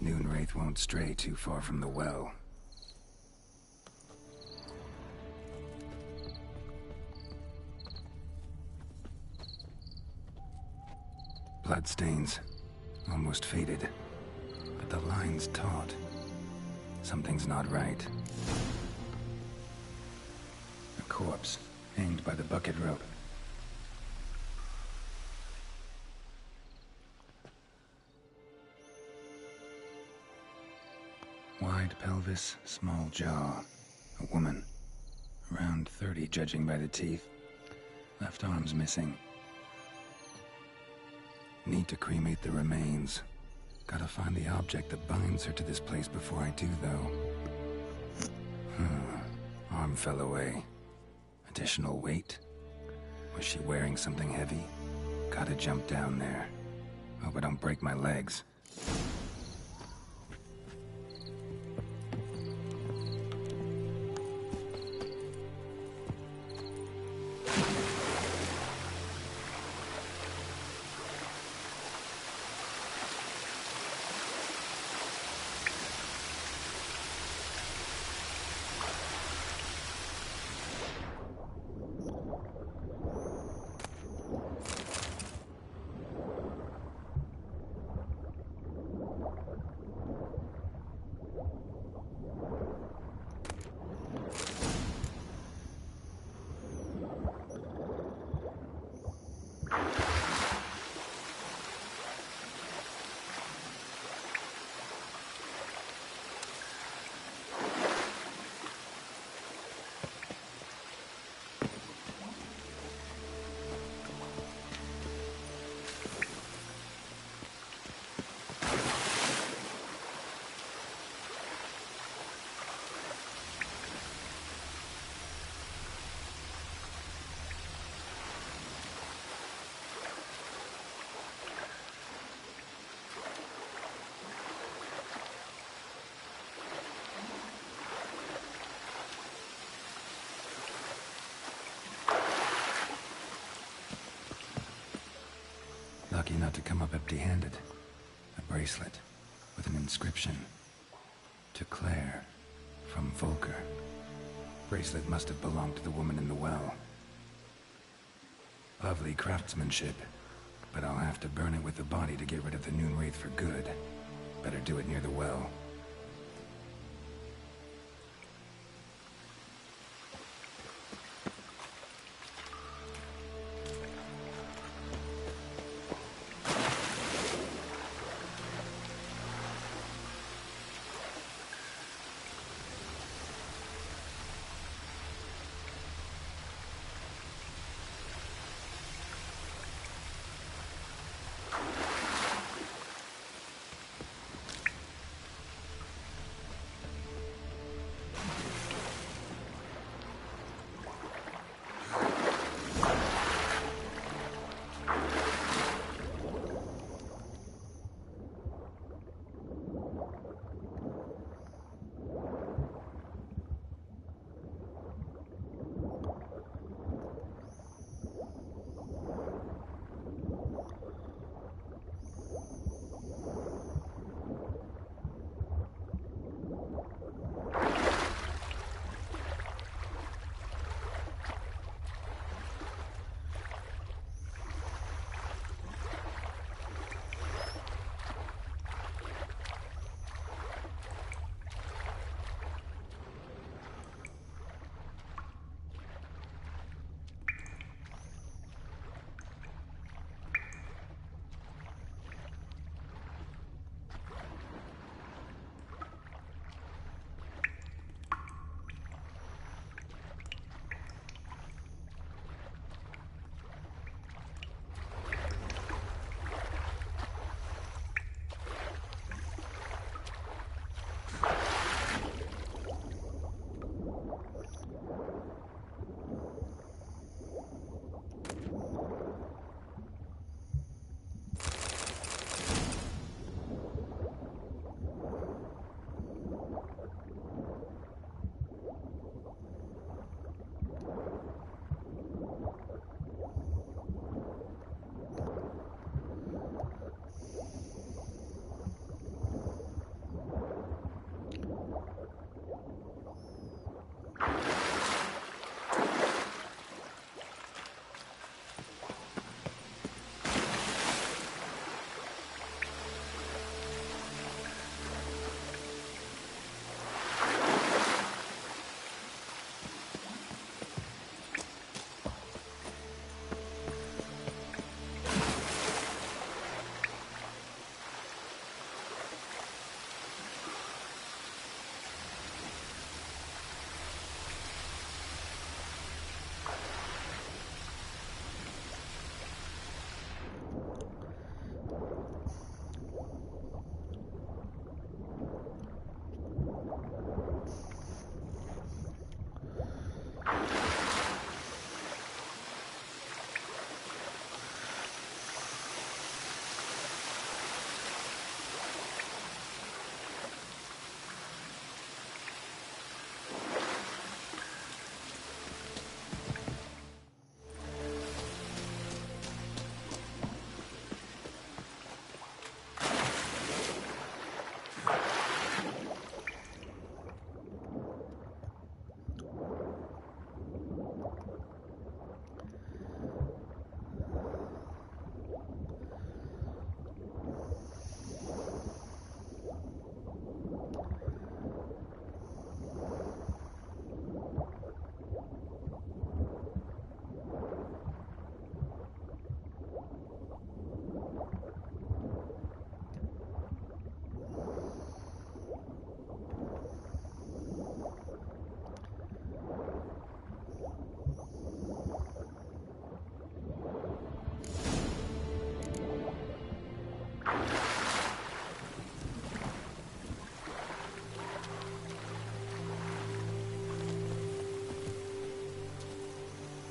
Noonwraith won't stray too far from the well. Bloodstains. Almost faded. But the line's taut. Something's not right. A corpse, hanged by the bucket rope. Wide pelvis, small jaw. A woman. Around 30, judging by the teeth. Left arm's missing. Need to cremate the remains. Gotta find the object that binds her to this place before I do, though. Arm fell away. Additional weight? Was she wearing something heavy? Gotta jump down there. Hope I don't break my legs. Lucky not to come up empty-handed. A bracelet with an inscription. To Claire, from Volker. Bracelet must have belonged to the woman in the well. Lovely craftsmanship, but I'll have to burn it with the body to get rid of the Noonwraith for good. Better do it near the well.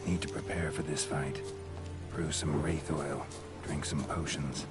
Need to prepare for this fight. Brew some wraith oil, drink some potions.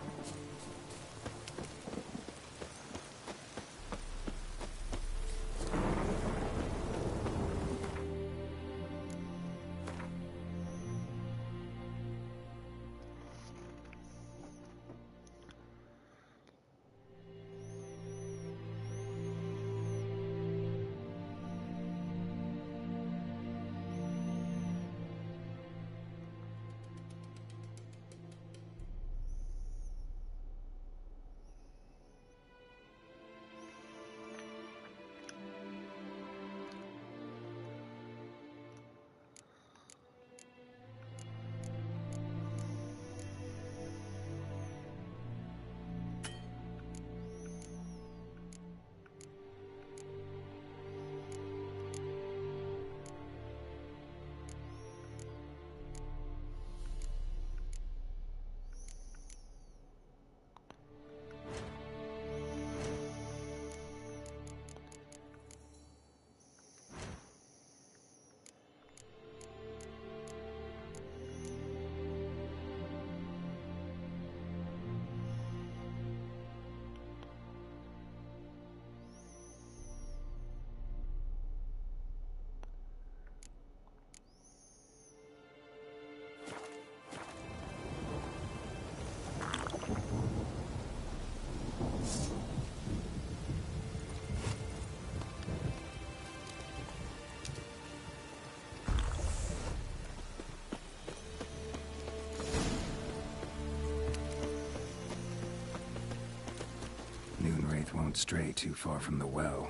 Moonwraith won't stray too far from the well.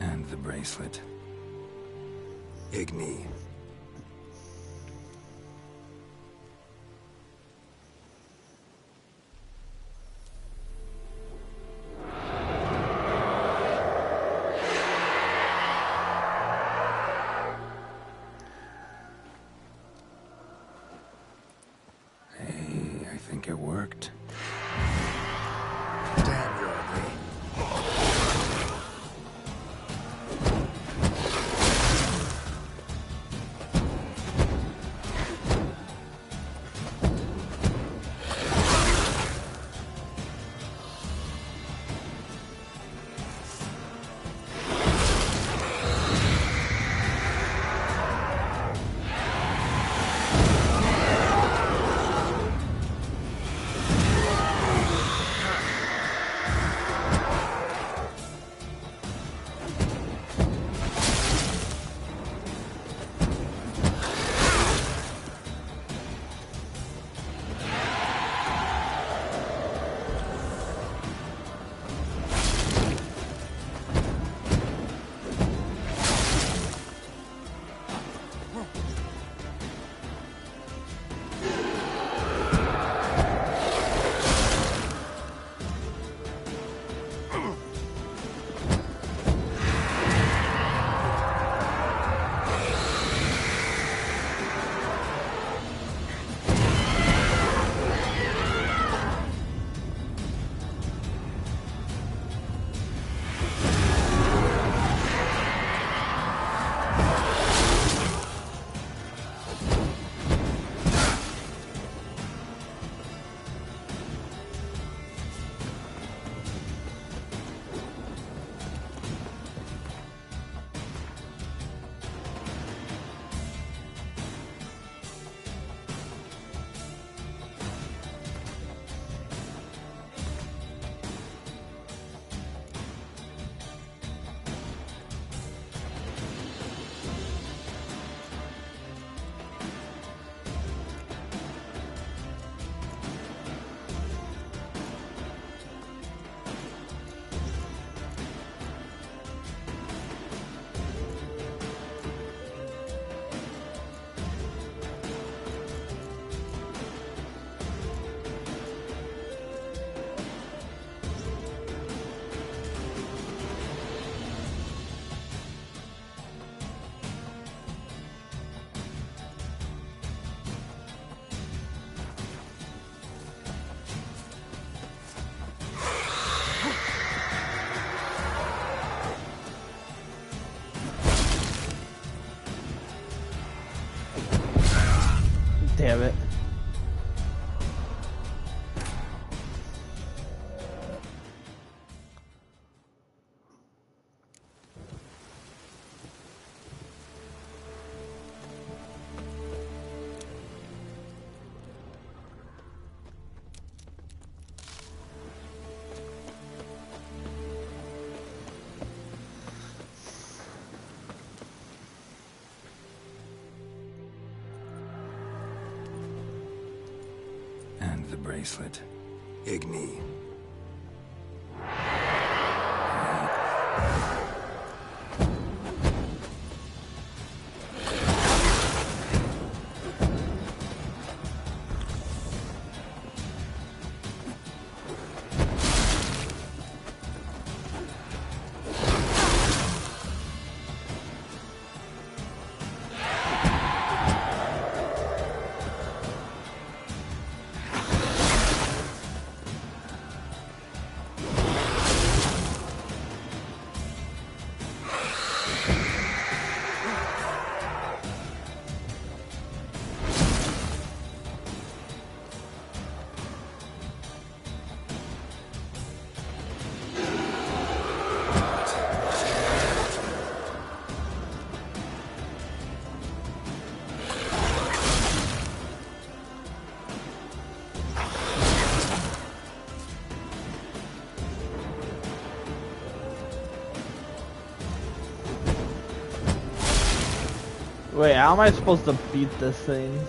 And the bracelet. Igni. It worked. Damn, you're ugly. damn it. And the bracelet. Igni. Wait, how am I supposed to beat this thing?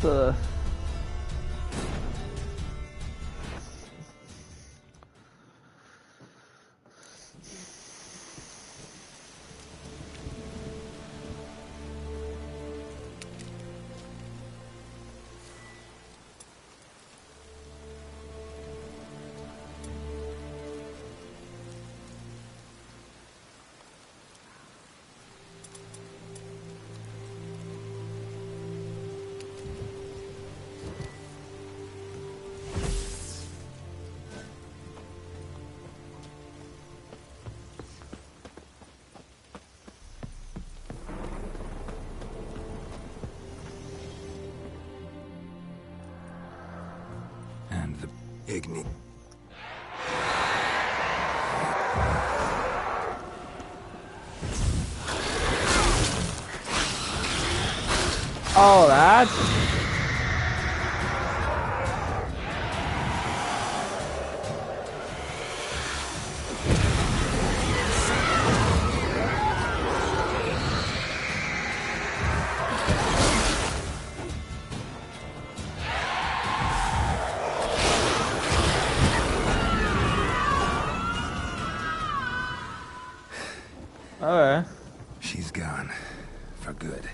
The Igni. Oh, that's... Alright. She's gone. For good.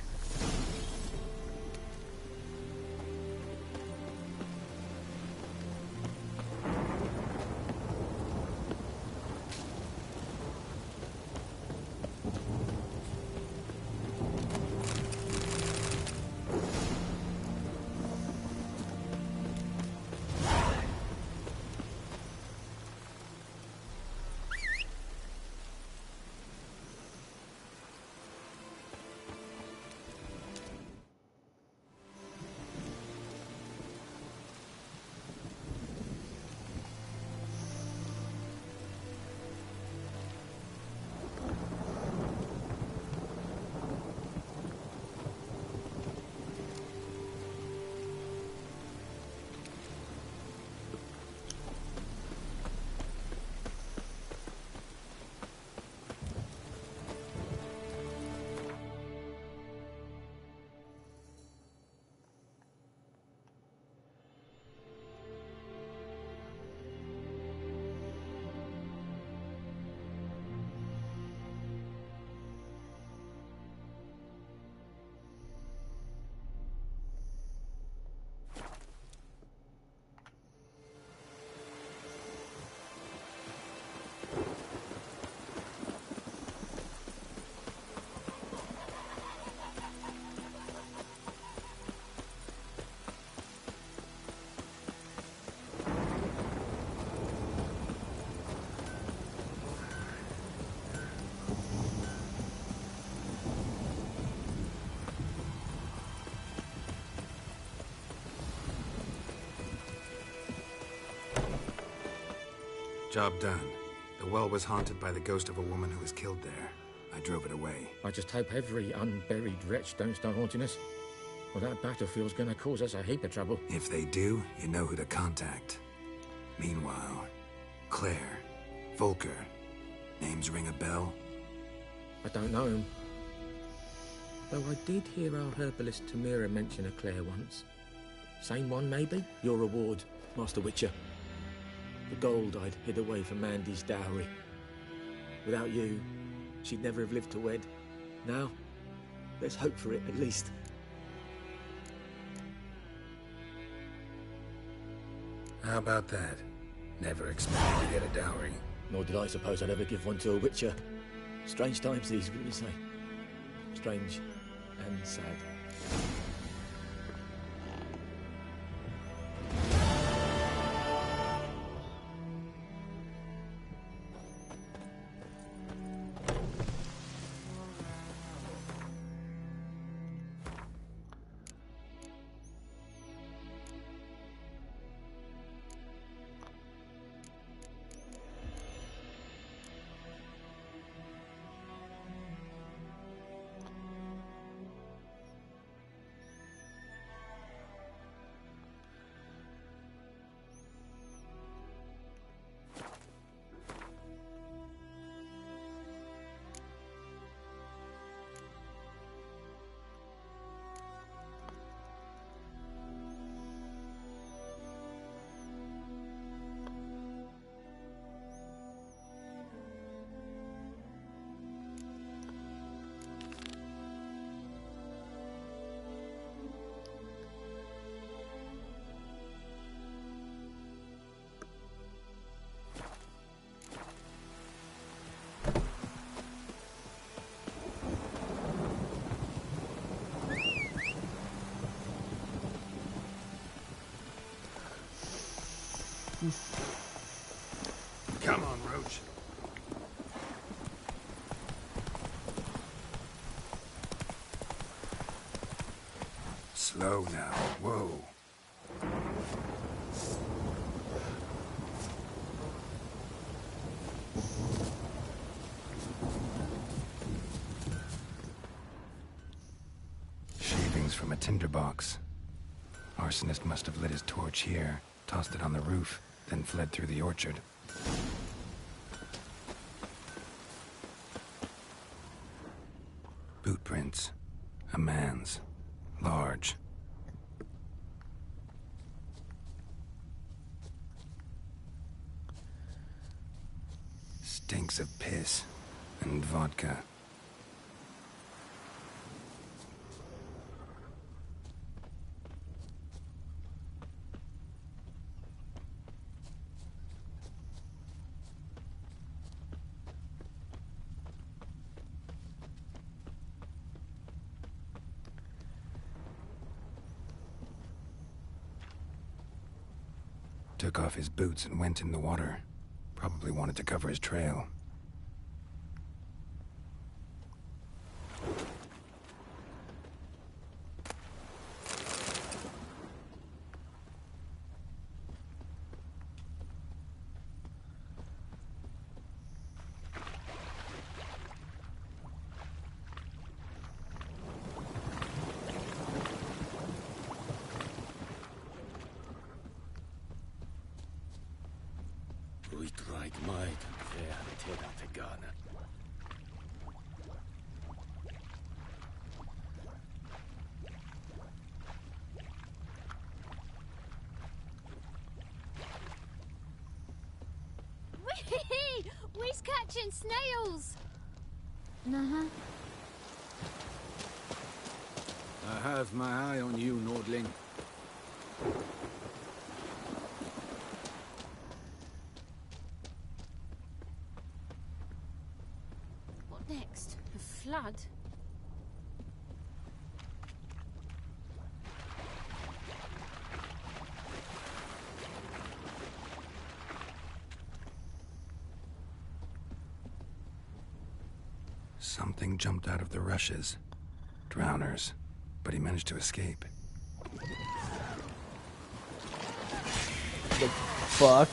Job done. The well was haunted by the ghost of a woman who was killed there. I drove it away. I just hope every unburied wretch don't start haunting us. Well, that battlefield's gonna cause us a heap of trouble. If they do, you know who to contact. Meanwhile, Claire, Volker, names ring a bell? I don't know him. Though I did hear our herbalist Tamira mention a Claire once. Same one, maybe? Your reward, Master Witcher. The gold I'd hid away for Mandy's dowry. Without you, she'd never have lived to wed. Now, there's hope for it, at least. How about that? Never expected to get a dowry. Nor did I suppose I'd ever give one to a Witcher. Strange times these, wouldn't you say? Strange and sad. Come on, Roach. Slow now. Whoa. Shavings from a tinderbox. Arsonist must have lit his torch here, tossed it on the roof, then fled through the orchard. Boot prints. A man's. Large. Stinks of piss and vodka. Took off his boots and went in the water. Probably wanted to cover his trail. We tried might fair to take out the gun. Whee! We's catching snails! Uh-huh. I have my eye on you, Nordling. What next? A flood? Something jumped out of the rushes. Drowners. But he managed to escape. The fuck?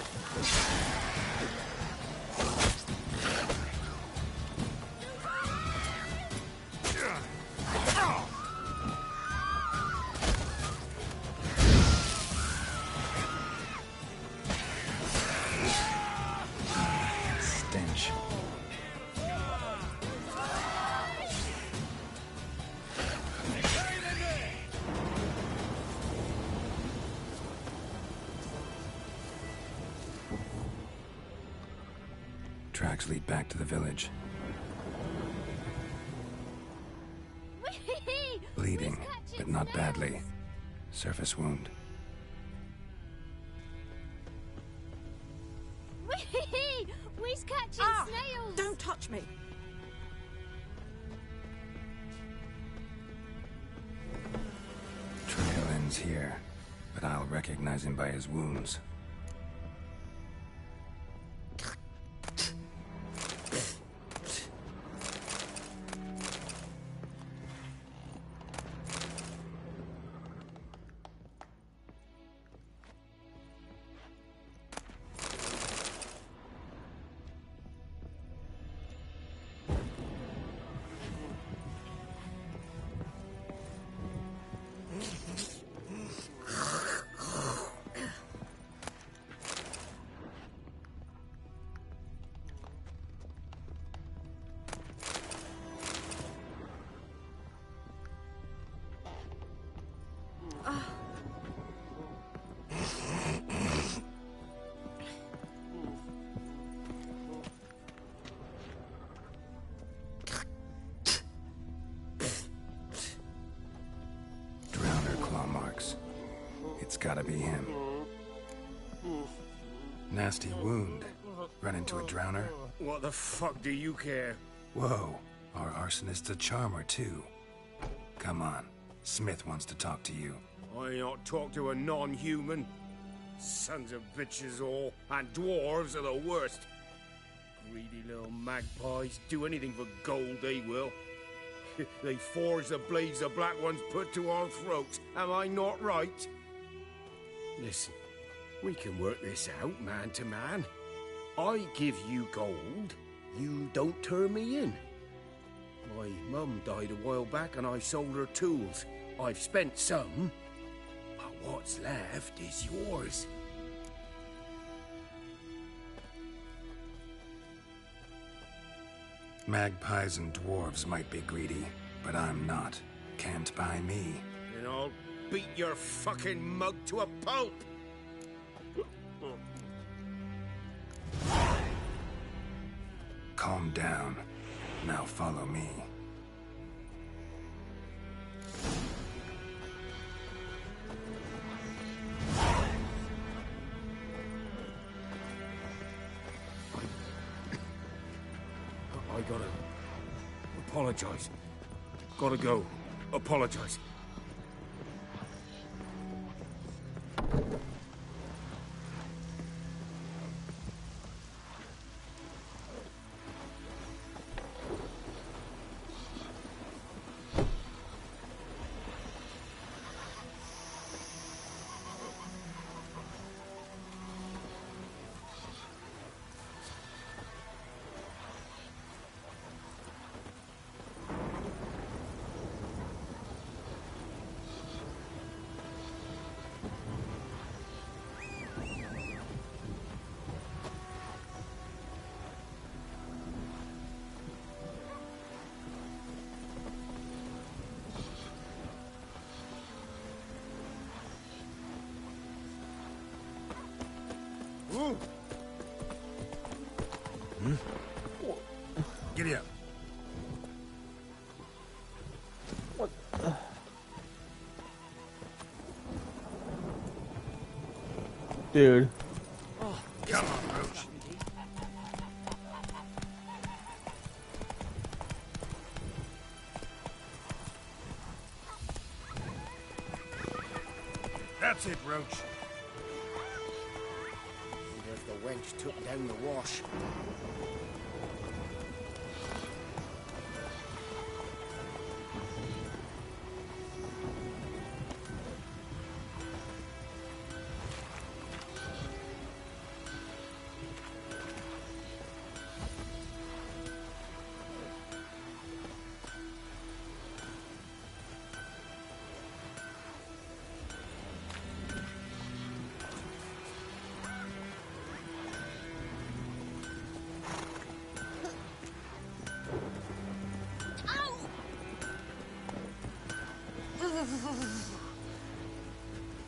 tracks lead back to the village. Bleeding, but not badly. Surface wound. We's catching snails! Don't touch me! Trail ends here, but I'll recognize him by his wounds. It's gotta be him. Nasty wound. Run into a drowner? What the fuck do you care? Whoa, our arsonist's a charmer too. Come on, Smith wants to talk to you. I ain't not talk to a non-human. Sons of bitches all, and dwarves are the worst. Greedy little magpies, do anything for gold they will. They forge the blades the Black Ones put to our throats, am I not right? Listen, we can work this out man to man. I give you gold, you don't turn me in. My mum died a while back and I sold her tools. I've spent some, but what's left is yours. Magpies and dwarves might be greedy, but I'm not. Can't buy me. Then I'll beat your fucking mug to a pulp! Calm down. Now follow me. I gotta apologize. Gotta go. Apologize. Giddy up. What? Dude. Oh, come on, Roach. That's it, Roach. Wonder if the wench took down the wash.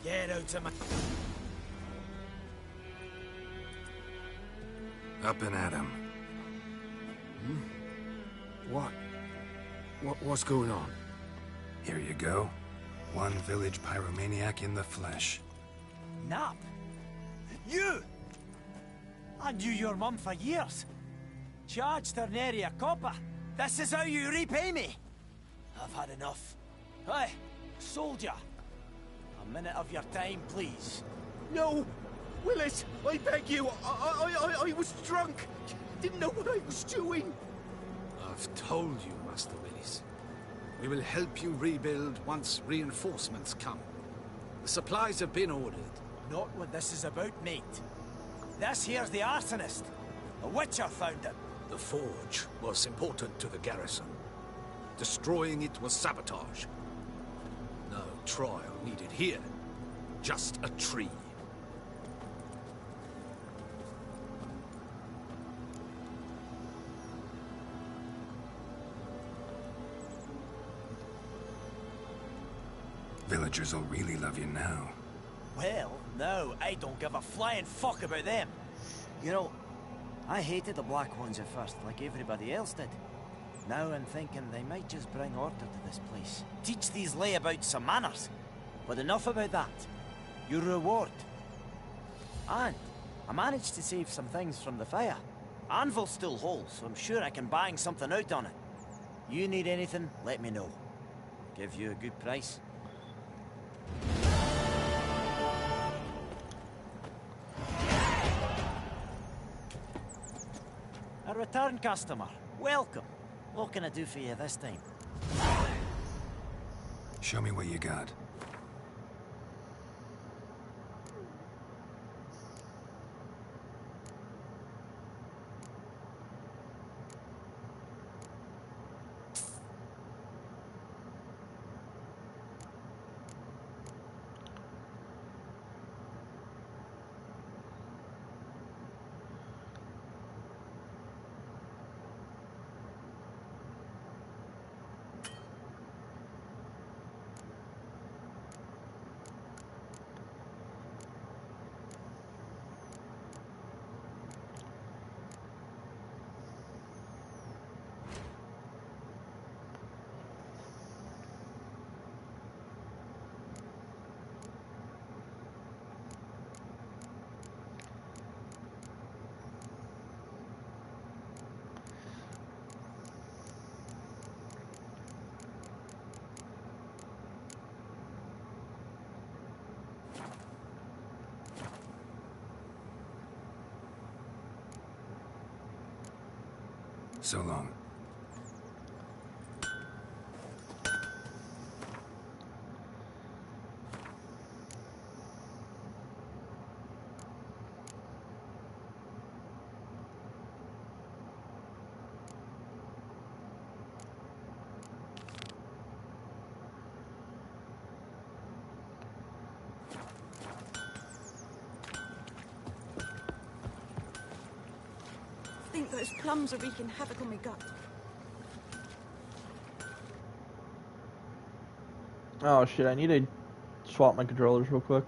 Get out of my... Up and at him. What's going on? Here you go. One village pyromaniac in the flesh. Nap? You! I knew your mum for years. Charged her nary a copper. This is how you repay me. I've had enough. Hey, soldier. A minute of your time, please. No! Willis, I beg you. I was drunk. Didn't know what I was doing. I've told you, Master Willis. We will help you rebuild once reinforcements come. The supplies have been ordered. Not what this is about, mate. This here's the arsonist. A witcher found him. The forge was important to the garrison. Destroying it was sabotage. No trial needed here. Just a tree. Villagers will really love you now. Well, no, I don't give a flying fuck about them. You know, I hated the Black Ones at first, like everybody else did. Now I'm thinking they might just bring order to this place. Teach these layabouts some manners. But enough about that. Your reward. And I managed to save some things from the fire. Anvil still holds, so I'm sure I can bang something out on it. You need anything, let me know. Give you a good price. A return customer. Welcome. What can I do for you this time? Show me what you got. So long. I think those plums are wreaking havoc on my gut. Oh shit, I need to swap my controllers real quick.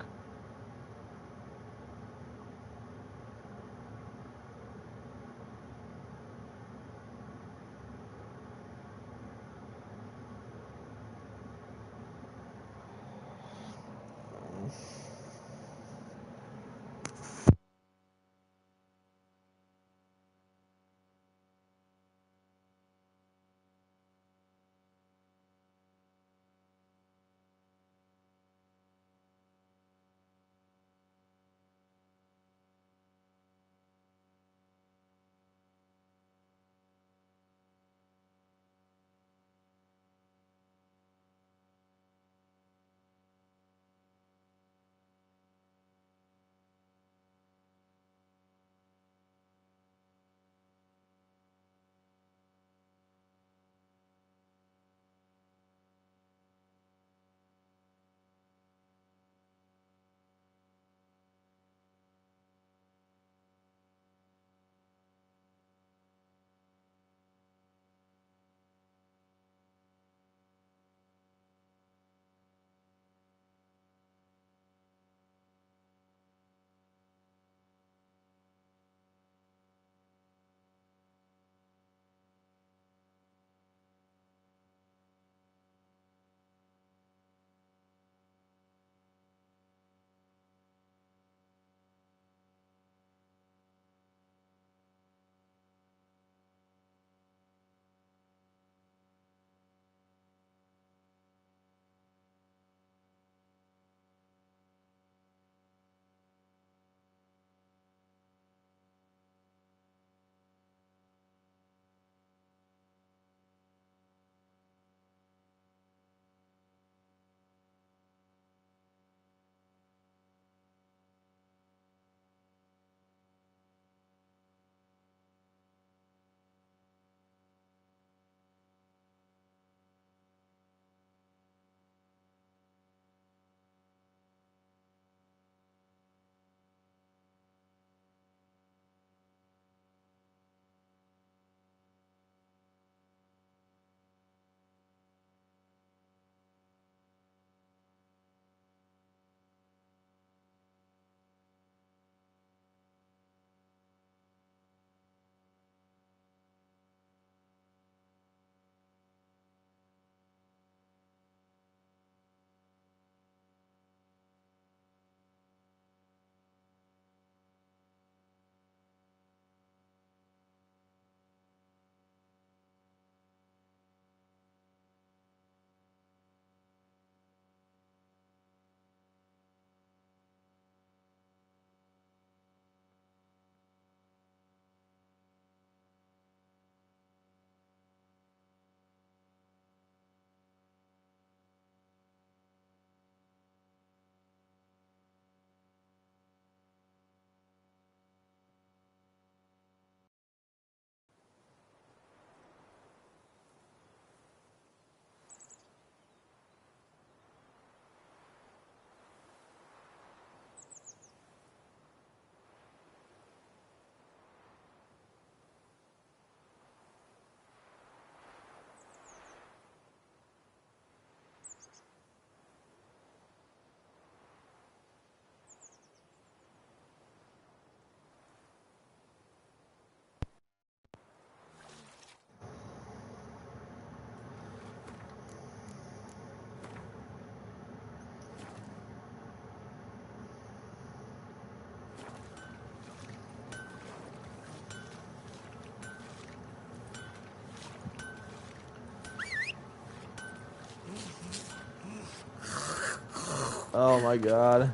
Oh my god.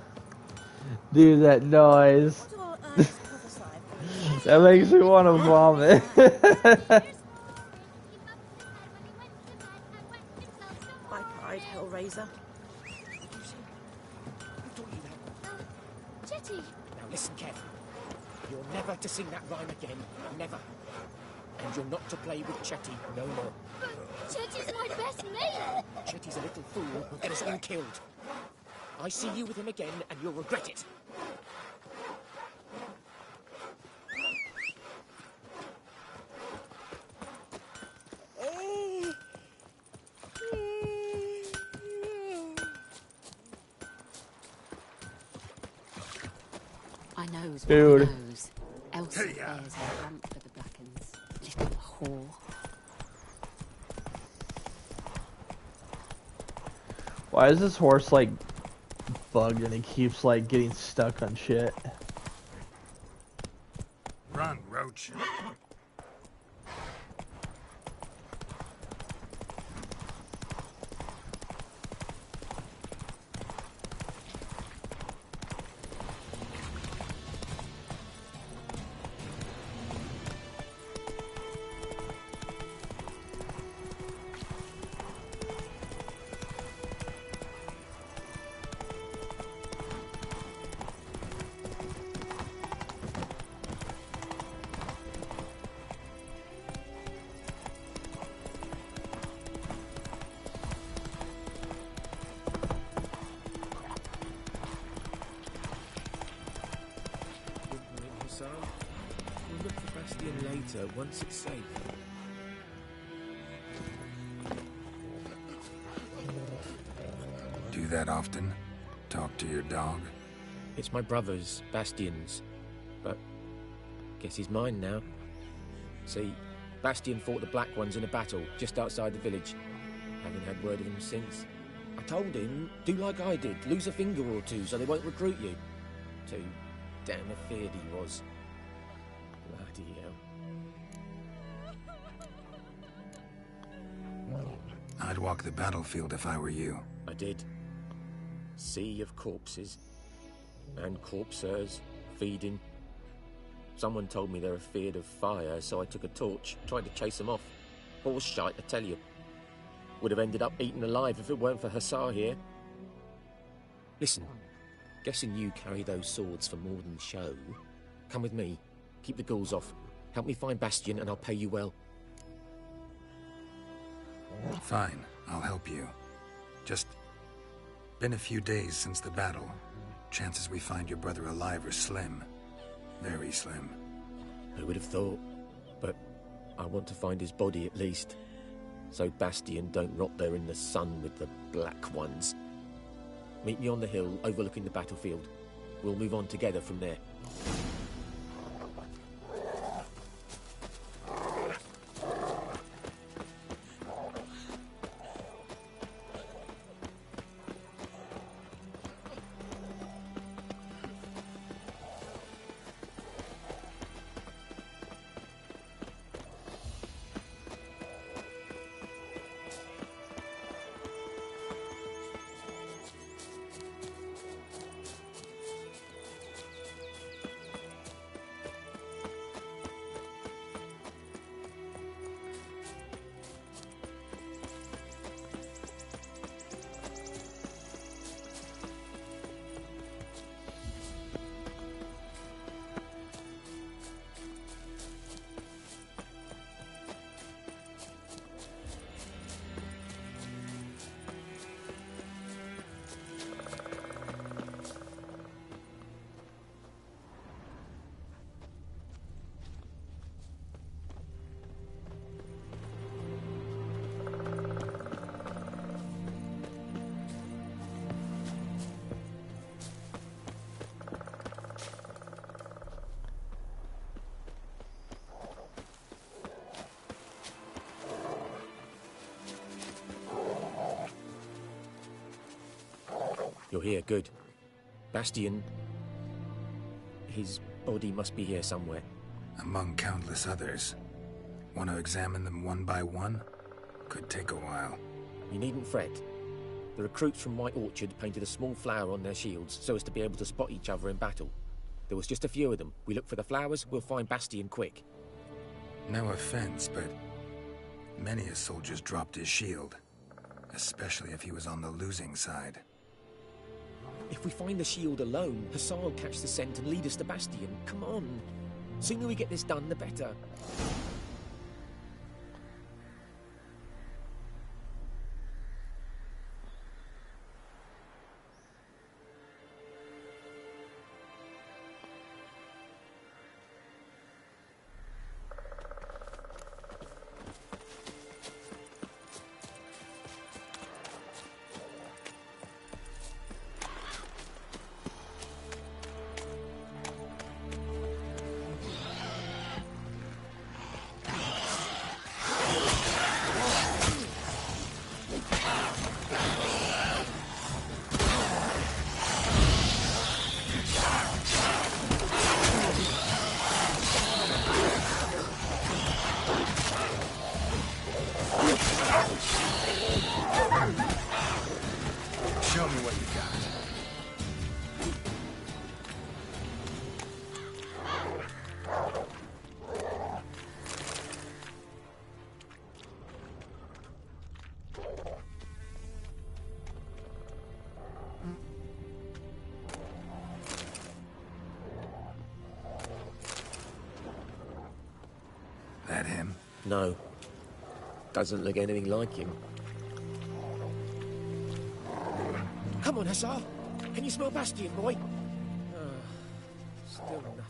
Dude, that noise. That makes me want to vomit. My pride, Hellraiser. Chetty! Now listen carefully. You're never to sing that rhyme again. Never. And you're not to play with Chetty no more. But Chetty's my best mate! Chetty's a little fool who'll get us all killed. I see you with him again, and you'll regret it. I knows what Dude. I knows. Elsa bears a ramp for the Blackens. Little whore. Why is this horse like bugged and it keeps like getting stuck on shit? Run, Roach. We'll look for Bastion later, once it's safe. Do that often? Talk to your dog? It's my brother's, Bastion's. But guess he's mine now. See, Bastion fought the Black Ones in a battle just outside the village. Haven't had word of him since. I told him, do like I did, lose a finger or two so they won't recruit you. Too damn afeard he was. Bloody hell. I'd walk the battlefield if I were you. I did. Sea of corpses. And corpsers, feeding. Someone told me they're afeard of fire, so I took a torch, tried to chase them off. Horse shite, I tell you. Would have ended up eaten alive if it weren't for Hussar here. Listen, guessing you carry those swords for more than show. Come with me, keep the ghouls off. Help me find Bastion and I'll pay you well. Fine, I'll help you. Just been a few days since the battle. Chances we find your brother alive are slim. Very slim. Who would have thought? But I want to find his body at least. So Bastion don't rot there in the sun with the Black Ones. Meet me on the hill overlooking the battlefield. We'll move on together from there. You're here, good. Bastion... his body must be here somewhere. Among countless others. Want to examine them one by one? Could take a while. You needn't fret. The recruits from White Orchard painted a small flower on their shields so as to be able to spot each other in battle. There was just a few of them. We look for the flowers, we'll find Bastion quick. No offense, but many a soldier's dropped his shield. Especially if he was on the losing side. If we find the shield alone, Hassan will catch the scent and lead us to Bastion. Come on. Sooner we get this done, the better. Show me what you got. That him? No. Doesn't look anything like him. Come on, Hussar. Can you smell Bastion, boy? Still nothing.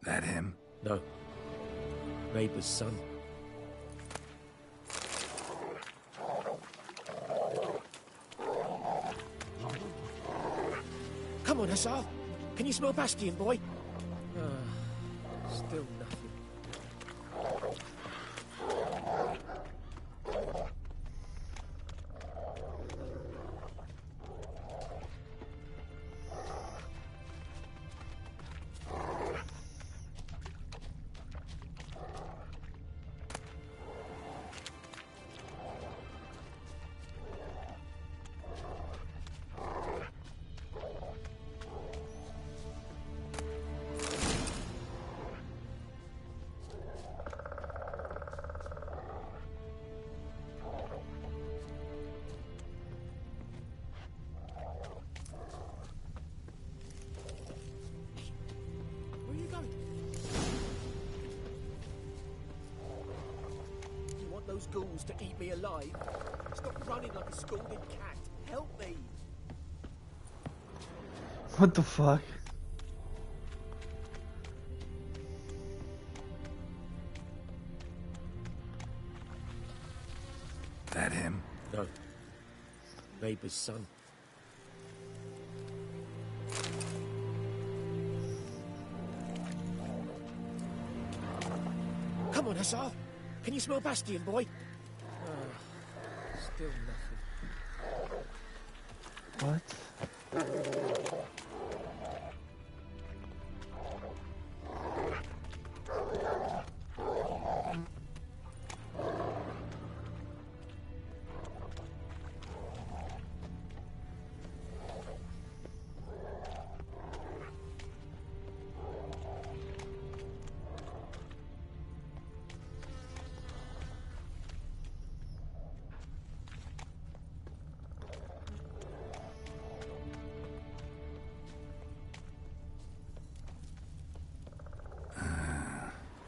That him? No. Neighbor's son. Come on, Hussar. Can you smell Bastion, boy? Still nothing. Those ghouls to eat me alive. Stop running like a scalded cat. Help me. What the fuck? That him? No. Neighbor's son. Come on, Hussar. Can you smell Bastion, boy? Still nothing. What?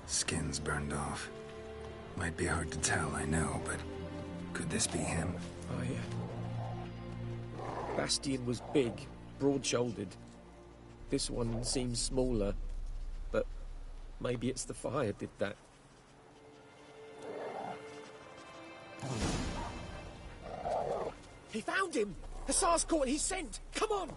Skin's burned off. Might be hard to tell, I know, but could this be him? Oh, yeah. Bastion was big, broad-shouldered. This one seems smaller, but maybe it's the fire did that. He found him! Hussar's caught his scent! Come on!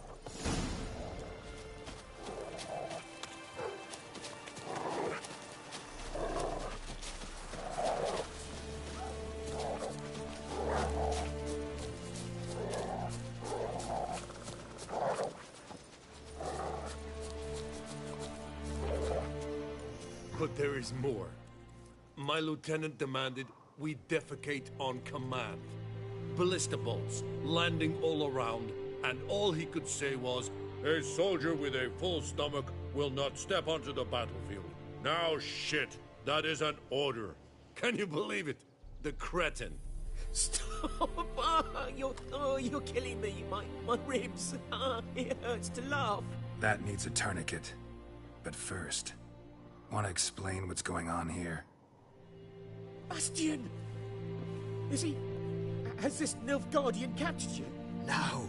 But there is more. My lieutenant demanded we defecate on command. Ballista bolts, landing all around, and all he could say was, "A soldier with a full stomach will not step onto the battlefield." Now shit, that is an order. Can you believe it? The cretin. Stop! You're killing me. My ribs. It hurts to laugh. That needs a tourniquet. But first, want to explain what's going on here? Bastian! Is he... Has this Nilfgaardian captured you? No.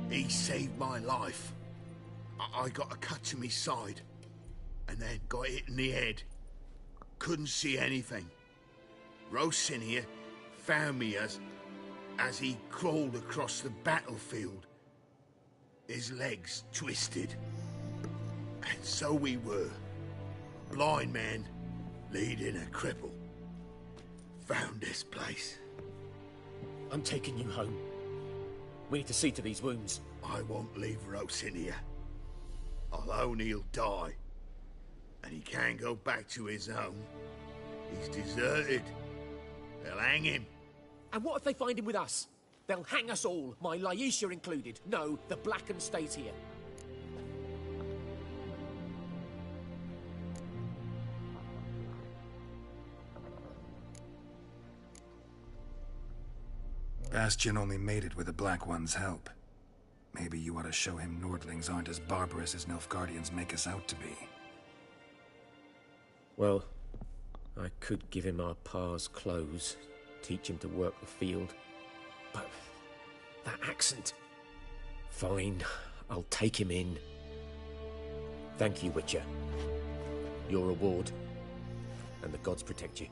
He saved my life. I got a cut to my side, and then got hit in the head. Couldn't see anything. Rosinia found me as he crawled across the battlefield. His legs twisted. And so we were. Blind man leading a cripple. Found this place. I'm taking you home. We need to see to these wounds. I won't leave Rosinia. Alone he'll die. And he can't go back to his home. He's deserted. They'll hang him. And what if they find him with us? They'll hang us all, my Laisha included. No, the Blacken stays here. Bastian only made it with the Black One's help. Maybe you ought to show him Nordlings aren't as barbarous as Nilfgaardians make us out to be. Well, I could give him our pa's clothes, teach him to work the field. But that accent... Fine, I'll take him in. Thank you, Witcher. Your reward, and the gods protect you.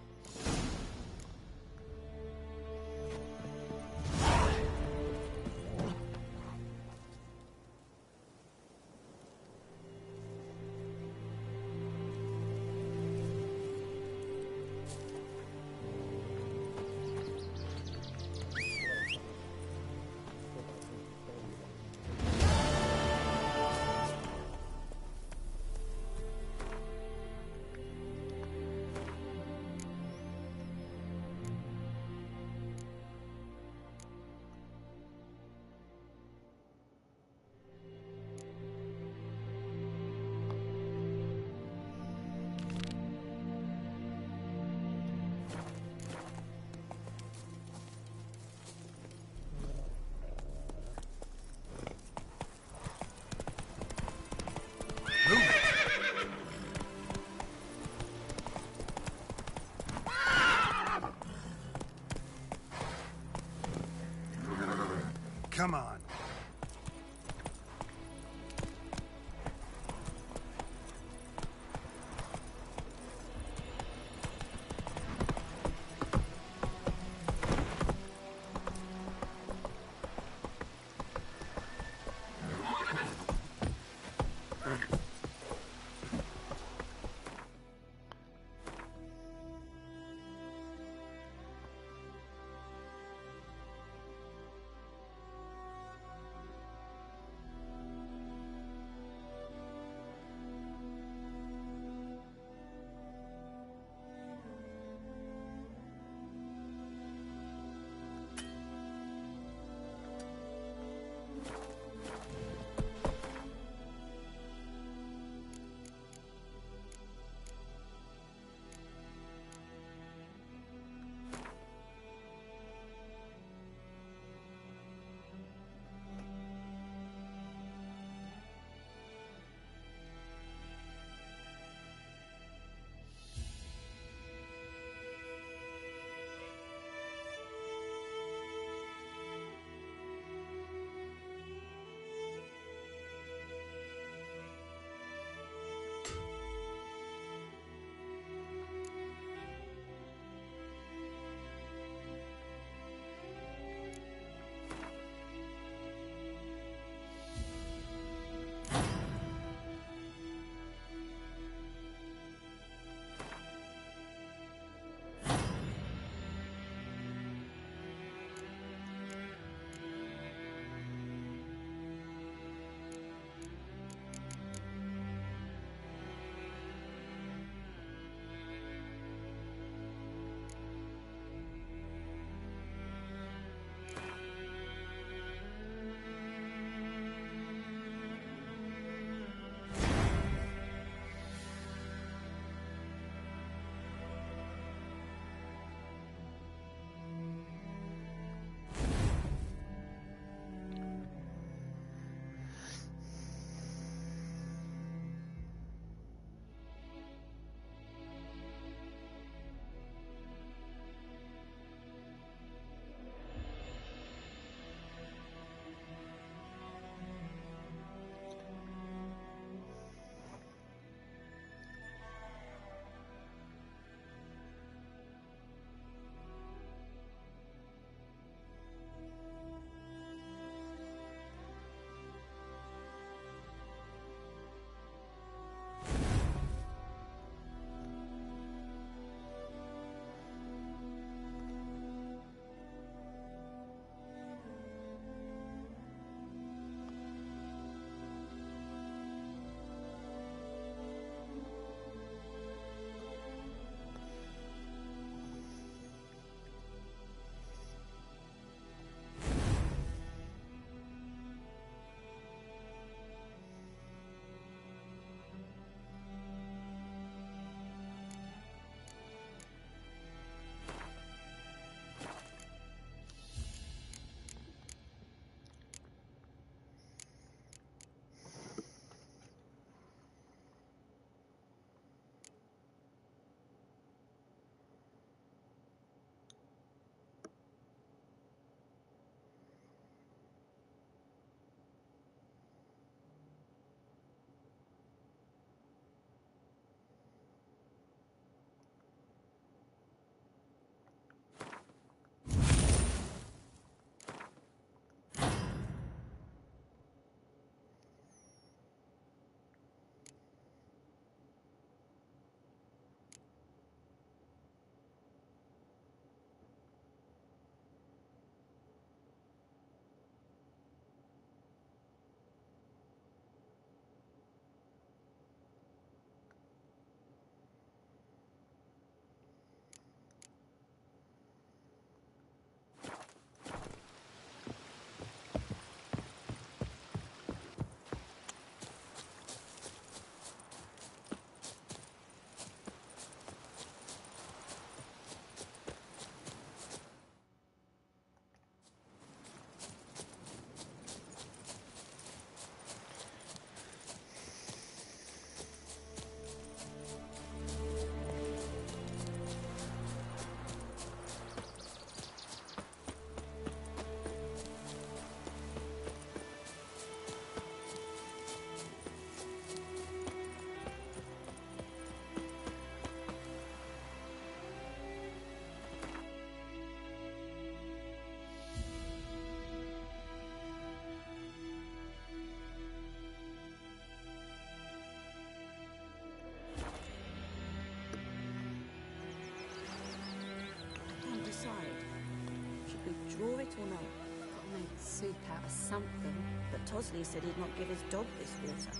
but Tosley said he'd not give his dog this water.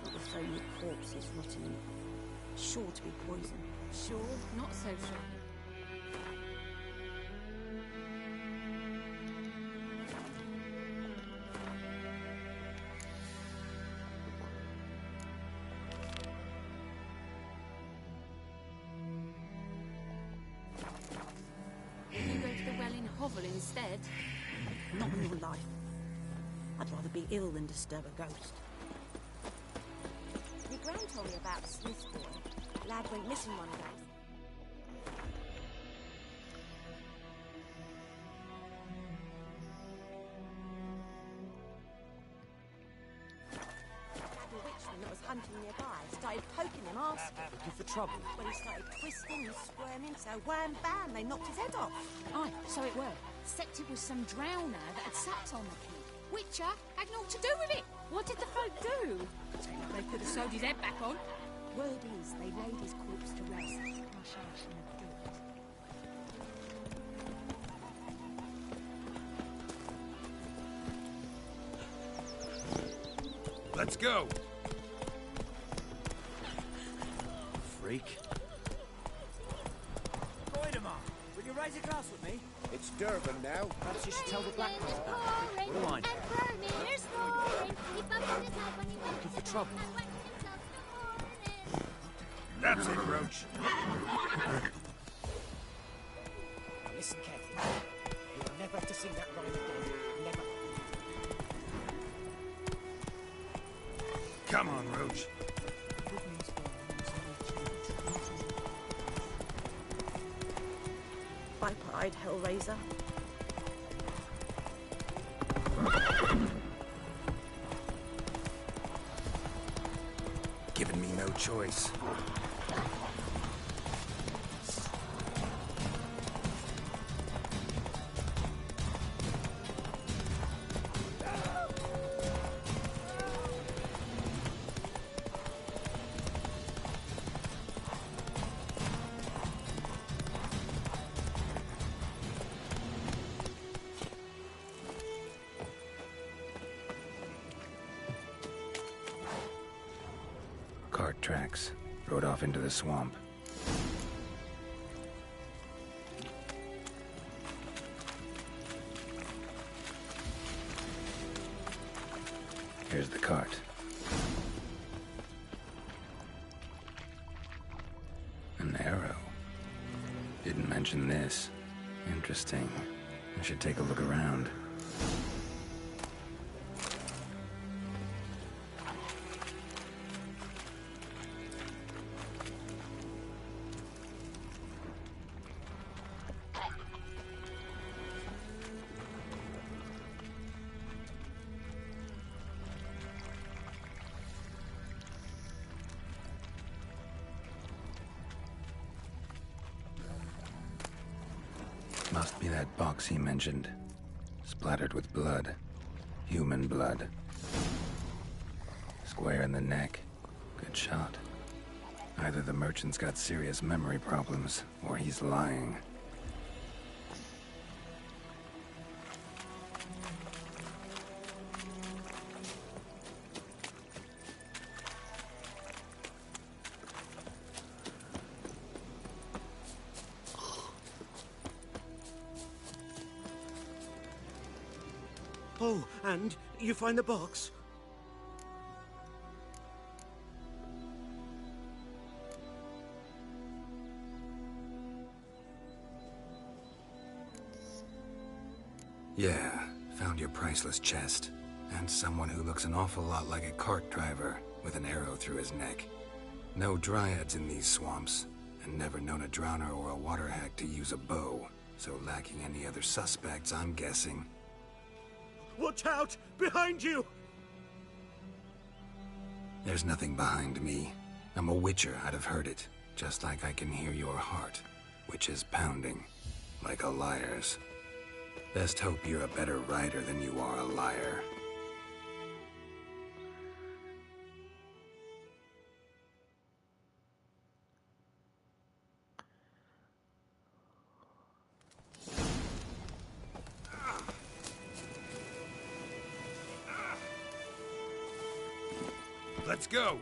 Not with so many corpses rotting in it. Sure to be poison. Sure, not so sure. Will you go to the well in Hovel instead? Not in your life. I'd rather be ill than disturb a ghost. My gran told me about Smith's boy. Lad went missing one day. Had a witchman that was hunting nearby. Started poking him, asking. Looking for trouble. When he started twisting and squirming, so wham bam, they knocked his head off. Aye, so it were. Except it was some drowner that had sat on the key. Witcher had naught to do with it. What did the folk do? Seemed like they could have sewed his head back on. Word is, they laid his corpse to rest. Hush, hush, and they did. Let's go! Freak. Goidemar, will you raise a glass with me? It's Durban now. Perhaps you should tell the Black Ones about it. What do I know? Here's snoring. He bumped on his head when he went Looking for trouble. and wet himself in the morning. That's it, Roach. Now listen carefully. You will never have to see that rhyme again. Never. Come on, Roach. Viper-eyed Hellraiser. Giving me no choice. Cart tracks. Rode off into the swamp. Here's the cart. An arrow. Didn't mention this. Interesting. I should take a look around. Must be that box he mentioned. Splattered with blood. Human blood. Square in the neck. Good shot. Either the merchant's got serious memory problems, or he's lying. Oh, and you find the box? Yeah, found your priceless chest. And someone who looks an awful lot like a cart driver, with an arrow through his neck. No dryads in these swamps, and never known a drowner or a water hack to use a bow. So lacking any other suspects, I'm guessing. Watch out! Behind you! There's nothing behind me. I'm a witcher, I'd have heard it. Just like I can hear your heart, which is pounding. Like a liar's. Best hope you're a better rider than you are a liar. Let's go!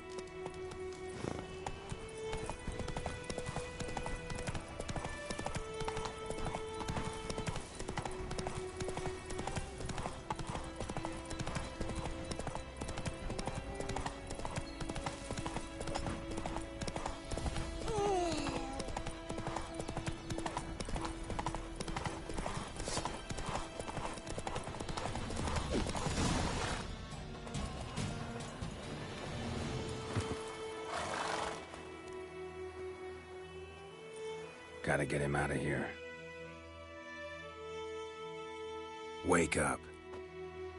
Gotta get him out of here. Wake up.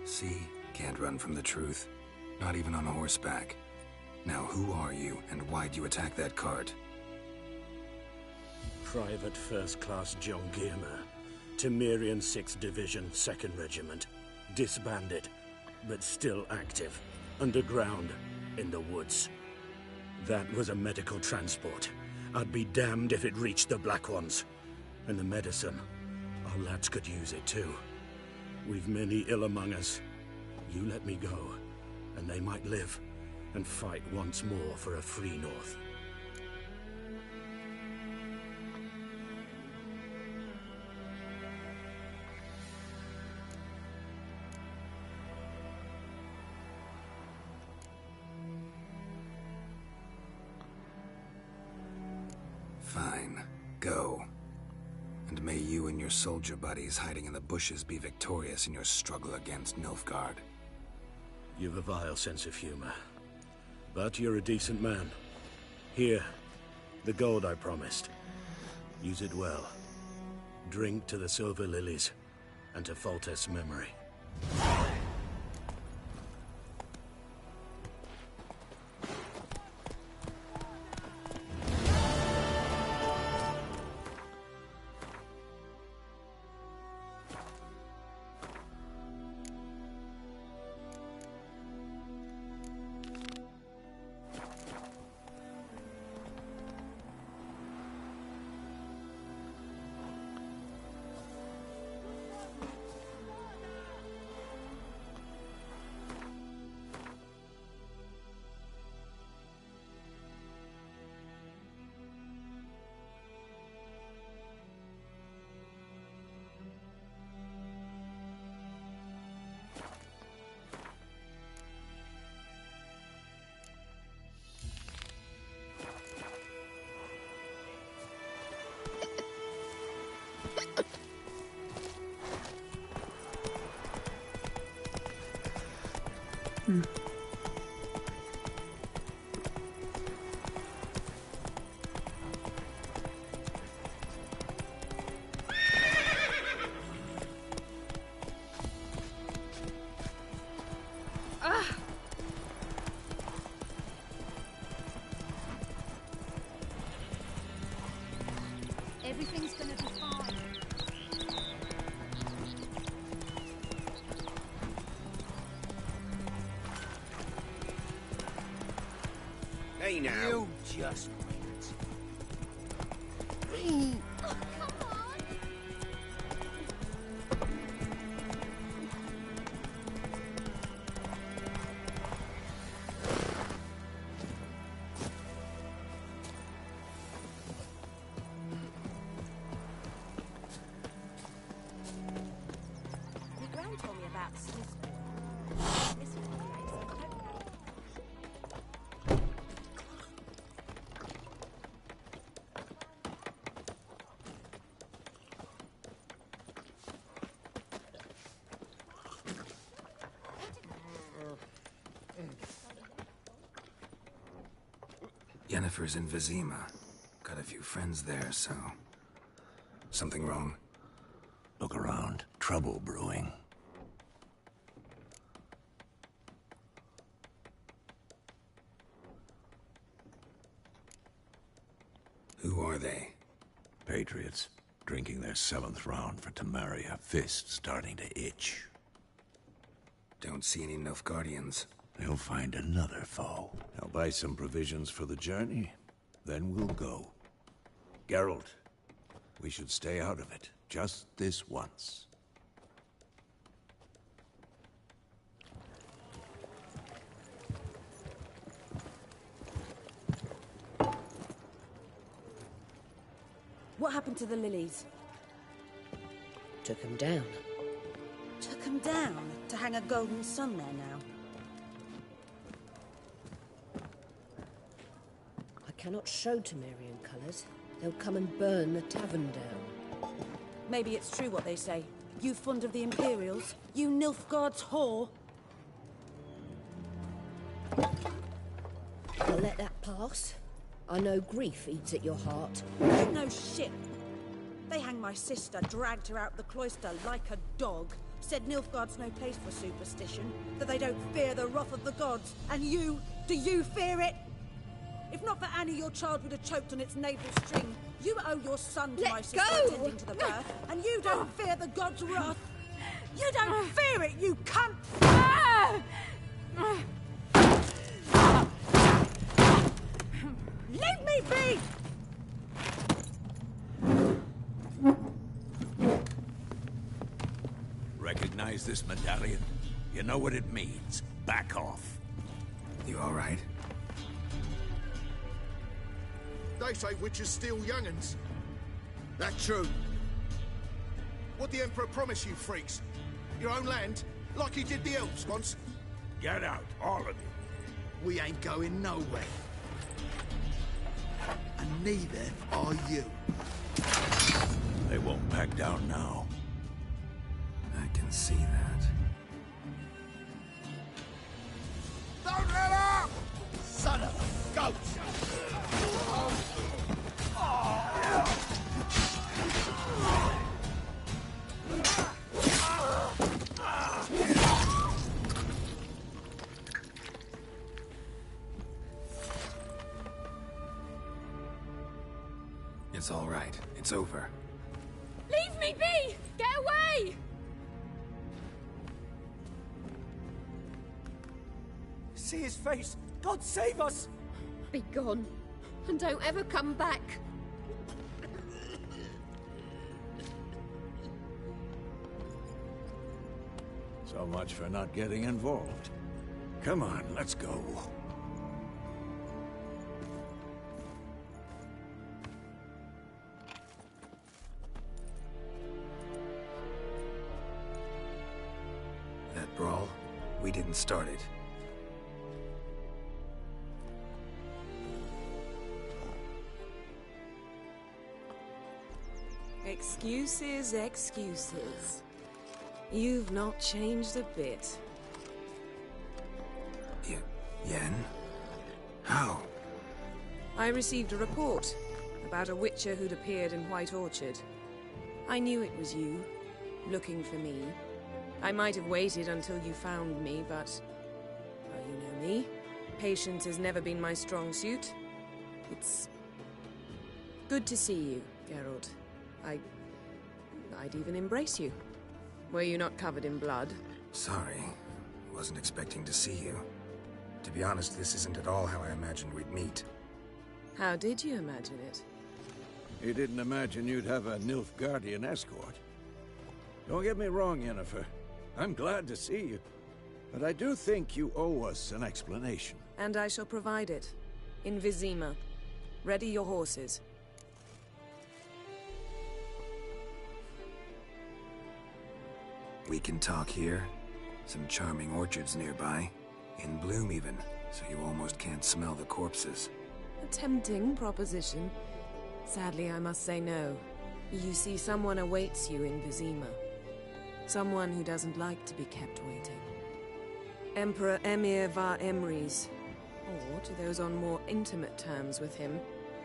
See? Can't run from the truth. Not even on horseback. Now who are you, and why'd you attack that cart? Private First Class John Giermer, Temerian 6th Division, 2nd Regiment. Disbanded, but still active. Underground, in the woods. That was a medical transport. I'd be damned if it reached the Black Ones. And the medicine, our lads could use it too. We've many ill among us. You let me go, and they might live, and fight once more for a free North. Fine. Go. And may you and your soldier buddies hiding in the bushes be victorious in your struggle against Nilfgaard. You've a vile sense of humor. But you're a decent man. Here, the gold I promised. Use it well. Drink to the Silver Lilies, and to Foltest's memory. Everything's gonna be fine. Hey now. You just Oh, come on! Your gran told me about Smithsburg. This was the place. I don't know. Yennefer's in Vizima. Got a few friends there, so... Something wrong? Look around. Trouble brewing. Who are they? Patriots. Drinking their 7th round for Temeria. Fists starting to itch. Don't see any Nilfgaardians. They'll find another foe. I'll buy some provisions for the journey. Then we'll go. Geralt, we should stay out of it. Just this once. What happened to the lilies? Took them down. Took him down to hang a golden sun there now. I cannot show Temerian colours. They'll come and burn the tavern down. Maybe it's true what they say. You fond of the Imperials? You Nilfgaard's whore? I'll let that pass. I know grief eats at your heart. No shit. They hanged my sister, dragged her out the cloister like a dog. Said Nilfgaard's no place for superstition, that they don't fear the wrath of the gods. And you, do you fear it? If not for Annie, your child would have choked on its navel string. You owe your son to my sister attending to the birth, and you don't fear the gods' wrath. You don't fear it, you cunt! Leave me be! Recognize this medallion? You know what it means. Back off. You all right? They say witches steal young'uns. That true? What the Emperor promised you freaks? Your own land? Like he did the elves once? Get out, all of you. We ain't going nowhere. And neither are you. They won't back down now. I can see that. Don't let up! Son of a goat! It's all right. It's over. Leave me be! Get away! See his face! God save us! Be gone, and don't ever come back. So much for not getting involved. Come on, let's go. That brawl, we didn't start it. Excuses, excuses. You've not changed a bit. Yen? How? I received a report about a witcher who'd appeared in White Orchard. I knew it was you, looking for me. I might have waited until you found me, but... well, you know me. Patience has never been my strong suit. It's... good to see you, Geralt. I'd even embrace you. Were you not covered in blood? Sorry. Wasn't expecting to see you. To be honest, this isn't at all how I imagined we'd meet. How did you imagine it? You didn't imagine you'd have a Nilfgaardian escort. Don't get me wrong, Yennefer. I'm glad to see you. But I do think you owe us an explanation. And I shall provide it. In Vizima. Ready your horses. We can talk here. Some charming orchards nearby. In bloom even, so you almost can't smell the corpses. A tempting proposition. Sadly, I must say no. You see, someone awaits you in Vizima. Someone who doesn't like to be kept waiting. Emperor Emir var Emreis. Or, to those on more intimate terms with him,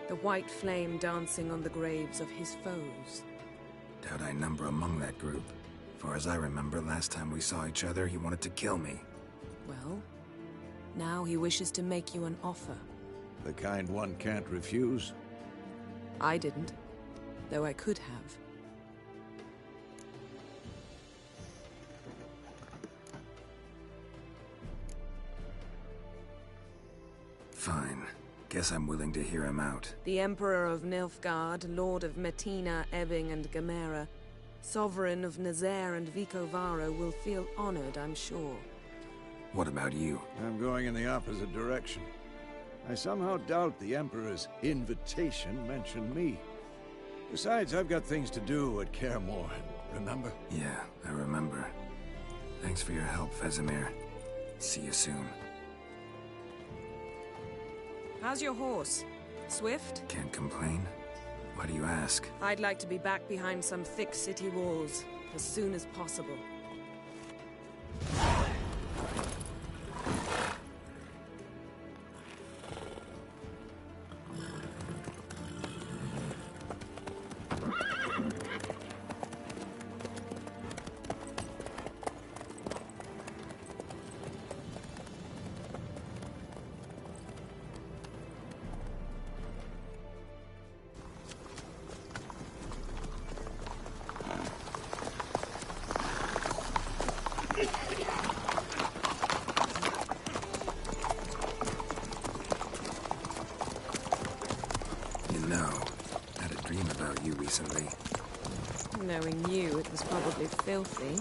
the white flame dancing on the graves of his foes. Doubt I number among that group. Far as I remember, last time we saw each other, he wanted to kill me. Well, now he wishes to make you an offer. The kind one can't refuse? I didn't, though I could have. Fine. Guess I'm willing to hear him out. The Emperor of Nilfgaard, Lord of Metina, Ebbing and Gamera, Sovereign of Nazaire and Vicovaro will feel honored, I'm sure. What about you? I'm going in the opposite direction. I somehow doubt the Emperor's invitation mentioned me. Besides, I've got things to do at Kaer Morhen, remember? Yeah, I remember. Thanks for your help, Vesemir. See you soon. How's your horse? Swift? Can't complain. Why do you ask? I'd like to be back behind some thick city walls as soon as possible. Recently. Knowing you, it was probably filthy.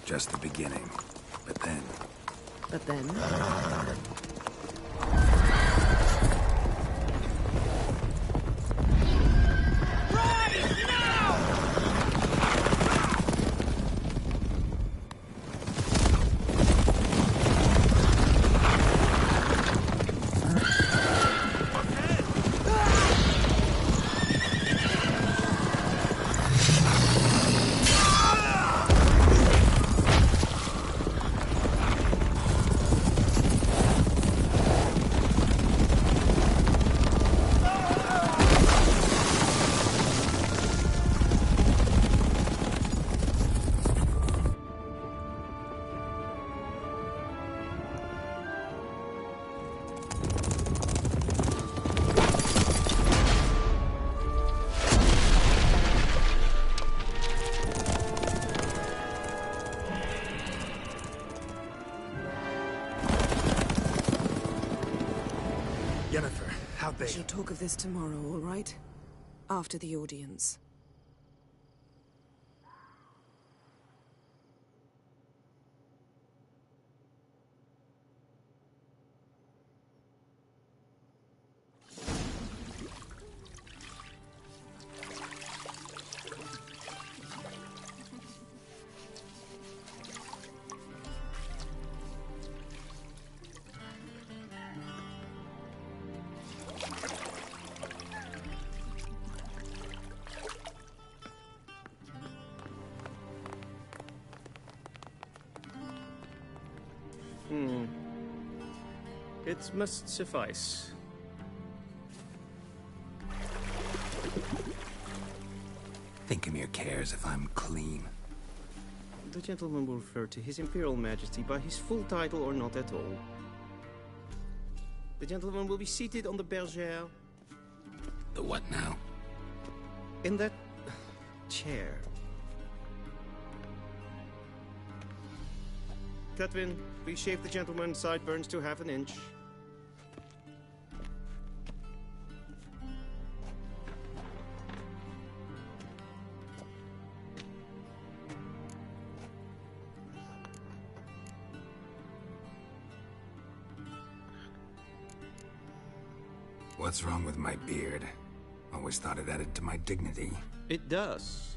Just the beginning. But then... But then? Yennefer, how'd they... We shall talk of this tomorrow, all right? After the audience. It must suffice. Thinkamir cares if I'm clean. The gentleman will refer to His Imperial Majesty by his full title or not at all. The gentleman will be seated on the bergère. The what now? In that chair. Catwin, please shave the gentleman's sideburns to half an inch. What's wrong with my beard? Always thought it added to my dignity. It does.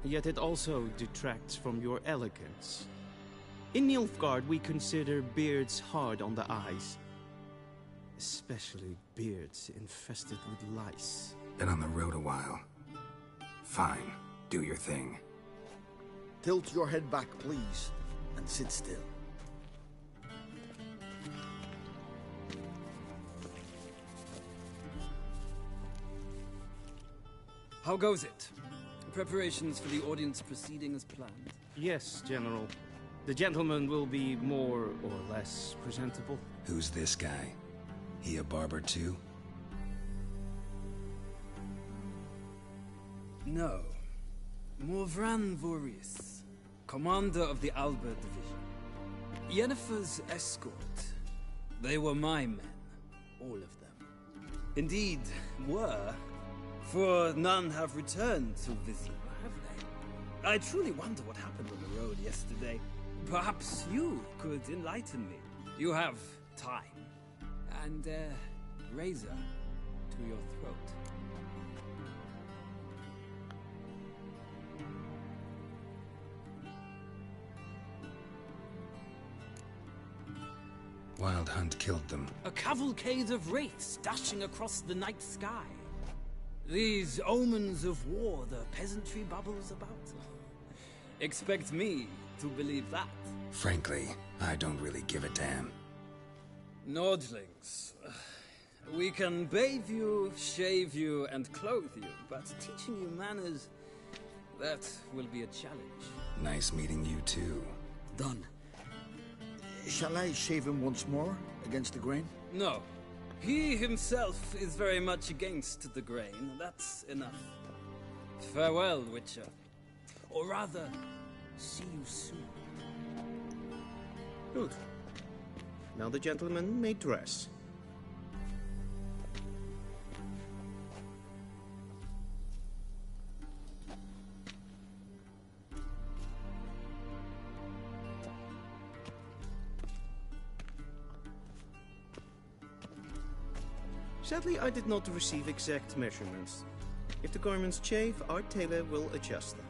Yet it also detracts from your elegance. In Nilfgaard, we consider beards hard on the eyes. Especially beards infested with lice. Been on the road a while. Fine. Do your thing. Tilt your head back, please, and sit still. How goes it? Preparations for the audience proceeding as planned? Yes, General. The gentleman will be more or less presentable. Who's this guy? He a barber too? No. Morvran Vorius, commander of the Alba Division. Yennefer's escort. They were my men. All of them. Indeed, were. For none have returned to Vizima, have they? I truly wonder what happened on the road yesterday. Perhaps you could enlighten me. You have time. And, razor to your throat. Wild Hunt killed them. A cavalcade of wraiths dashing across the night sky. These omens of war the peasantry babbles about. Expect me to believe that. Frankly, I don't really give a damn. Nordlings. We can bathe you, shave you, and clothe you, but teaching you manners, that will be a challenge. Nice meeting you too. Done. Shall I shave him once more, against the grain? No. He himself is very much against the grain. That's enough. Farewell, Witcher. Or rather, see you soon. Good. Now the gentleman may dress. Sadly, I did not receive exact measurements. If the garments chafe, our tailor will adjust them.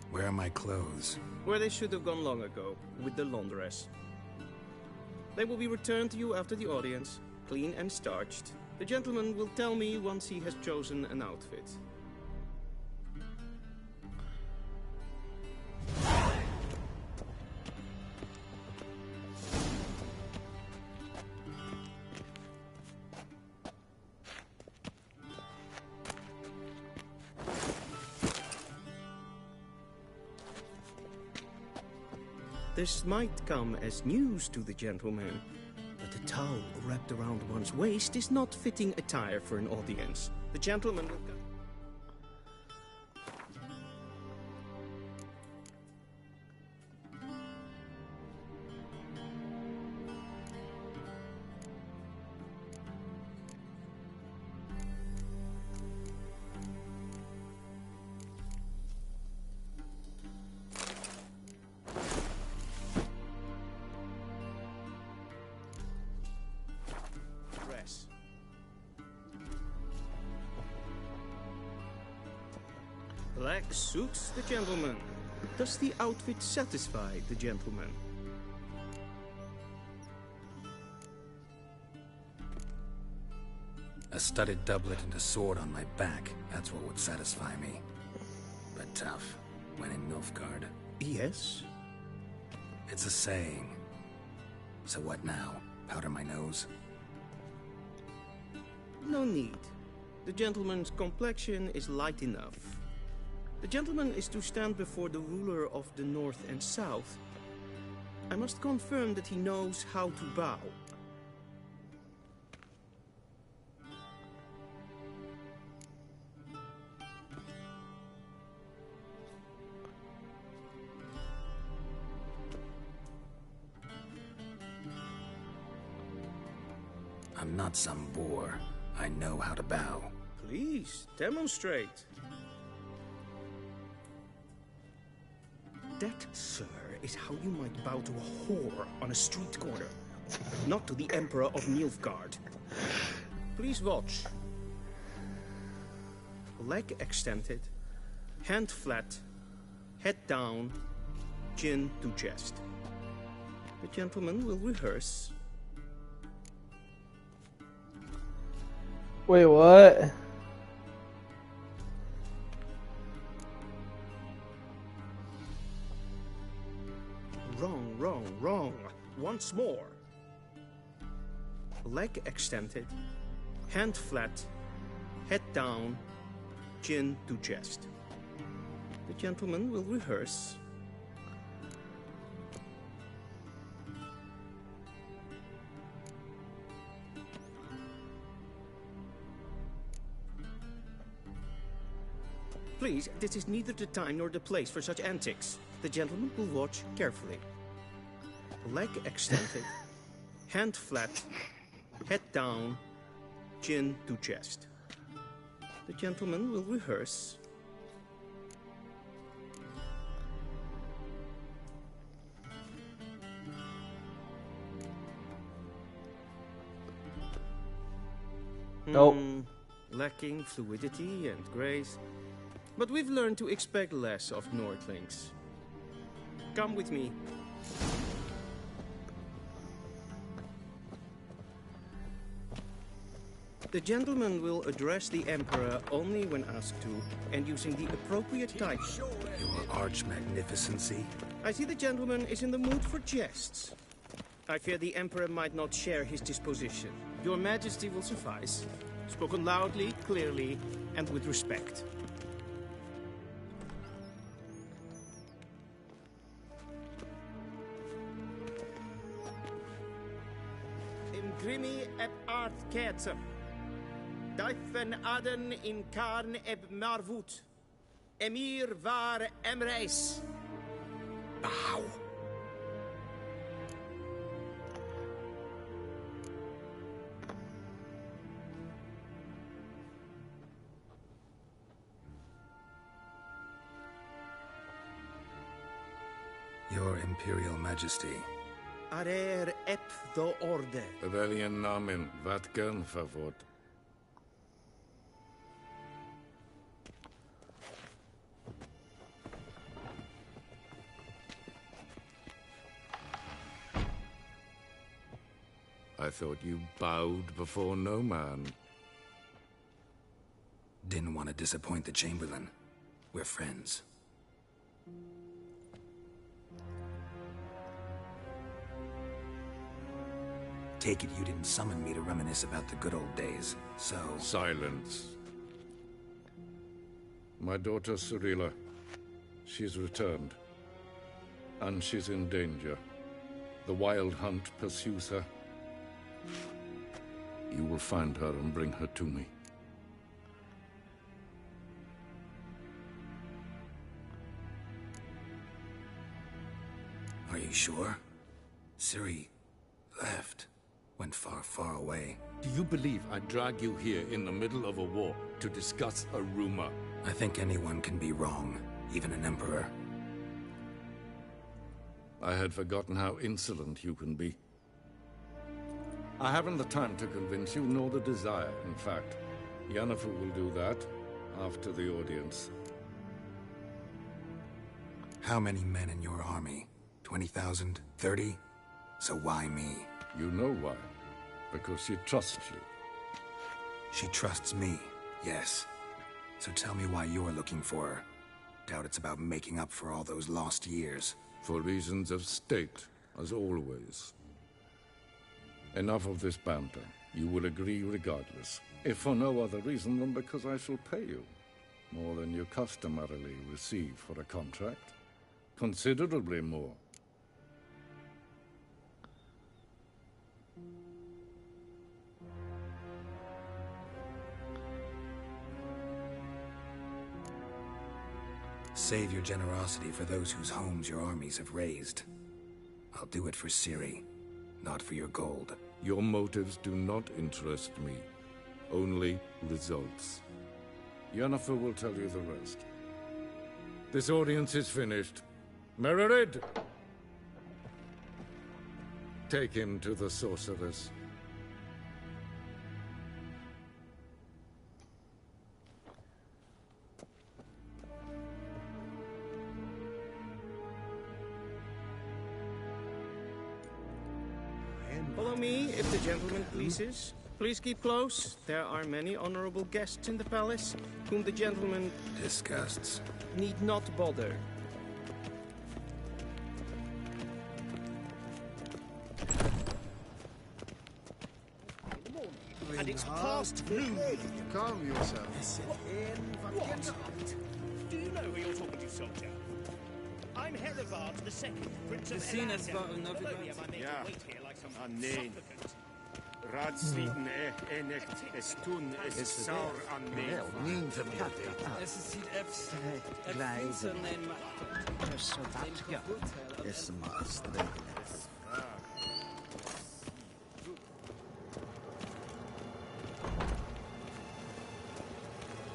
Where are my clothes? Where they should have gone long ago, with the laundress. They will be returned to you after the audience, clean and starched. The gentleman will tell me once he has chosen an outfit. This might come as news to the gentleman, but a towel wrapped around one's waist is not fitting attire for an audience. The gentleman will go. Black suits the gentleman. Does the outfit satisfy the gentleman? A studded doublet and a sword on my back, that's what would satisfy me. But tough, when in Nilfgaard. Yes? It's a saying. So what now? Powder my nose? No need. The gentleman's complexion is light enough. The gentleman is to stand before the ruler of the North and South. I must confirm that he knows how to bow. I'm not some boor. I know how to bow. Please, demonstrate. That, sir, is how you might bow to a whore on a street corner, not to the Emperor of Nilfgaard. Please watch. Leg extended, hand flat, head down, chin to chest. The gentleman will rehearse. Wait, what? Wrong. Once more. Leg extended, hand flat, head down, chin to chest. The gentleman will rehearse. Please, this is neither the time nor the place for such antics. The gentleman will watch carefully. Leg extended, hand flat, head down, chin to chest. The gentleman will rehearse. Nope. Lacking fluidity and grace. But we've learned to expect less of Nordlings. Come with me. The gentleman will address the Emperor only when asked to, and using the appropriate title. Your Arch-Magnificency? I see the gentleman is in the mood for jests. I fear the Emperor might not share his disposition. Your Majesty will suffice. Spoken loudly, clearly, and with respect. Imgrimi eb art kerzer. Daifen aden in karn eb marvut. Emir var emreis. Bow. Your Imperial Majesty. Arer ep do orde. Welchen Namen? Wat gern favort? I thought you bowed before no man. Didn't want to disappoint the Chamberlain. We're friends. Take it you didn't summon me to reminisce about the good old days, so... Silence. My daughter Cirilla, she's returned. And she's in danger. The Wild Hunt pursues her. You will find her and bring her to me. Are you sure? Ciri left. Went far, far away. Do you believe I'd drag you here in the middle of a war to discuss a rumor? I think anyone can be wrong, even an emperor. I had forgotten how insolent you can be. I haven't the time to convince you, nor the desire, in fact. Yennefer will do that after the audience. How many men in your army? 20,000? 30? So why me? You know why. Because she trusts you. She trusts me, yes. So tell me why you're looking for her. Doubt it's about making up for all those lost years. For reasons of state, as always. Enough of this banter. You will agree regardless. If for no other reason than because I shall pay you. More than you customarily receive for a contract. Considerably more. Save your generosity for those whose homes your armies have razed. I'll do it for Ciri, not for your gold. Your motives do not interest me. Only results. Yennefer will tell you the rest. This audience is finished. Mererid! Take him to the sorceress. Follow me, if the gentleman pleases. Please keep close. There are many honorable guests in the palace, whom the gentleman... disgusts. ...need not bother. And it's past noon. Calm yourself. What? Do you know who you're talking to, soldier? I'm Herivard II, Prince of Elander. Ja, nee. Raadsliden enecht es tun es saur an me. Niet vermijden. Es sieht efs. Gleise. Ja, is de maas.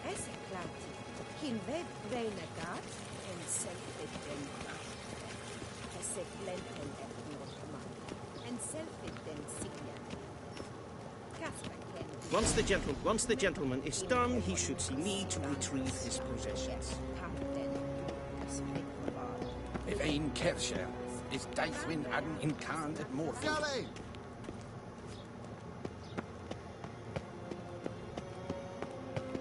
Es è clati. Hin ved vreine gat en selfit den nacht. Es è glenten et norman. En selfit den signa. Kasper ken Once the gentleman is done, he should see me to retrieve his possessions. If ein Kercher is Deithwyn hadn't incarnate more. Galley!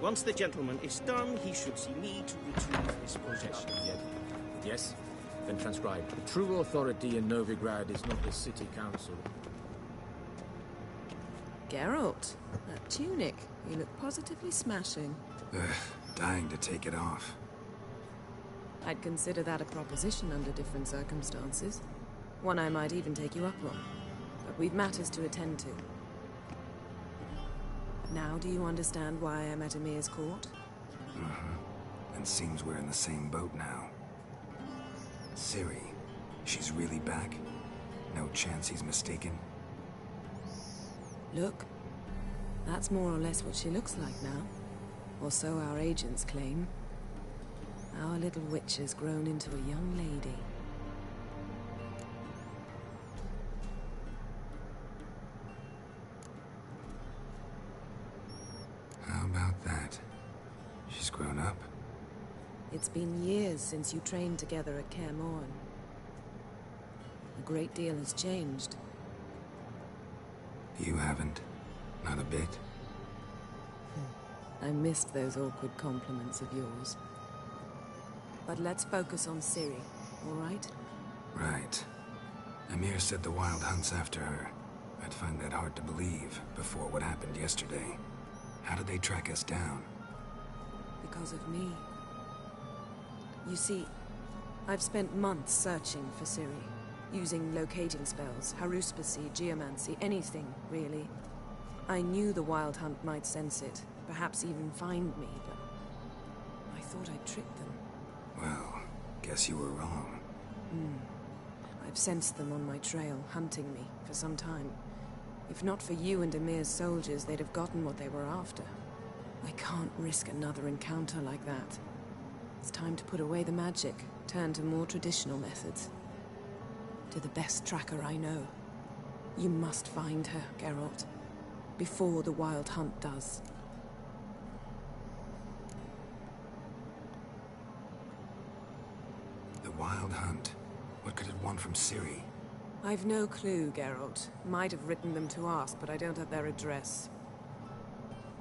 Once the gentleman is done, he should see me to retrieve his possessions. Yes? Then transcribe. The true authority in Novigrad is not the city council. Geralt, that tunic. You look positively smashing. Ugh, dying to take it off. I'd consider that a proposition under different circumstances. One I might even take you up on. But we've matters to attend to. Now do you understand why I'm at Emir's court? Mm-hmm. And seems we're in the same boat now. Ciri, she's really back? No chance he's mistaken? Look, that's more or less what she looks like now. Or so our agents claim. Our little witch has grown into a young lady. How about that? She's grown up? It's been years since you trained together at Kaer Morhen. A great deal has changed. You haven't? Not a bit? I missed those awkward compliments of yours. But let's focus on Ciri, all right? Right. Emir said the Wild Hunt's after her. I'd find that hard to believe before what happened yesterday. How did they track us down? Because of me. You see, I've spent months searching for Ciri. Using locating spells, haruspicy, geomancy, anything, really. I knew the Wild Hunt might sense it, perhaps even find me, but I thought I'd tricked them. Well, guess you were wrong. I've sensed them on my trail, hunting me, for some time. If not for you and Emir's soldiers, they'd have gotten what they were after. I can't risk another encounter like that. It's time to put away the magic, turn to more traditional methods. To the best tracker I know. You must find her, Geralt. Before the Wild Hunt does. The Wild Hunt? What could it want from Ciri? I've no clue, Geralt. Might have written them to ask, but I don't have their address.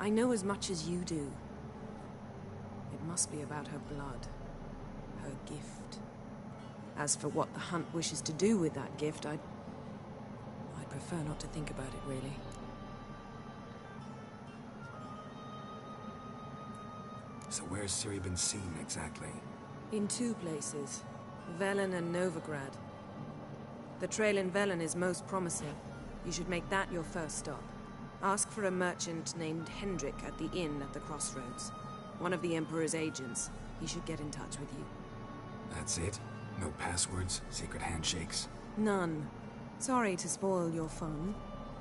I know as much as you do. It must be about her blood. Her gift. As for what the Hunt wishes to do with that gift, I'd prefer not to think about it, really. So where's Ciri been seen, exactly? In two places. Velen and Novigrad. The trail in Velen is most promising. You should make that your first stop. Ask for a merchant named Hendrik at the inn at the crossroads. One of the Emperor's agents. He should get in touch with you. That's it? No passwords? Secret handshakes? None. Sorry to spoil your fun.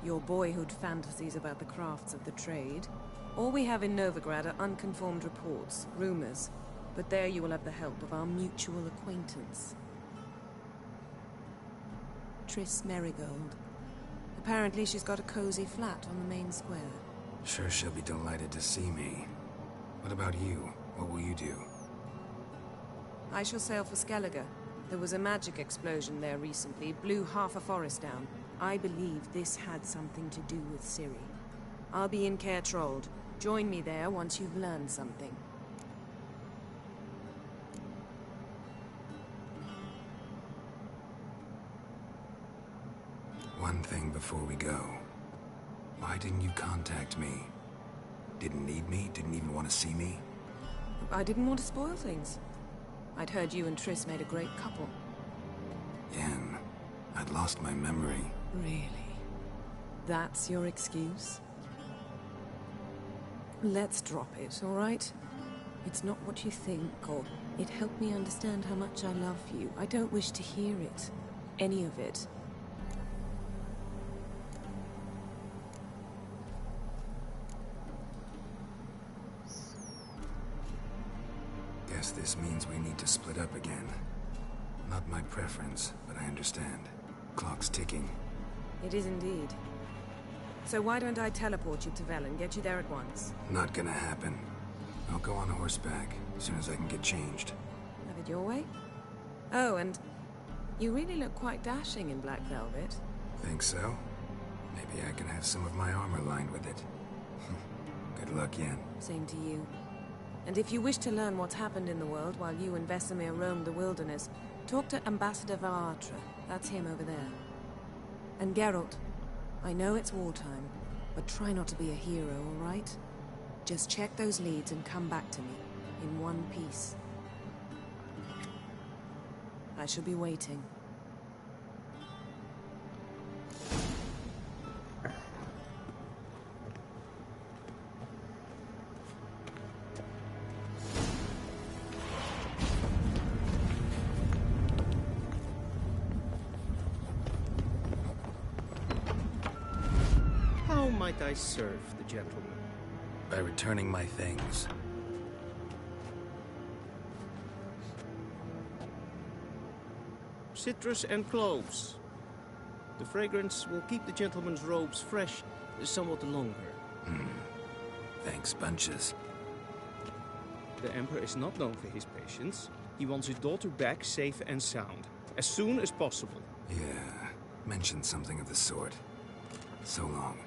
Your boyhood fantasies about the crafts of the trade. All we have in Novigrad are unconfirmed reports, rumors. But there you will have the help of our mutual acquaintance. Triss Merigold. Apparently she's got a cozy flat on the main square. Sure she'll be delighted to see me. What about you? What will you do? I shall sail for Skellige. There was a magic explosion there recently, blew half a forest down. I believe this had something to do with Ciri. I'll be in Caer Trolde. Join me there once you've learned something. One thing before we go. Why didn't you contact me? Didn't need me? Didn't even want to see me? I didn't want to spoil things. I'd heard you and Triss made a great couple. Yen, I'd lost my memory. Really? That's your excuse? Let's drop it, all right? It's not what you think, or it helped me understand how much I love you. I don't wish to hear it. Any of it. Guess this means we need to split up again. Not my preference, but I understand. Clock's ticking. It is indeed. So why don't I teleport you to Velen, get you there at once? Not gonna happen. I'll go on horseback as soon as I can get changed. Have it your way? Oh, and you really look quite dashing in black velvet. Think so? Maybe I can have some of my armor lined with it. Good luck, Yen. Same to you. And if you wish to learn what's happened in the world while you and Vesemir roamed the wilderness, talk to Ambassador Varatra. That's him over there. And Geralt, I know it's wartime, but try not to be a hero, all right? Just check those leads and come back to me, in one piece. I shall be waiting. How might I serve the gentleman? By returning my things. Citrus and cloves. The fragrance will keep the gentleman's robes fresh somewhat longer. Thanks, bunches. The Emperor is not known for his patience. He wants his daughter back safe and sound, as soon as possible. Yeah, mentioned something of the sort. So long.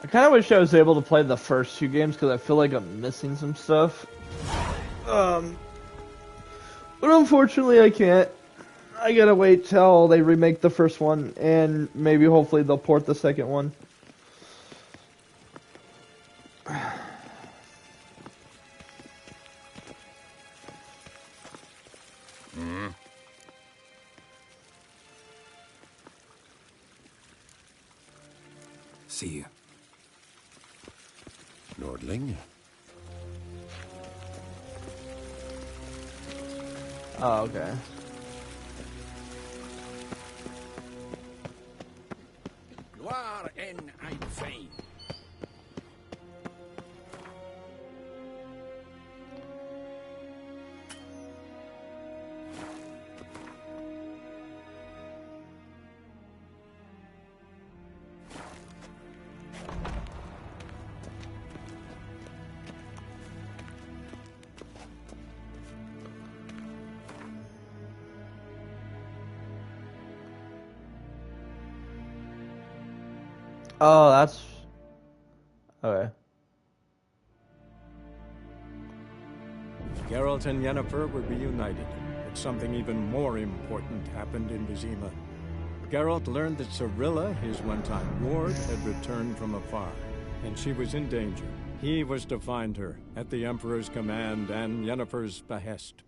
I kind of wish I was able to play the first two games because I feel like I'm missing some stuff. But unfortunately I can't. I gotta wait till they remake the first one and maybe hopefully they'll port the second one. See you. Nordling? Oh, okay. Gloire en ein Fein. Oh, that's... Okay. Geralt and Yennefer were reunited, but something even more important happened in Vizima. Geralt learned that Cirilla, his one-time ward, had returned from afar, and she was in danger. He was to find her, at the Emperor's command and Yennefer's behest.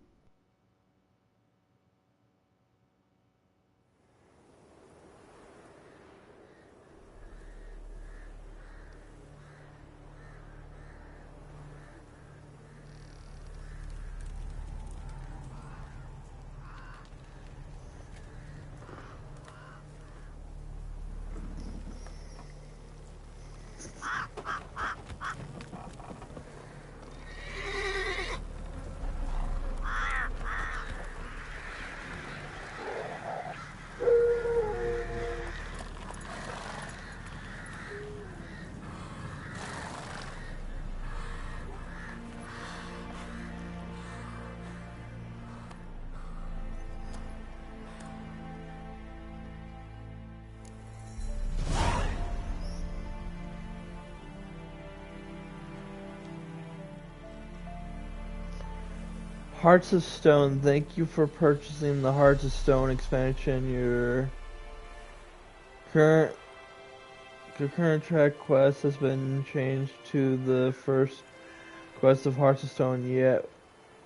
Hearts of Stone, thank you for purchasing the Hearts of Stone expansion. Your current track quest has been changed to the first quest of Hearts of Stone, yet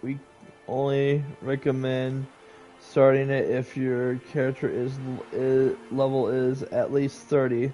we only recommend starting it if your character level is at least 30.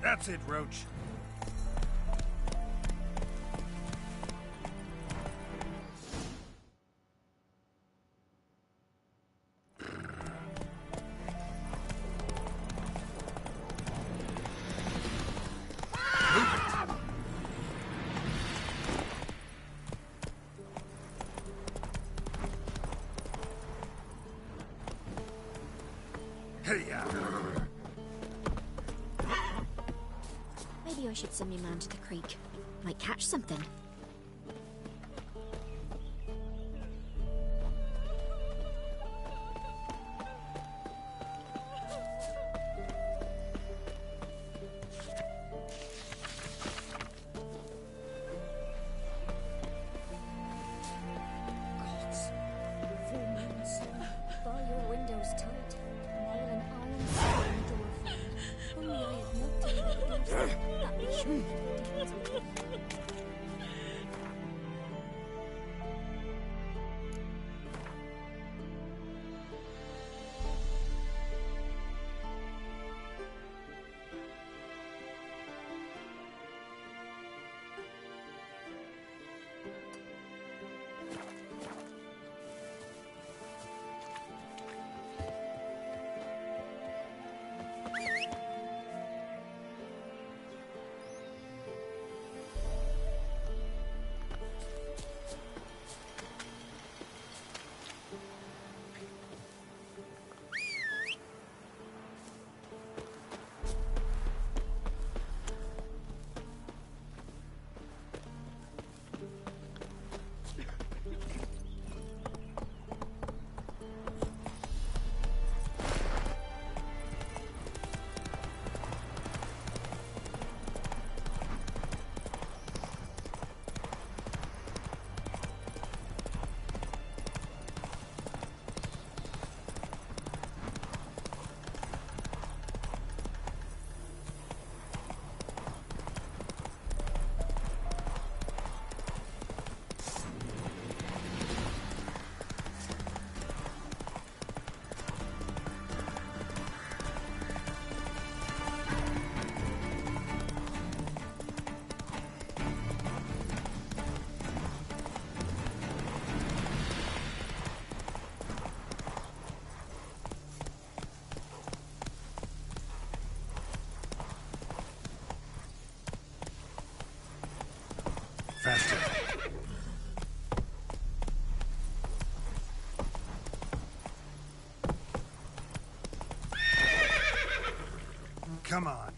That's it, Roach. Maybe I should send me man to the creek. Might catch something. Come on.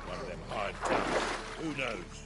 One of them hard times. Who knows?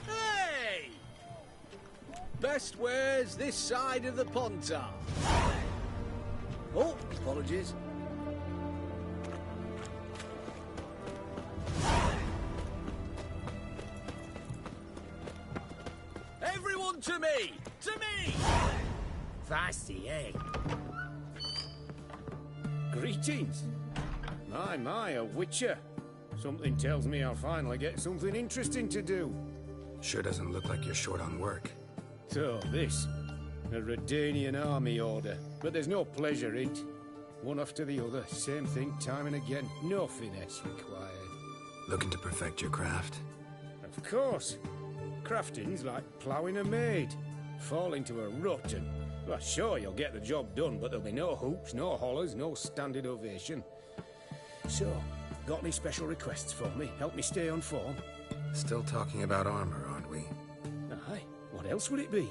Hey! Best wares this side of the Pontar. Oh, apologies. Everyone to me! To me! Fasty, eh? Greetings. My, a witcher. Something tells me I'll finally get something interesting to do. Sure doesn't look like you're short on work. So, this. A Redanian army order. But there's no pleasure in it. One after the other, same thing time and again. No finesse required. Looking to perfect your craft? Of course. Crafting's like ploughing a maid. Fall into a rut and... Well, sure, you'll get the job done, but there'll be no hoops, no hollers, no standing ovation. So, got any special requests for me? Help me stay on form? Still talking about armor, aren't we? Aye. What else would it be?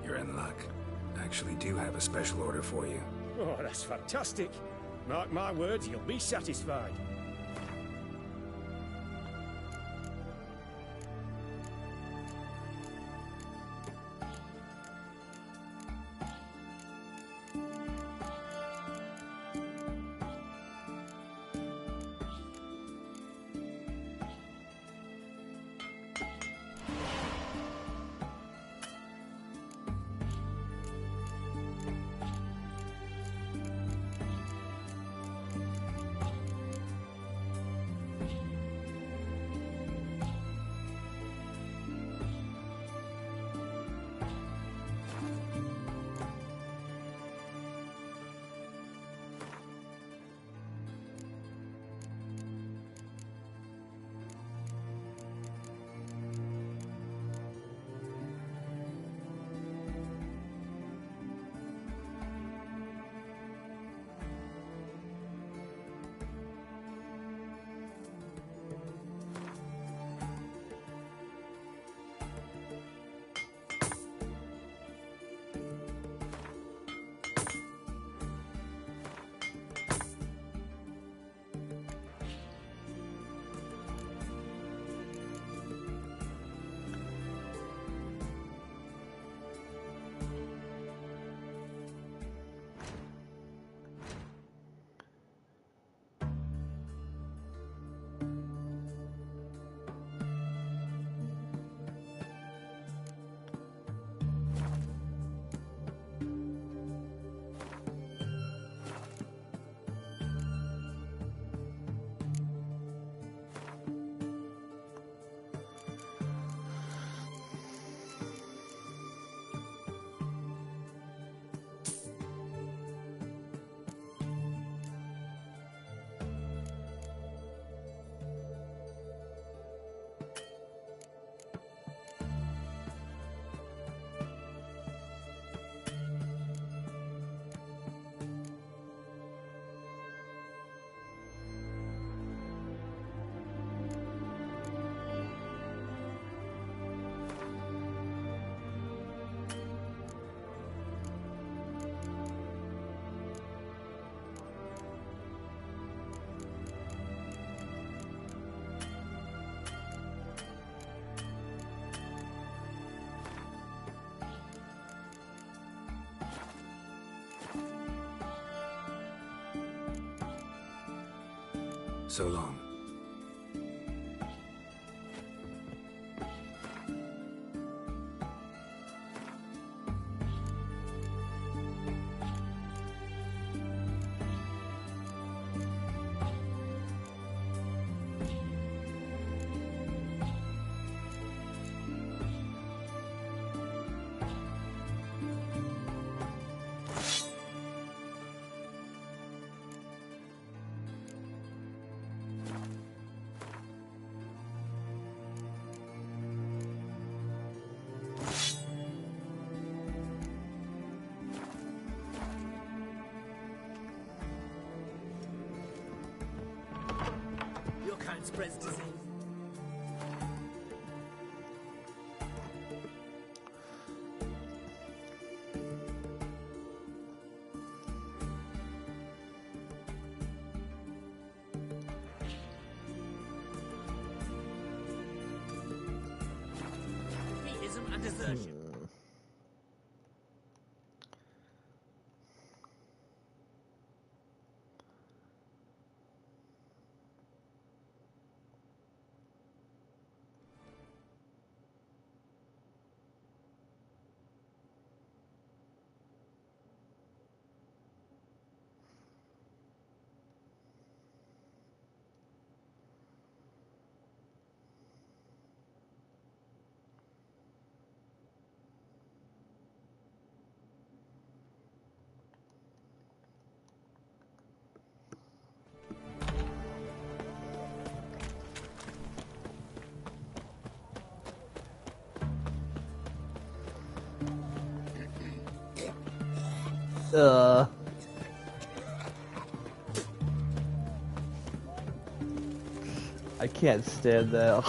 You're in luck. I actually do have a special order for you. Oh, that's fantastic. Mark my words, you'll be satisfied. So long. Your kind spreads disease. Defeatism and desertion. I can't stand that.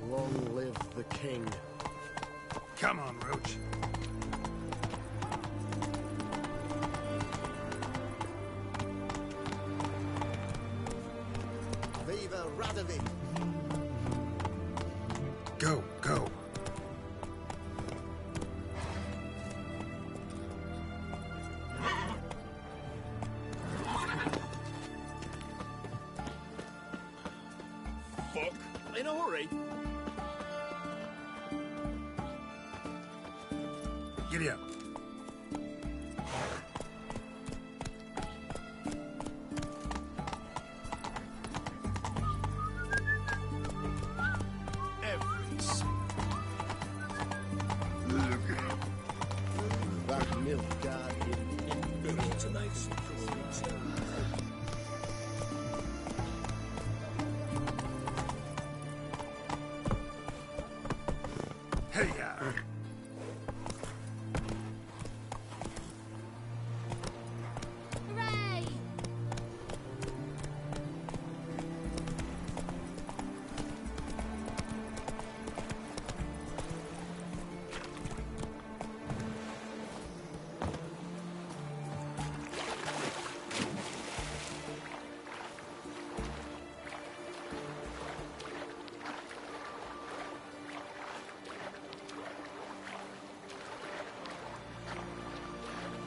Long live the king. Come on, Roach. Viva Radovid! Go, go. Fuck! In a hurry! Giddy up. That milk guard is tonight's Hey, ya. Hooray!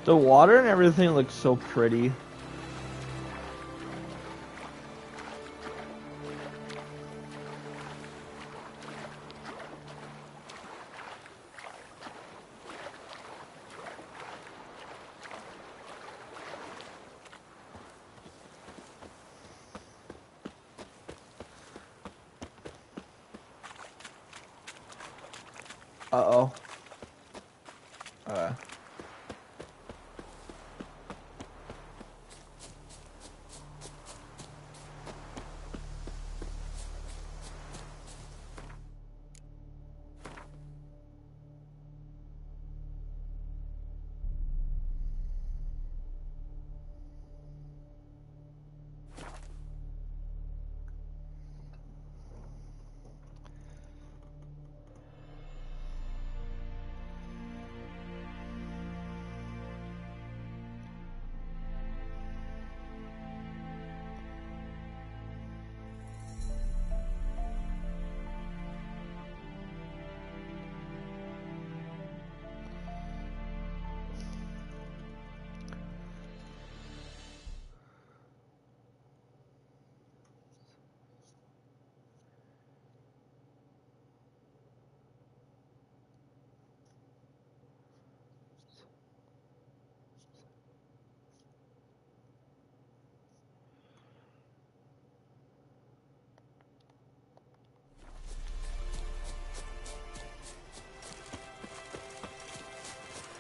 The water and everything looks so pretty. Uh-oh.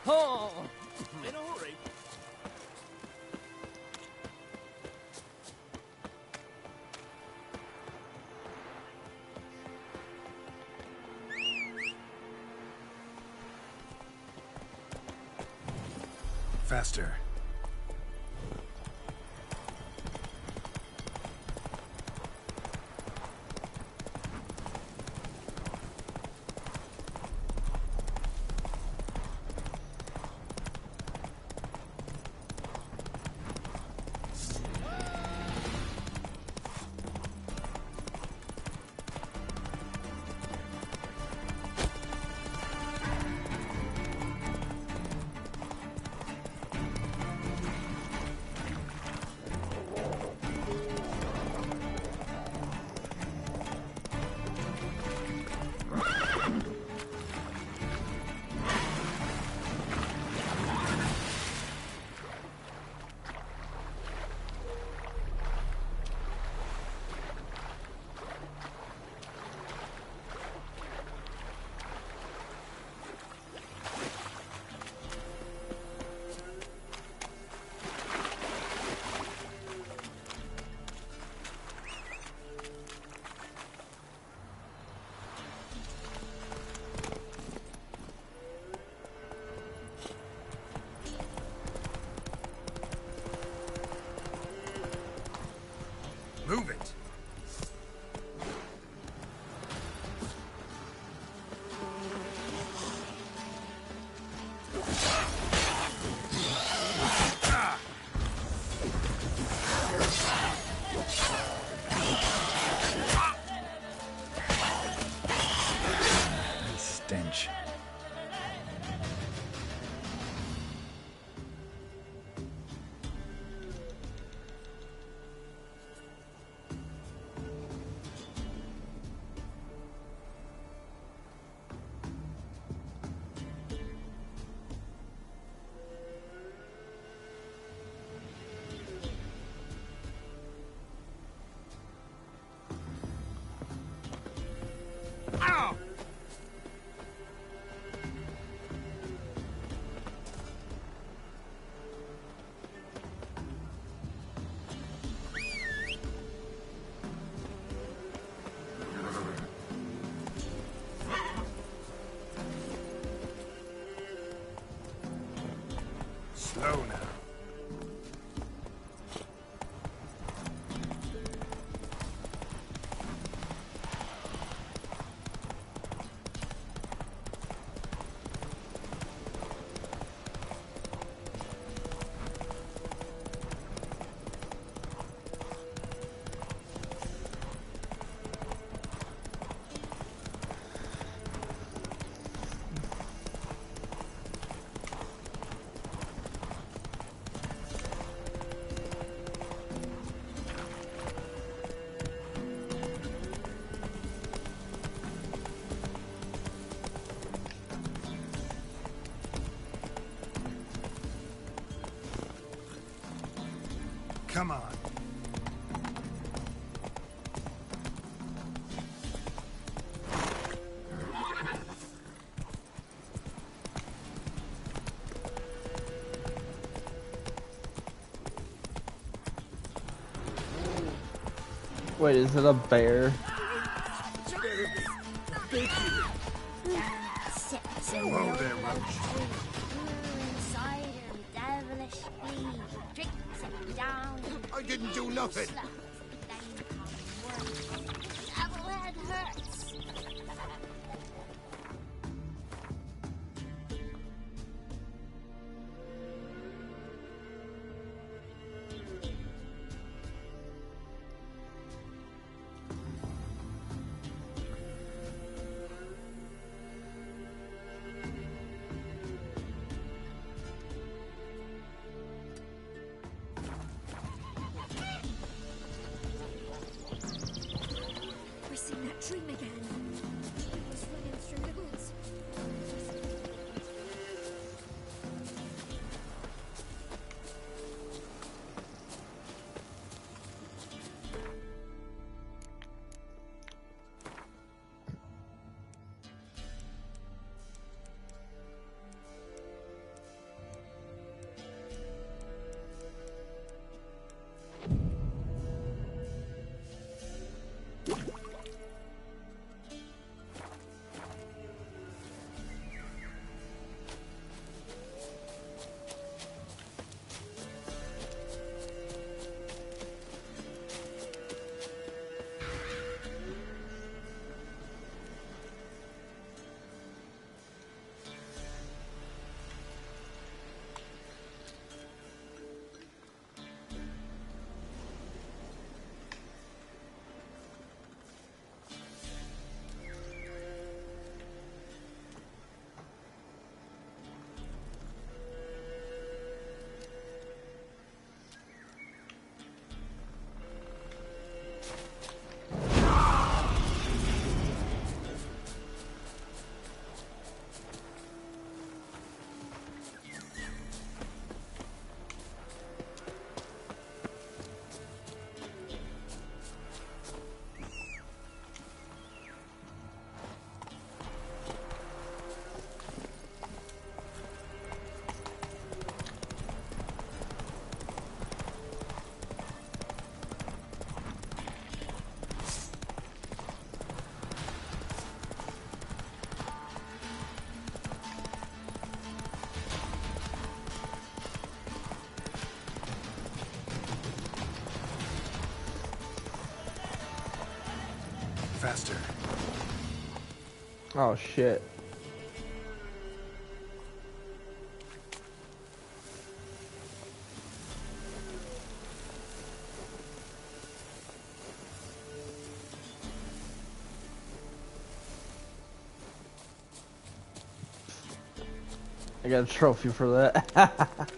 Oh! In a hurry. Faster. Move it. Stench. Slow now. Come on. Wait, is it a bear? Whoa there, Roach. I didn't do nothing. Devil head hurts. faster. Oh shit. I got a trophy for that.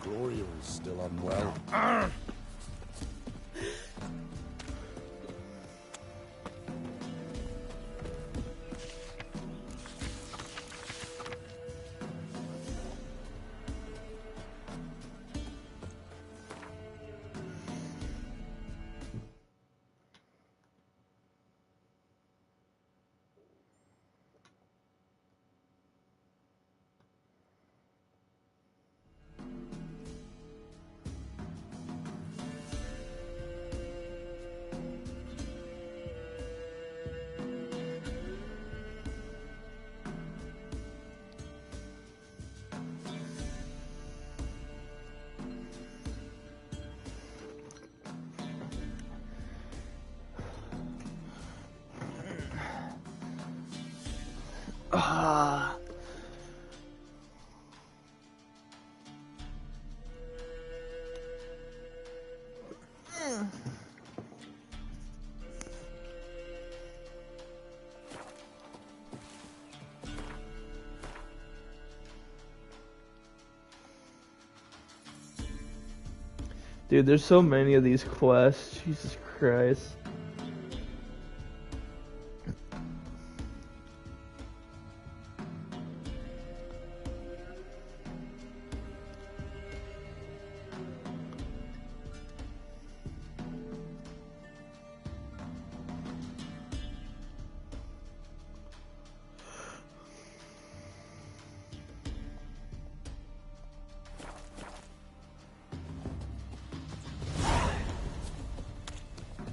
Gloriel's still unwell. Ah. Dude, there's so many of these quests. Jesus Christ.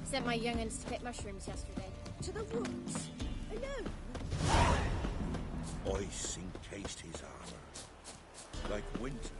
Sent my young'uns to pick mushrooms yesterday. To the woods? Alone? Ice encased his armor, like winter.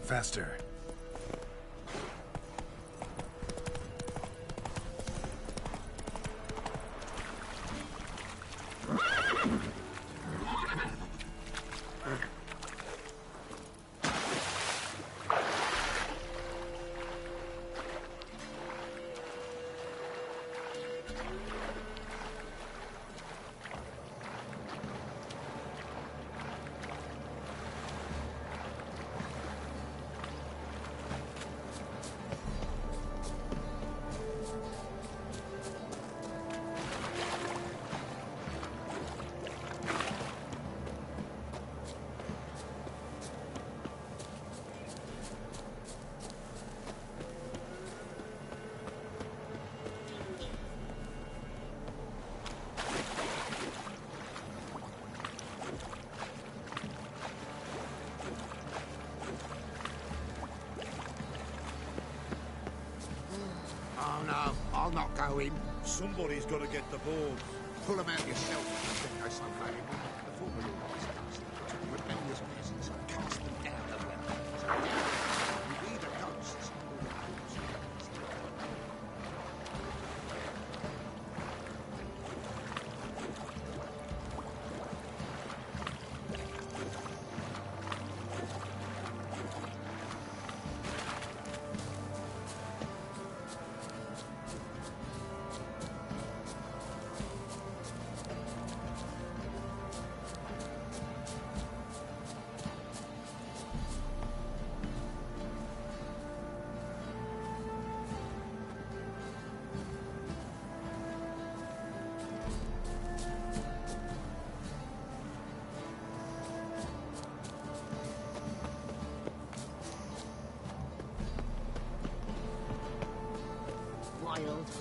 Faster. Oh no, I'll not go in. Somebody's got to get the boards. Pull them out yourself. I think I saw that. The former laws took rebellious peasants and cast them out of their lands. We the ghosts.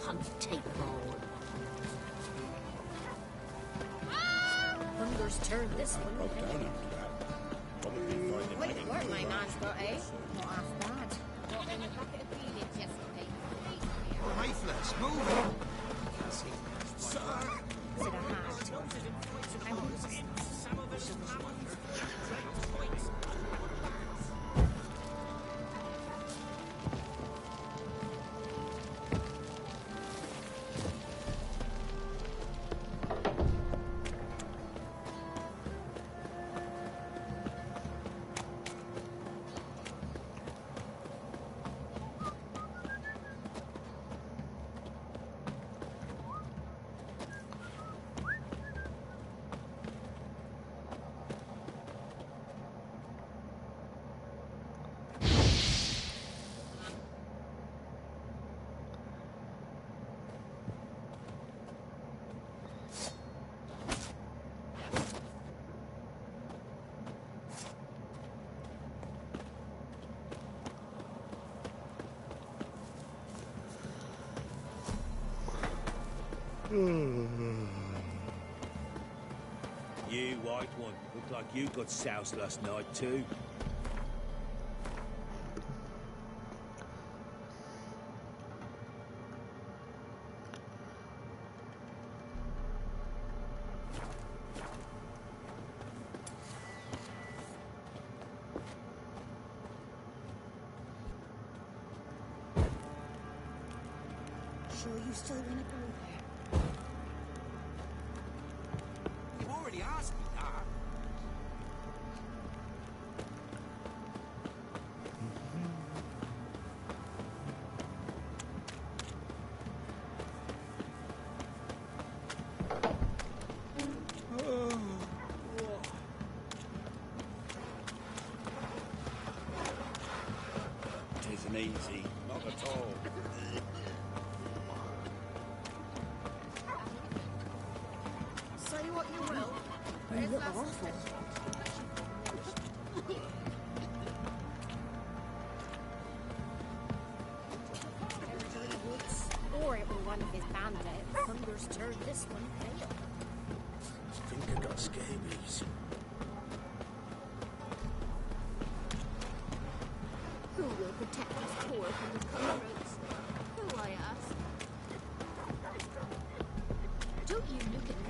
hunt take all. Hunger's turned this one. Wait, work my man's got, eh? Not half bad. Got in a bucket of peanuts yesterday. Mayflies, move! Sir! Said I had. I want to You, white one, look like you got soused last night too. Sure you still want to go there? You already asked me that. It isn't easy, not at all. Say what you will. You look awful. Or it were one of his bandits. Hunger's turned this one pale. I think I got scabies. Who will protect us poor from the cutthroats? Who, I ask? Don't you look at me.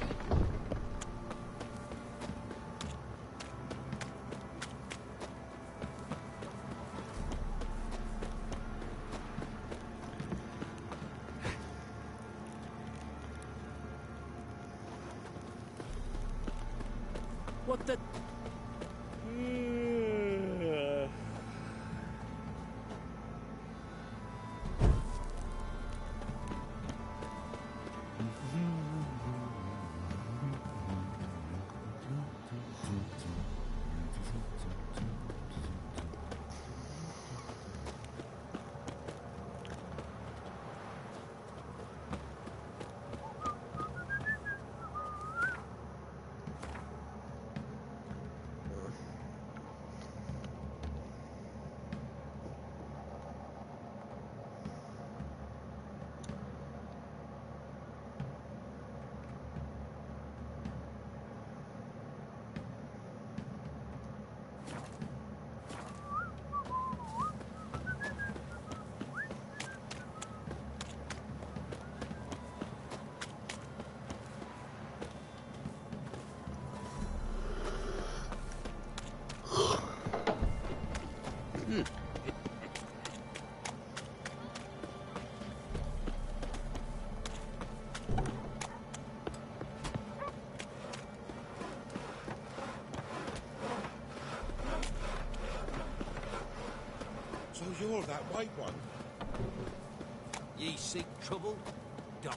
What the... So you're that white one? Ye seek trouble? Don't.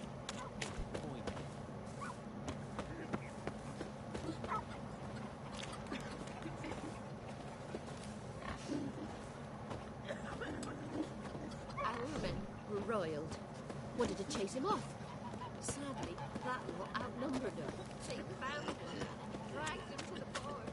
Our men were roiled. Wanted to chase him off. Sadly, that lot outnumbered them. They found him, dragged him to the fort.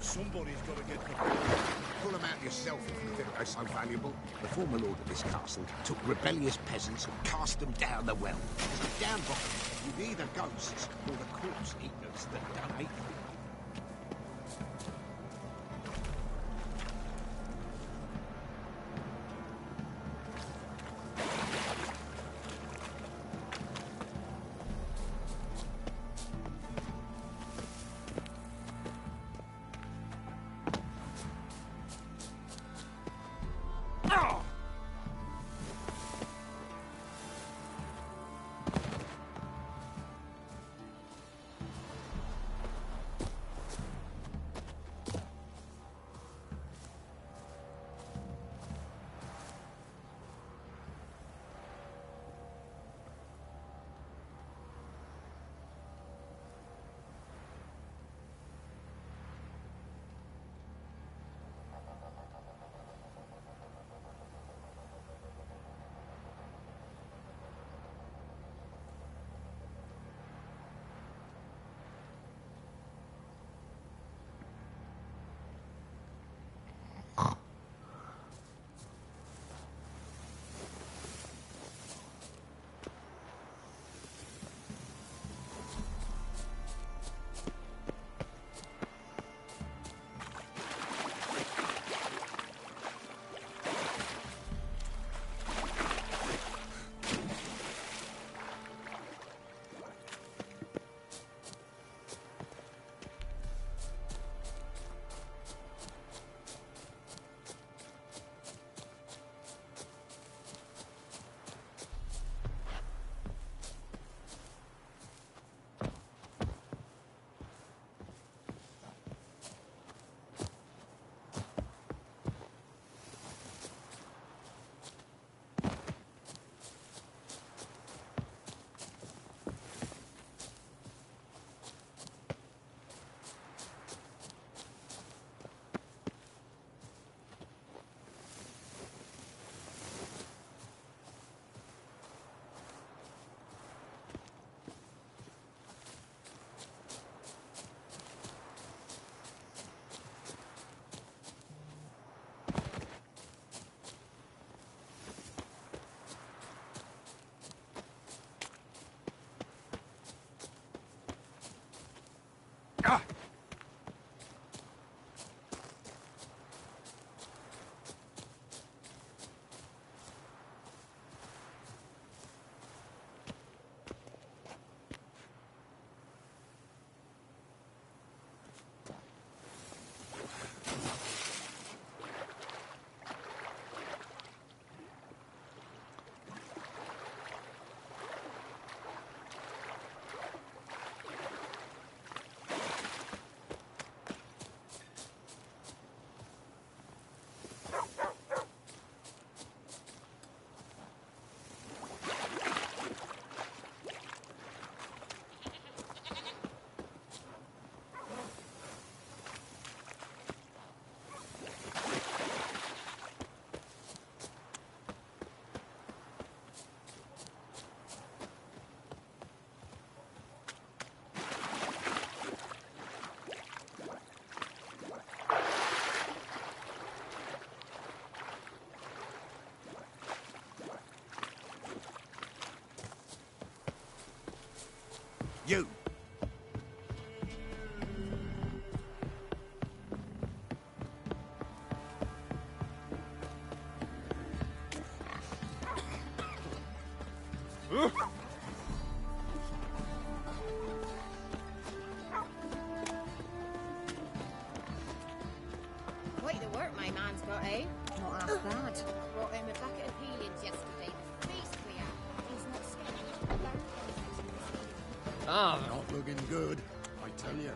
Somebody's got to get the... Pull them out yourself if you think they're so valuable. The former lord of this castle took rebellious peasants and cast them down the well. So down bottom, you've either ghosts or the corpse eaters that don't eat them. You! Quite the work my man's got, eh? Not half bad. Brought him a bucket of peelings yesterday. Beast we are. He's not scared. Not looking good, I tell you.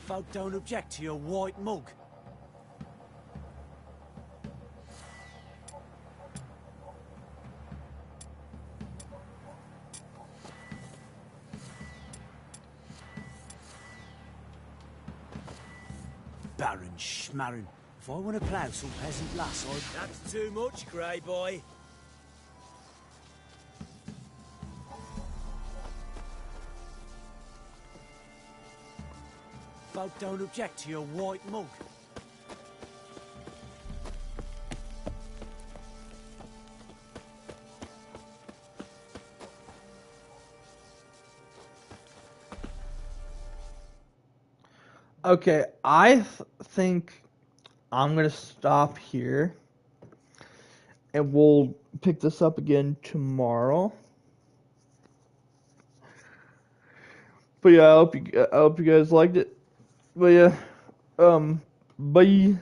Folk don't object to your white mug. Baron Schmarren. If I want to plough some peasant lass, I'd... That's too much, Grey Boy. Folk don't object to your white mug. Okay, I think I'm going to stop here. And we'll pick this up again tomorrow. But yeah, I hope you guys liked it. But yeah, bye.